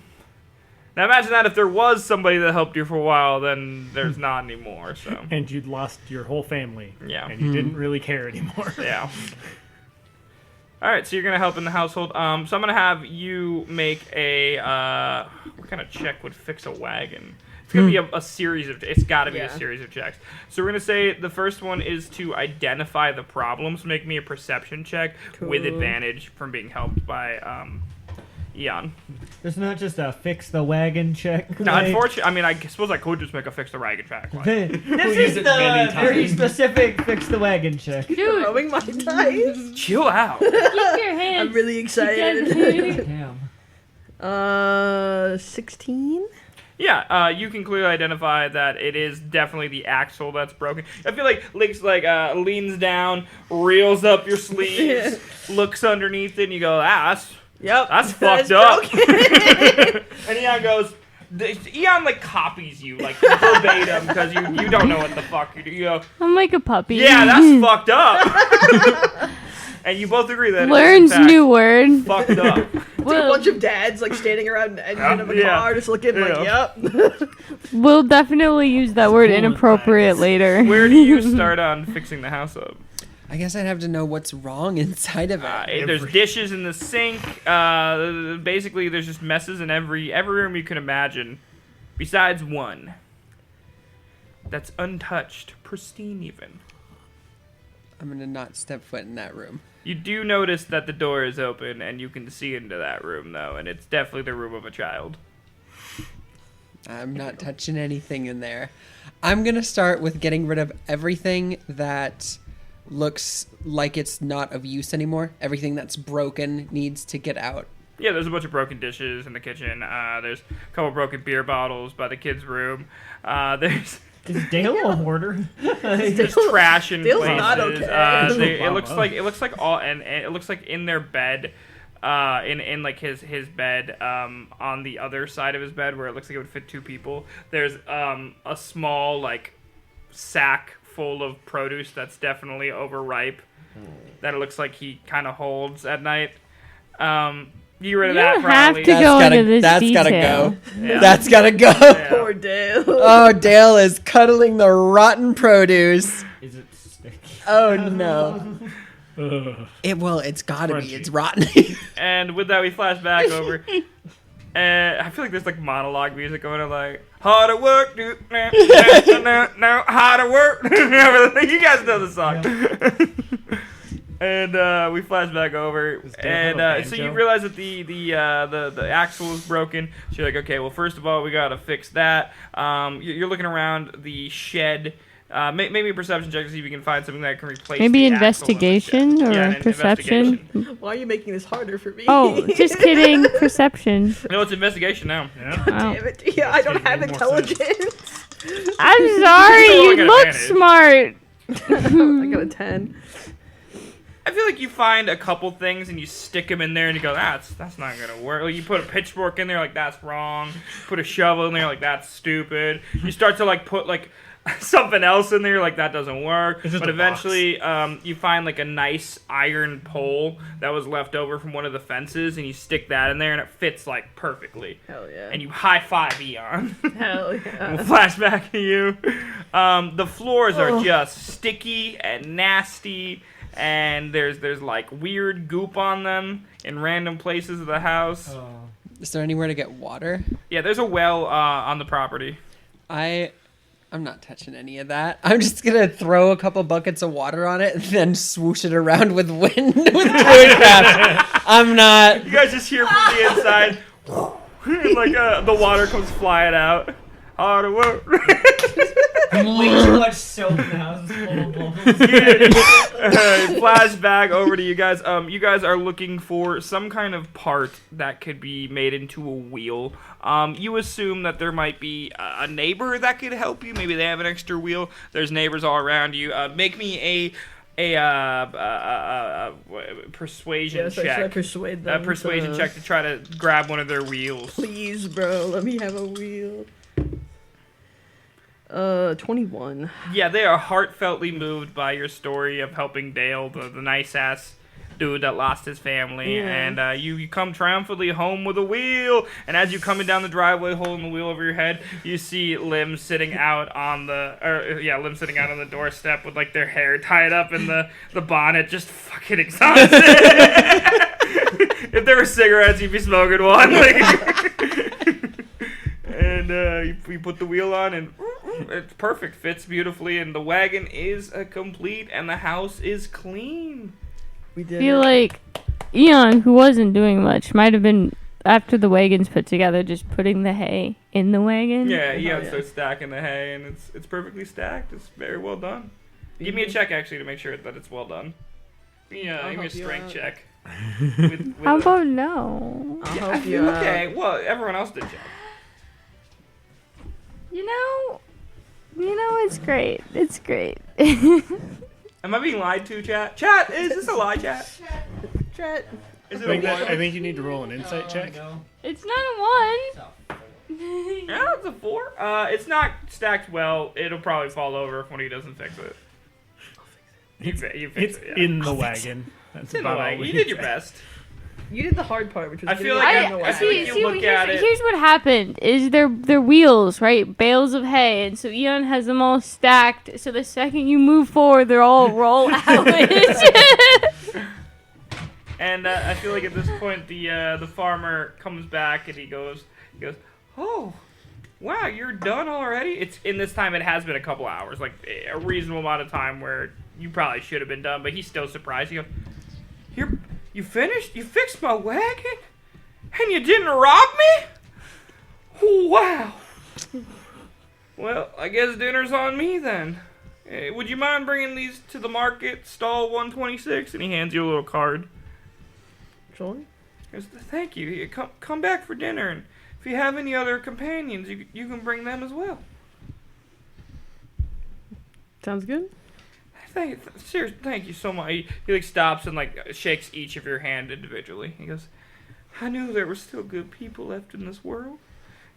imagine that if there was somebody that helped you for a while, then there's not anymore. So And you'd lost your whole family. Yeah. And you didn't really care anymore. yeah. All right, so you're gonna help in the household. So I'm gonna have you make a what kind of check would fix a wagon? It's gonna be a series of. It's got to be a series of checks. So we're gonna say the first one is to identify the problems. Make me a perception check with advantage from being helped by Eon. There's not just a fix the wagon check. No, unfortunately, I mean, I suppose I could just make a fix the wagon check. This use is it many the very times. specific fix the wagon check. dude. Throwing my dice. Chill out. Keep your hands. I'm really excited. together. Damn. 16? Yeah, you can clearly identify that it is definitely the axle that's broken. I feel like Link's leans down, reels up your sleeves, looks underneath it, and you go, that's Yep. fucked up. And Eon goes, Eon like copies you like verbatim because you don't know what the fuck you do. You go, I'm like a puppy. yeah, that's fucked up. And you both agree that Learns it is, in fact, new word. fucked up. It's like a bunch of dads like standing around the engine of a Yeah. car, just looking like, Yeah. yep. We'll definitely use that word cool inappropriate later. Where do you start on fixing the house up? I guess I'd have to know what's wrong inside of it. There's dishes in the sink. Basically, there's just messes in every room you can imagine, besides one that's untouched, pristine even. I'm gonna not step foot in that room. You do notice that the door is open, and you can see into that room, though, and it's definitely the room of a child. I'm not touching anything in there. I'm gonna start with getting rid of everything that looks like it's not of use anymore. Everything that's broken needs to get out. Yeah, there's a bunch of broken dishes in the kitchen. There's a couple broken beer bottles by the kids' room. There's Is Dale a hoarder? There's trash in Dale's places. not okay. It looks like all, and it looks like in their bed, in like his bed, on the other side of his bed where it looks like it would fit two people. There's a small like sack full of produce that's definitely overripe. That it looks like he kind of holds at night. Get rid of You that. don't have probably. to go into this That's detail. gotta go. Yeah. That's gotta go. Yeah. Poor Dale. Oh, Dale is cuddling the rotten produce. Is it sticky? Oh no. Ugh. It's gotta be. Crunchy. It's rotten. And with that, we flash back over. And I feel like there's like monologue music going on, like hard at work, dude. No, hard at work. You guys know the song. And we flash back over, Does Dale have a and so you banjo? realize that the axle is broken. So you're like, okay, well, first of all, we gotta fix that. You're looking around the shed. Maybe a perception check to see if you can find something that can replace. Maybe the axle in the investigation shed. or Yeah, an perception. investigation. Why are you making this harder for me? Oh, just kidding. Perception. No, it's investigation now. Yeah. Wow. Damn it. Yeah, I don't have Makes more sense. intelligence. I'm sorry. still You got look advantage. smart. I got a 10. I feel like you find a couple things and you stick them in there and you go, that's not gonna work. Like you put a pitchfork in there, like that's wrong. Put a shovel in there, like that's stupid. You start to like put like something else in there, like that doesn't work. It's just But a box. eventually, you find like a nice iron pole that was left over from one of the fences, and you stick that in there, and it fits like perfectly. Hell yeah. And you high five Eon. Hell We'll yeah. flash back to you. The floors are just sticky and nasty, and there's like weird goop on them in random places of the house. Oh. Is there anywhere to get water? Yeah, there's a well on the property. I'm not touching any of that. I'm just gonna throw a couple buckets of water on it and then swoosh it around with wind with woodcraft. I'm not. You guys just hear from the inside, and like the water comes flying out. Hard work. Way too much soap in the house. It's full of bubbles. Flashback over to you guys. You guys are looking for some kind of part that could be made into a wheel. You assume that there might be a neighbor that could help you. Maybe they have an extra wheel. There's neighbors all around you. Make me a persuasion Should I check. persuade them? Persuasion to- check to try to grab one of their wheels. Please, bro, let me have a wheel. 21. Yeah, they are heartfeltly moved by your story of helping Dale, the nice ass dude that lost his family, Yeah. and you come triumphantly home with a wheel. And as you coming down the driveway, holding the wheel over your head, you see Lim sitting out on the doorstep with like their hair tied up in the bonnet, just fucking exhausted. If there were cigarettes, you'd be smoking one. And you put the wheel on, and it's perfect, fits beautifully, and the wagon is complete, and the house is clean. We I did feel it. like Eon, who wasn't doing much, might have been, after the wagon's put together, just putting the hay in the wagon. Yeah, Eon yeah. starts stacking the hay, and it's perfectly stacked. It's very well done. Give me a check, actually, to make sure that it's well done. Give me a help you strength out. check. With How a- about no? I'll Yeah, help you out. okay, well, everyone else did check. You know, it's great. It's great. Am I being lied to, chat? Chat, is this a lie, chat? Chat. Is I it think, a lie? I think you need to roll an insight check. No. It's not a one. Yeah, it's a 4. It's not stacked well. It'll probably fall over if when he doesn't fix it. You fix It's it. Yeah. in the wagon. That's It's in the about all way. we You can did your say. best. You did the hard part, which was I getting feel it like in I- the I wagon. feel like you look at it- Here's what happened: is they're wheels, right? Bales of hay, and so Eon has them all stacked. So the second you move forward, they're all roll out. And I feel like at this point the farmer comes back and he goes, "Oh, wow, you're done already?" It's in this time it has been a couple hours, like a reasonable amount of time where you probably should have been done, but he's still surprised. He goes, you finished? You fixed my wagon? And you didn't rob me? Wow. Well, I guess dinner's on me then. Hey, would you mind bringing these to the market, stall 126? And he hands you a little card. Sure. He goes, thank you. Here, come back for dinner, and if you have any other companions, you can bring them as well. Sounds good. Seriously, thank you so much. He like stops and like shakes each of your hand individually. He goes, I knew there were still good people left in this world.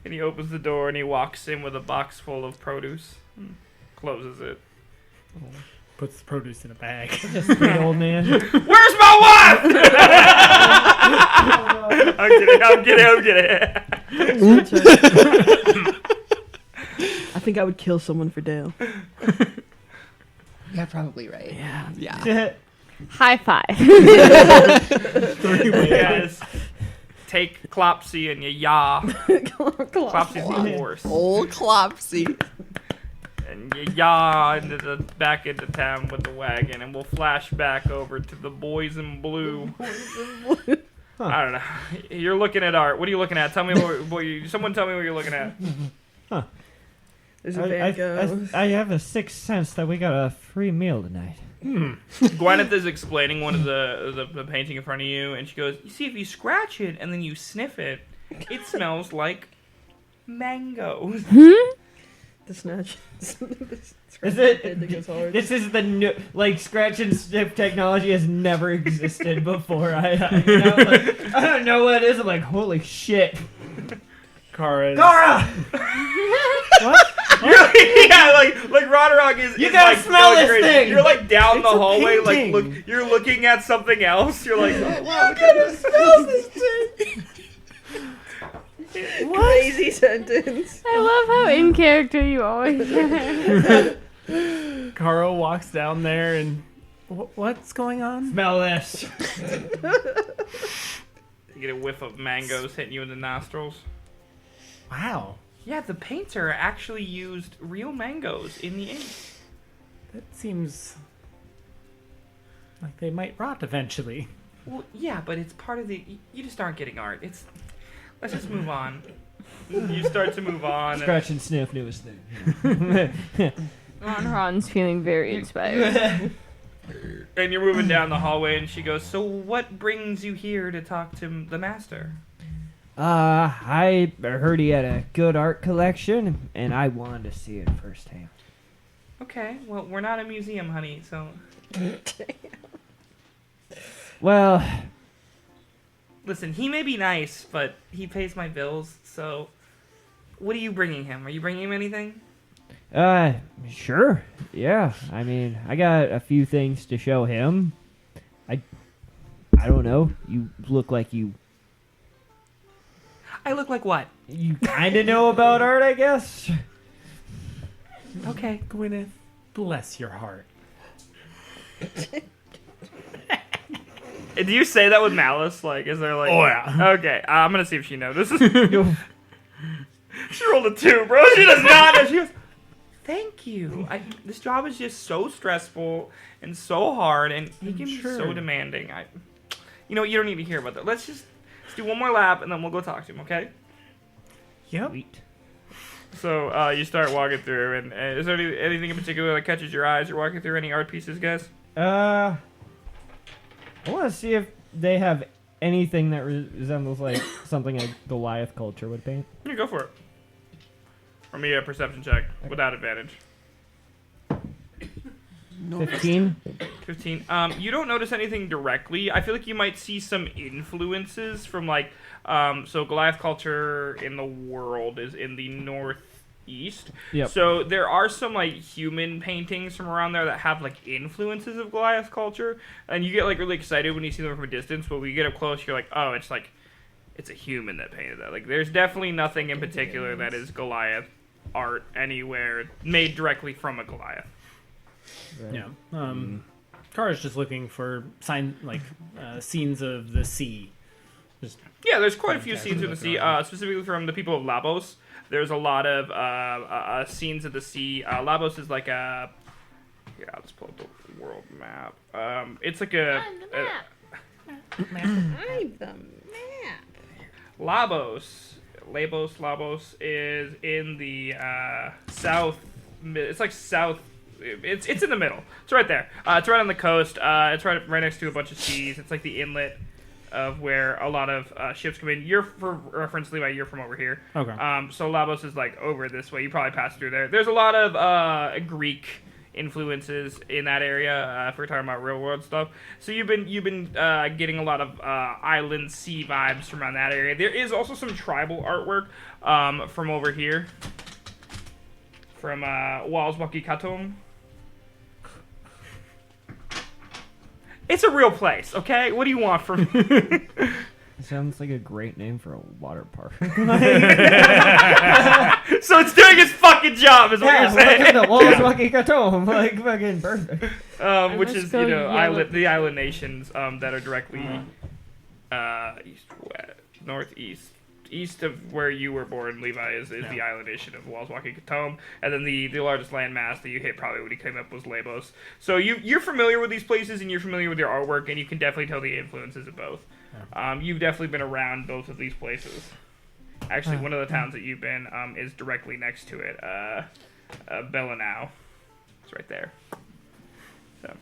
And he opens the door and he walks in with a box full of produce. And closes it. Puts the produce in a bag. Just a good old man. Where's my wife? I'm kidding. I think I would kill someone for Dale. Yeah, probably right. Yeah. Yeah. High five. Guys, take Clopsy and you yaw. Clopsy's the horse. Old Clopsy. And you yaw back into town with the wagon, and we'll flash back over to the boys in blue. I don't know. You're looking at art. What are you looking at? Tell me someone tell me what you're looking at. There's a Van Gogh. I have a sixth sense that we got a free meal tonight. Gwyneth is explaining one of the painting in front of you, and she goes, you see, if you scratch it and then you sniff it, it smells like mangoes. The snatch. Is it? It gets hard. This is the new, like, scratch and sniff technology has never existed before. I don't know what it is. I'm like, holy shit. Kara. What? Yeah, like Roderick is. You is gotta like smell going this crazy. thing! You're like down It's the a hallway, painting. like you're looking at something else. You're like, oh wow, Smell this thing. Crazy sentence. I love how in character you always are. Kara walks down there and what's going on? Smell this. you get a whiff of mangoes hitting you in the nostrils. Wow. Yeah, the painter actually used real mangoes in the ink. That seems like they might rot eventually. Well, yeah, but it's part of the. You just aren't getting art. Let's just move on. You start to move on. Scratch and sniff, newest thing. Ron's feeling very inspired. And you're moving down the hallway, and she goes, so what brings you here to talk to the master? I heard he had a good art collection, and I wanted to see it firsthand. Okay, well, we're not a museum, honey, so... Well, Listen, he may be nice, but he pays my bills, so... What are you bringing him? Are you bringing him anything? sure. Yeah, I mean, I got a few things to show him. I don't know. You look like you I look like what? kind of know about art, I guess. Okay. Gwyneth, bless your heart. And do you say that with malice? Like, is there like... Oh, yeah. Okay, I'm gonna see if she notices. She rolled a 2, bro. She does not know. She goes, thank you. This job is just so stressful and so hard, and he can be so demanding. You know what? You don't need to hear about that. Let's do one more lap, and then we'll go talk to him, okay? Yep. Sweet. So you start walking through, and is there anything in particular that catches your eyes? You're walking through any art pieces, guys? I want to see if they have anything that resembles like something like Goliath culture would paint. Yeah, go for it. Or me a perception check without advantage. 15. 15. You don't notice anything directly. I feel like you might see some influences from like, so Goliath culture in the world is in the northeast. Yep. So there are some like human paintings from around there that have like influences of Goliath culture, and you get like really excited when you see them from a distance. But when you get up close, you're like, oh, it's a human that painted that. Like, there's definitely nothing in particular that is Goliath art anywhere made directly from a Goliath. Right. Yeah. Kara's just looking for scenes of the sea. Just Yeah, there's quite a few Fantastic. scenes of the sea, specifically from the people of Labos. There's a lot of scenes of the sea. Labos is like a... Here, I'll just pull up the world map. It's like a... I'm the map. Labos is in the south. It's like south. It's in the middle. It's right there. It's right on the coast. It's right next to a bunch of seas. It's like the inlet of where a lot of ships come in. You're, for reference, Levi, you're from over here. Okay. So Labos is like over this way. You probably passed through there. There's a lot of Greek influences in that area if we're talking about real world stuff. So you've been getting a lot of island sea vibes from around that area. There is also some tribal artwork from over here, from Walswaki Katum. It's a real place, okay? What do you want from me? Sounds like a great name for a water park. So it's doing its fucking job, is what you're saying. The walls fucking Katom, like fucking perfect. Which must is, go yellow. the island nations that are directly east, west, northeast, east of where you were born, Levi, is the island nation of Walswaki Katom, and then the largest landmass that you hit probably when you came up was Labos. So you're familiar with these places, and you're familiar with their artwork, and you can definitely tell the influences of both. You've definitely been around both of these places. Actually, one of the towns that you've been is directly next to it. Belenau. It's right there. So.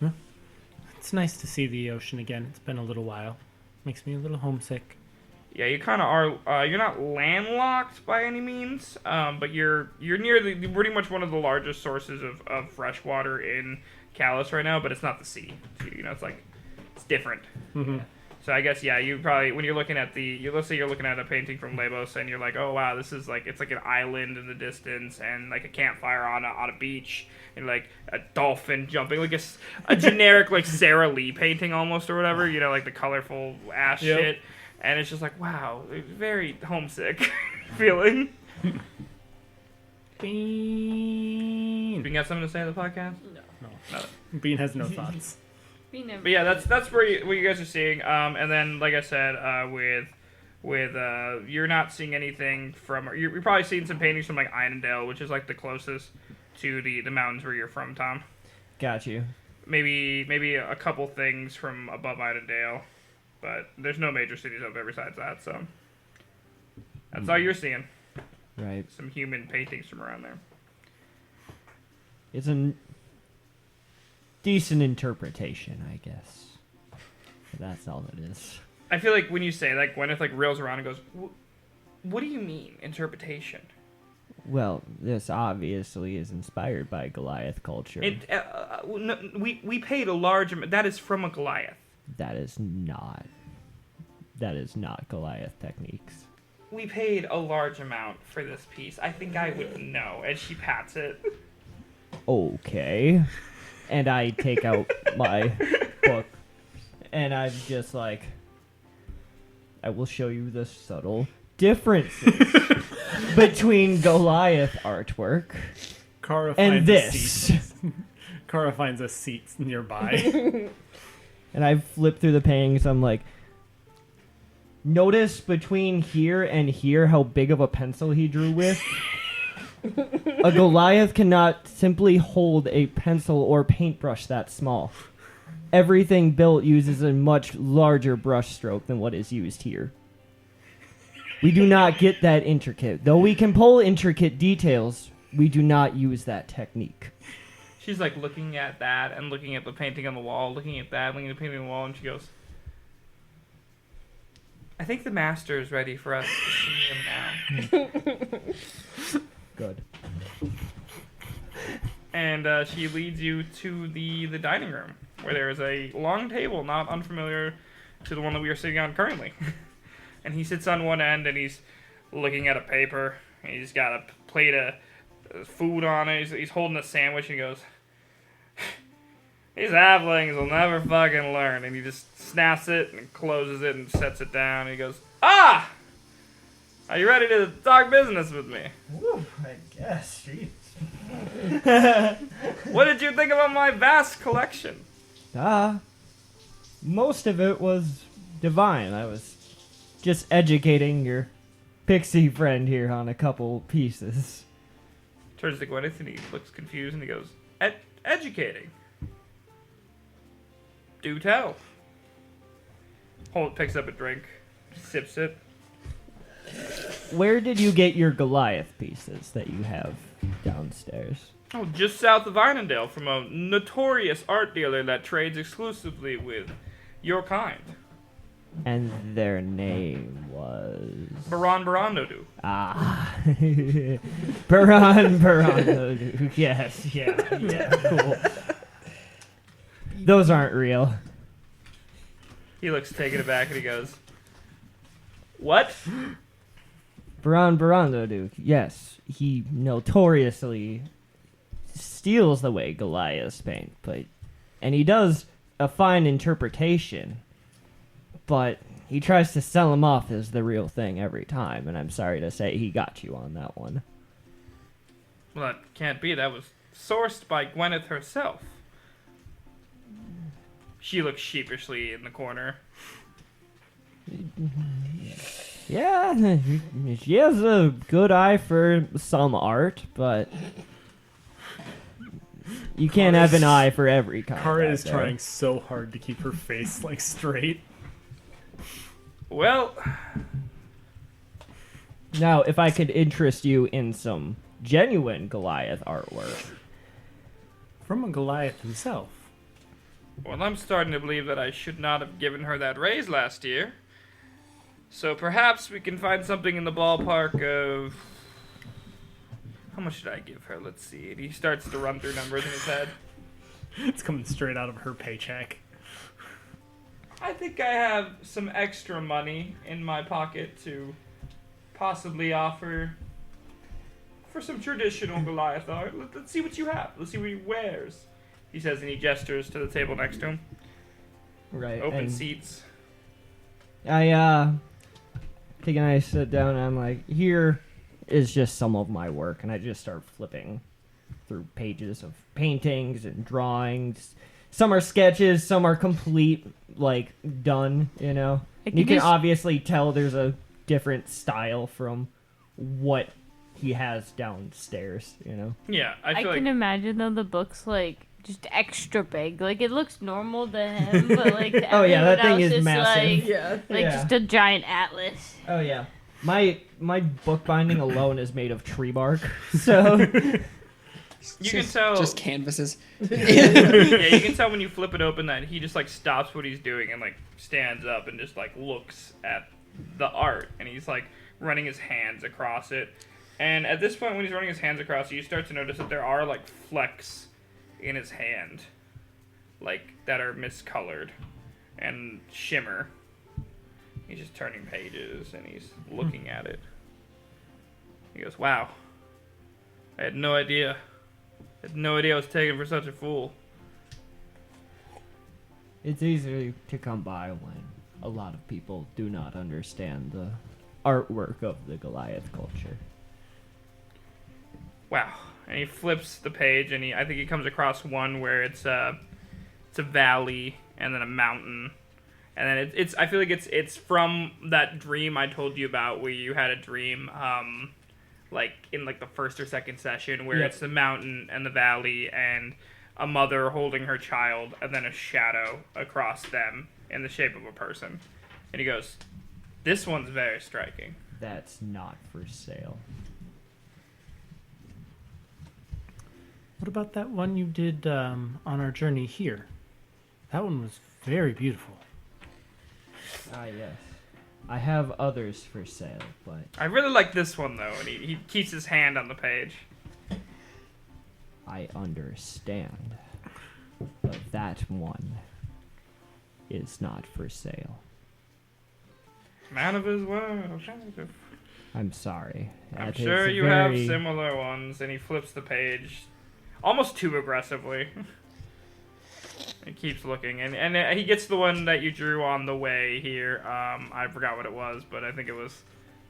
It's nice to see the ocean again. It's been a little while. Makes me a little homesick. Yeah, you kind of are. You're not landlocked by any means, but you're near pretty much one of the largest sources of fresh water in Kalos right now. But it's not the sea. So, it's different. Mm-hmm. So I guess you probably, when you're looking at let's say you're looking at a painting from Labos and you're like, oh wow, this is it's like an island in the distance and like a campfire on a beach and like a dolphin jumping, like a generic like Sara Lee painting almost or whatever, like the colorful ash shit, and it's just like, wow, very homesick feeling. Bean. You got something to say on the podcast? No. Bean has no thoughts. But yeah, that's where what you guys are seeing. And then, like I said, with you're not seeing anything from. You're probably seeing some paintings from like Einendale, which is like the closest to the mountains where you're from, Tom. Got you. Maybe a couple things from above Einendale, but there's no major cities up there besides that. So that's all you're seeing. Right. Some human paintings from around there. It's a decent interpretation, I guess. But that's all it is. I feel like when you say that, Gwyneth reels around and goes, "What do you mean interpretation?" Well, this obviously is inspired by Goliath culture. No, we paid a large amount. That is from a Goliath. That is not Goliath techniques. We paid a large amount for this piece. I think I would know. And she pats it. Okay. And I take out my book, and I'm just like, I will show you the subtle differences between Goliath artwork Kara and finds a this. seat. Kara finds a seat nearby. And I flip through the paintings. I'm like, notice between here and here how big of a pencil he drew with? A Goliath cannot simply hold a pencil or paintbrush that small. Everything built uses a much larger brush stroke than what is used here. We do not get that intricate. Though we can pull intricate details, we do not use that technique. She's looking at that and looking at the painting on the wall, looking at that, looking at the painting on the wall, and she goes, I think the master is ready for us to see him now. Good. and she leads you to the dining room, where there is a long table, not unfamiliar to the one that we are sitting on currently. And he sits on one end, and he's looking at a paper. And he's got a plate of food on it. He's holding a sandwich, and he goes, "These halflings will never fucking learn." And he just snaps it and closes it and sets it down. And he goes, "Ah! Are you ready to talk business with me? Woo, I guess. Jeez. What did you think about my vast collection?" Most of it was divine. I was just educating your pixie friend here on a couple pieces. Turns to Gwyneth and he looks confused and he goes, "Educating? Do tell." Holt picks up a drink, sips it. Where did you get your Goliath pieces that you have downstairs? Oh, just south of Irondale from a notorious art dealer that trades exclusively with your kind. And their name was... Baron Barandodu. Baran. Yes, yeah, cool. Those aren't real. He looks taken aback and he goes, "What?" Baran, yes, he notoriously steals the way Goliaths paint, and he does a fine interpretation, but he tries to sell him off as the real thing every time, and I'm sorry to say he got you on that one. Well, that can't be. That was sourced by Gwyneth herself. She looks sheepishly in the corner. Yeah, she has a good eye for some art, but you can't have an eye for every kind. Kara out is there. trying so hard to keep her face like straight. Well, Now, if I could interest you in some genuine Goliath artwork. From a Goliath himself. I'm starting to believe that I should not have given her that raise last year. So perhaps we can find something in the ballpark of... How much did I give her? Let's see. And he starts to run through numbers in his head. It's coming straight out of her paycheck. I think I have some extra money in my pocket to possibly offer for some traditional Goliath art. Let's see what you have. Let's see what he wears. He says, and he gestures to the table next to him. Right. Open and seats. I take a nice sit down and I'm like, here is just some of my work, and I just start flipping through pages of paintings and drawings. Some are sketches, some are complete, like, done, you know? You can obviously tell there's a different style from what he has downstairs, you know? Yeah, I I feel can like... imagine though the book's like just extra big. Like it looks normal to him, but like to Oh, yeah, that everyone thing else, is it's massive. Like, Yeah. like Yeah. just a giant atlas. Oh, yeah. My bookbinding alone is made of tree bark, so... You can tell... Just canvases. Yeah, you can tell when you flip it open that he just, like, stops what he's doing and, like, stands up and just, like, looks at the art. And he's, like, running his hands across it. And at this point, when he's running his hands across it, you start to notice that there are, like, flecks in his hand. Like, that are miscolored and shimmer. He's just turning pages and he's looking at it. He goes, "Wow. I had no idea. I had no idea I was taken for such a fool." It's easy to come by when a lot of people do not understand the artwork of the Goliath culture. Wow. And he flips the page and I think he comes across one where it's a valley and then a mountain. And then it's I feel like it's from that dream I told you about where you had a dream like in like the first or second session where Yep. it's the mountain and the valley and a mother holding her child and then a shadow across them in the shape of a person. And he goes, "This one's very striking." That's not for sale. What about that one you did on our journey here? That one was very beautiful. Ah, yes. I have others for sale, but... I really like this one though, and he keeps his hand on the page. I understand. But that one is not for sale. Man of his word. I'm sorry. I'm That is sure you very- have similar ones. And he flips the page almost too aggressively. He keeps looking. And he gets the one that you drew on the way here. I forgot what it was, but I think it was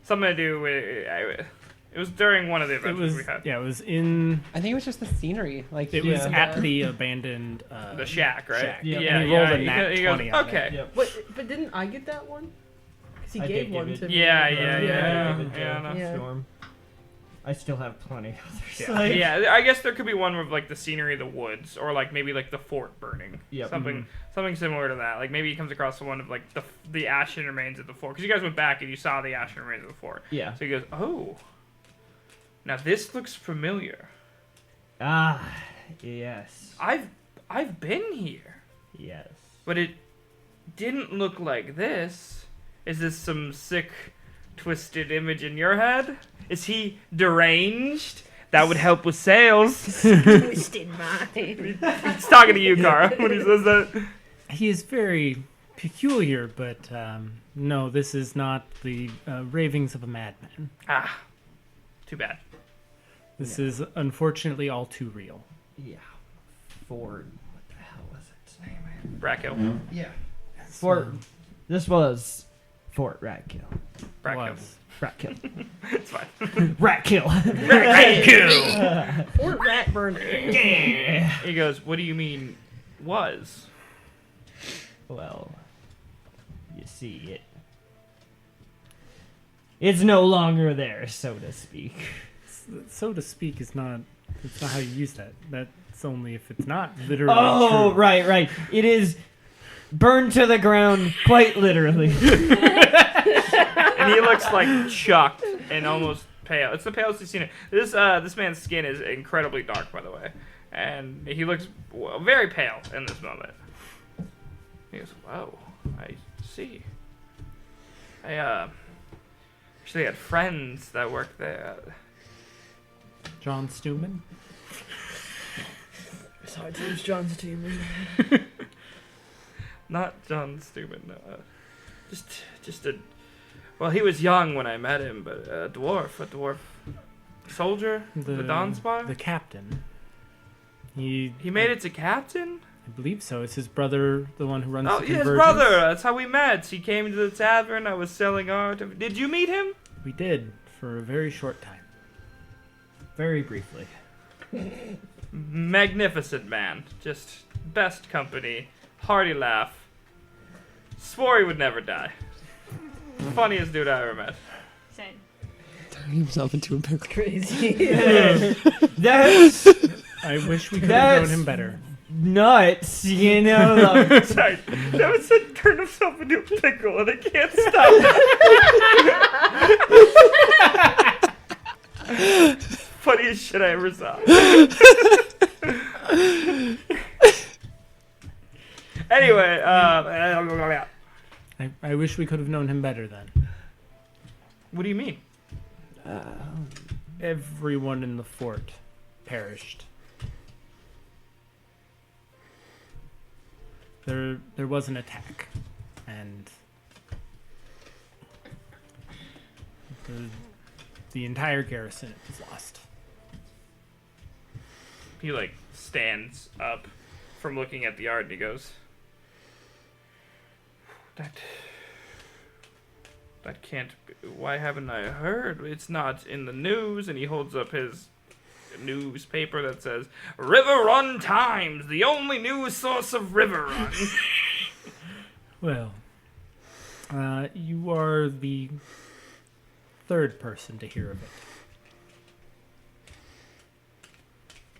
something to do with... It was during one of the It adventures was we had. yeah. It was in. I think it was just the scenery. Like It was Yeah. at the abandoned. The shack, right? shack. Yeah. And he rolled a he nat goes, 20 on it. okay. Yep. Wait, but didn't I get that one? Because he I gave did one give it. to me. Yeah. Yeah, Yeah. Storm. I still have plenty others. Yeah. Like- Yeah, I guess there could be one with like the scenery of the woods, or like maybe like the fort burning. Yep. Something similar to that. Like maybe he comes across the one of like the ashen remains of the fort, because you guys went back and you saw the ashen remains of the fort. Yeah. So he goes, oh, now this looks familiar. Ah, yes. I've been here, Yes. but it didn't look like this. Is this some sick, twisted image in your head? Is he deranged? That would help with sales. Twisted mind. He's talking to you, Kara, when he says that. He is very peculiar, but no, this is not the ravings of a madman. Ah, too bad. This is unfortunately all too real. Yeah. Fort. What the hell was its name? Brackhill. Yeah. Fort. This was Fort Ratkill. Brackhill. Was. Ratkill. It's fine. Ratkill. Brackhill. Or rat burner. He goes, what do you mean, was? Well, you see, it's no longer there, so to speak. So to speak is not. It's not how you use that. That's only if it's not literally Oh, true. right. It is burned to the ground, quite literally. And he looks like shocked and almost pale. It's the palest you've seen it. This man's skin is incredibly dark, by the way. And he looks very pale in this moment. He goes, whoa, I see. I actually had friends that worked there. John Stewman. It's hard to use John's team. Not John Steuben. Just a. Well, he was young when I met him, but a dwarf soldier, the Dawn Spire. The captain. He He made it to captain. I believe so. It's his brother, the one who runs Oh, the his Convergence. brother. That's how we met. He came to the tavern. I was selling art. Did you meet him? We did for a very short time. Very briefly. Magnificent man. Just best company. Hearty laugh. Swore he would never die. Funniest dude I ever met. Same. turning himself into a pickle. Crazy. That's I wish we could have known him better. nuts, you know. Sorry. That was said turn himself into a pickle and I can't stop. Funniest shit I ever saw. Anyway, I wish we could have known him better then. what do you mean? Everyone in the fort perished. There was an attack, and the entire garrison was lost. He like stands up from looking at the art and he goes, That can't be. Why haven't I heard? It's not in the news. And he holds up his newspaper that says, Riverrun Times, the only news source of Riverrun. Well, you are the third person to hear of it.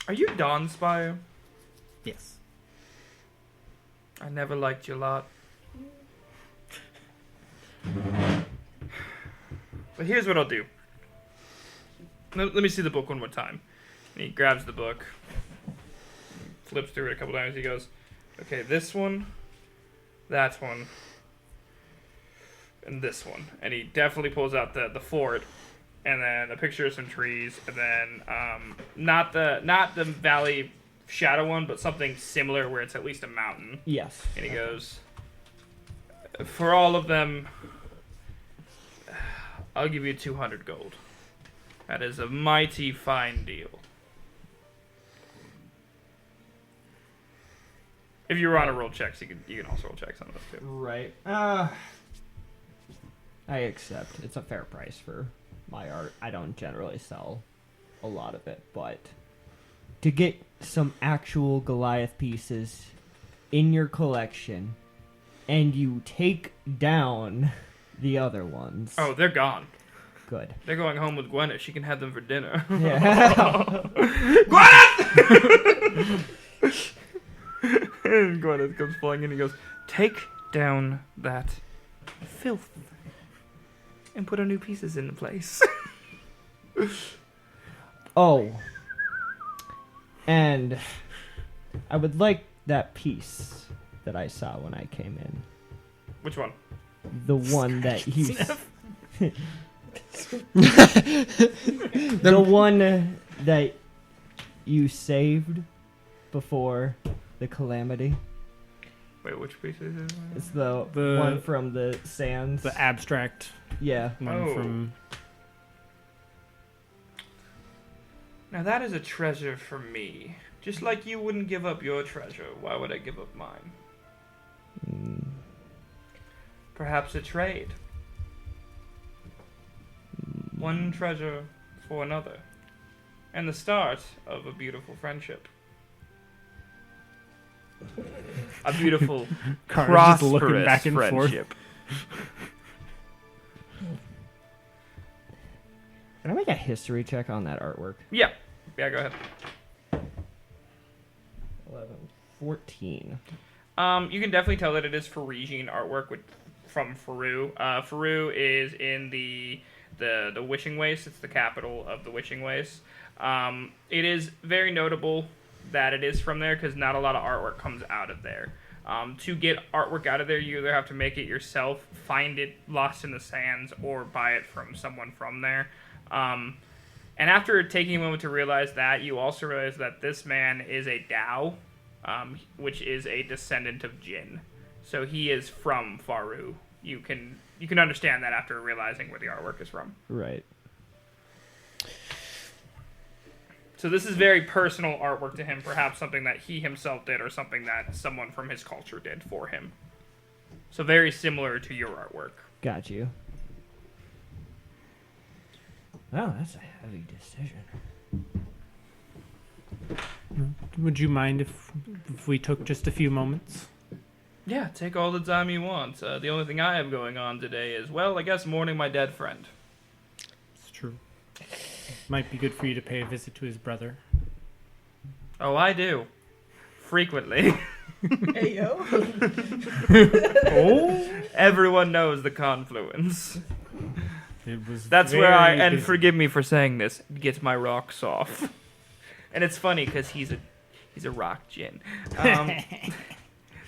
Are you Dawnspire? Yes. I never liked you a lot. But here's what I'll do. Let me see the book one more time. And he grabs the book, flips through it a couple times. He goes, okay, this one, that one, and this one. And he definitely pulls out the fort and then a picture of some trees, and then not the valley shadow one, but something similar where it's at least a mountain. Yes. And he goes, for all of them, I'll give you 200 gold. That is a mighty fine deal. If you want to roll checks, you can also roll checks on those too. Right. I accept. It's a fair price for my art. I don't generally sell a lot of it, but to get some actual Goliath pieces in your collection and you take down the other ones. Oh, they're gone. Good. They're going home with Gwyneth. She can have them for dinner. Yeah. Gwyneth! And Gwyneth comes flying in and he goes, take down that filth and put our new pieces into place. Oh. And I would like that piece that I saw when I came in. Which one? The one that you... the one that you saved before the calamity. Wait, which piece is it? It's the one from the sands. The abstract Yeah. one from... Now that is a treasure for me. Just like you wouldn't give up your treasure, why would I give up mine? Perhaps a trade. One treasure for another. And the start of a beautiful friendship. A beautiful, Car's just looking prosperous back and forth. friendship. Can I make a history check on that artwork? Yeah. Yeah, go ahead. 11. 14. You can definitely tell that it is Parisian artwork from Faru. Faru is in the Wishing Waste. It's the capital of the Wishing Waste. It is very notable that it is from there because not a lot of artwork comes out of there. To get artwork out of there, you either have to make it yourself, find it lost in the sands, or buy it from someone from there. And after taking a moment to realize that, you also realize that this man is a Dao, which is a descendant of Jinn. So he is from Faru. You can understand that after realizing where the artwork is from. Right. So this is very personal artwork to him, perhaps something that he himself did or something that someone from his culture did for him. So very similar to your artwork. Got you. Wow, that's a heavy decision. Would you mind if we took just a few moments? Yeah, take all the time you want. The only thing I have going on today is, well, I guess mourning my dead friend. It's true. Might be good for you to pay a visit to his brother. Oh, I do. Frequently. Hey, yo. Oh? Everyone knows the confluence. It was That's where I, very and busy. forgive me for saying this, get my rocks off. And it's funny because he's a rock djinn.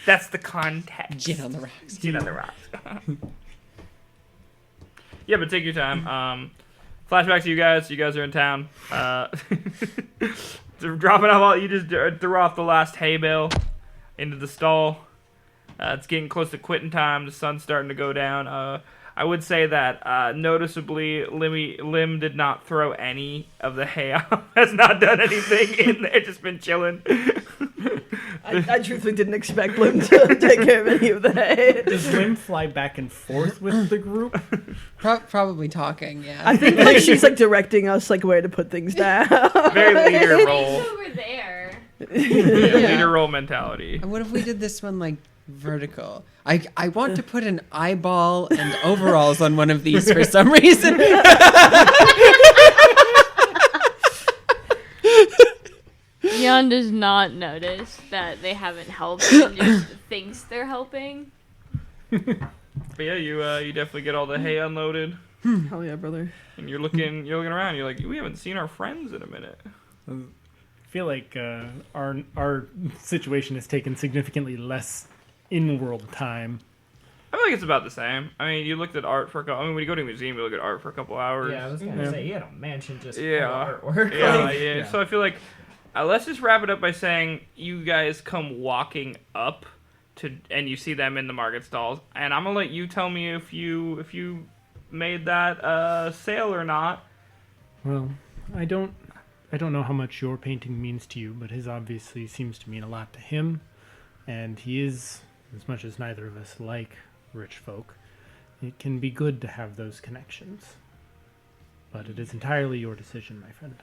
That's the context. Gin on the rocks. Gin on the rocks. Yeah, but take your time. Flashback to you guys. You guys are in town. Dropping off all. You just threw off the last hay bale into the stall. It's getting close to quitting time. The sun's starting to go down. I would say that noticeably, Lim did not throw any of the hay out. Has not done anything in there. Just been chilling. I truthfully didn't expect Lim to take care of any of that. Does Lim fly back and forth with the group? Probably talking, yeah. I think like she's like directing us like where to put things down. Very leader role. over there. Leader role mentality. And what if we did this one like vertical? I want to put an eyeball and overalls on one of these for some reason. Jan does not notice that they haven't helped and just thinks they're helping. But yeah, you definitely get all the hay unloaded, Hell yeah, brother. and you're looking around. You're like, we haven't seen our friends in a minute. I feel like our situation has taken significantly less in-world time. I feel like it's about the same. I mean, you looked at art for a couple. I mean, when you go to a museum, you look at art for a couple hours. Yeah, I was gonna say he had a mansion just Yeah. full of artwork. Yeah, Like, yeah. So I feel like let's just wrap it up by saying you guys come walking up to, and you see them in the market stalls, and I'm gonna let you tell me if you made that sale or not. Well, I don't know how much your painting means to you, but his obviously seems to mean a lot to him, and he is, as much as neither of us like rich folk, it can be good to have those connections. But it is entirely your decision, my friend.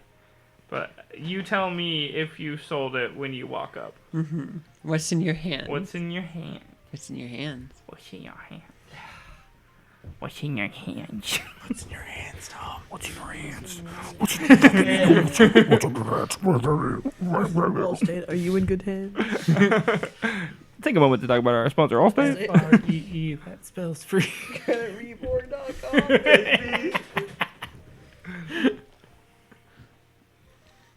But you tell me if you sold it when you walk up. Mm-hmm. What's in your hand? What's in your hand? What's in your hands? What's in your hand? What's in your hands? What's in your hands, Tom? What's in your hands? Allstate, are you in good hands? Take a moment to talk about our sponsor, Allstate. R-E-E, that spells free.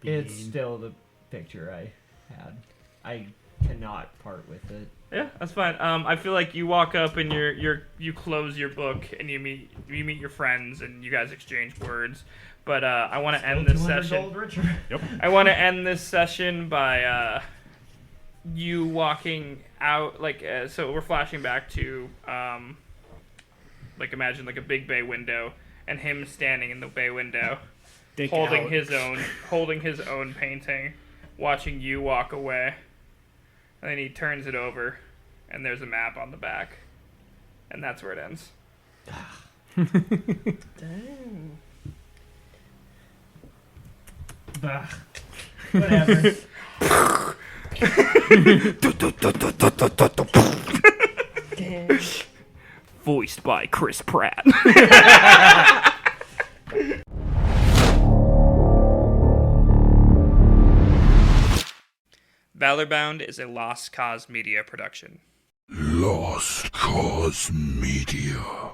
It's still the picture I had. I cannot part with it. Yeah, that's fine. I feel like you walk up and you close your book and you meet your friends and you guys exchange words. But I want to end this session. I want to end this session by you walking out, like so we're flashing back to like imagine like a big bay window and him standing in the bay window holding his own painting, watching you walk away. And then he turns it over and there's a map on the back. And that's where it ends. Dang. Bah. Whatever. Damn. Voiced by Chris Pratt. Valorbound is a Lost Cause Media production. Lost Cause Media.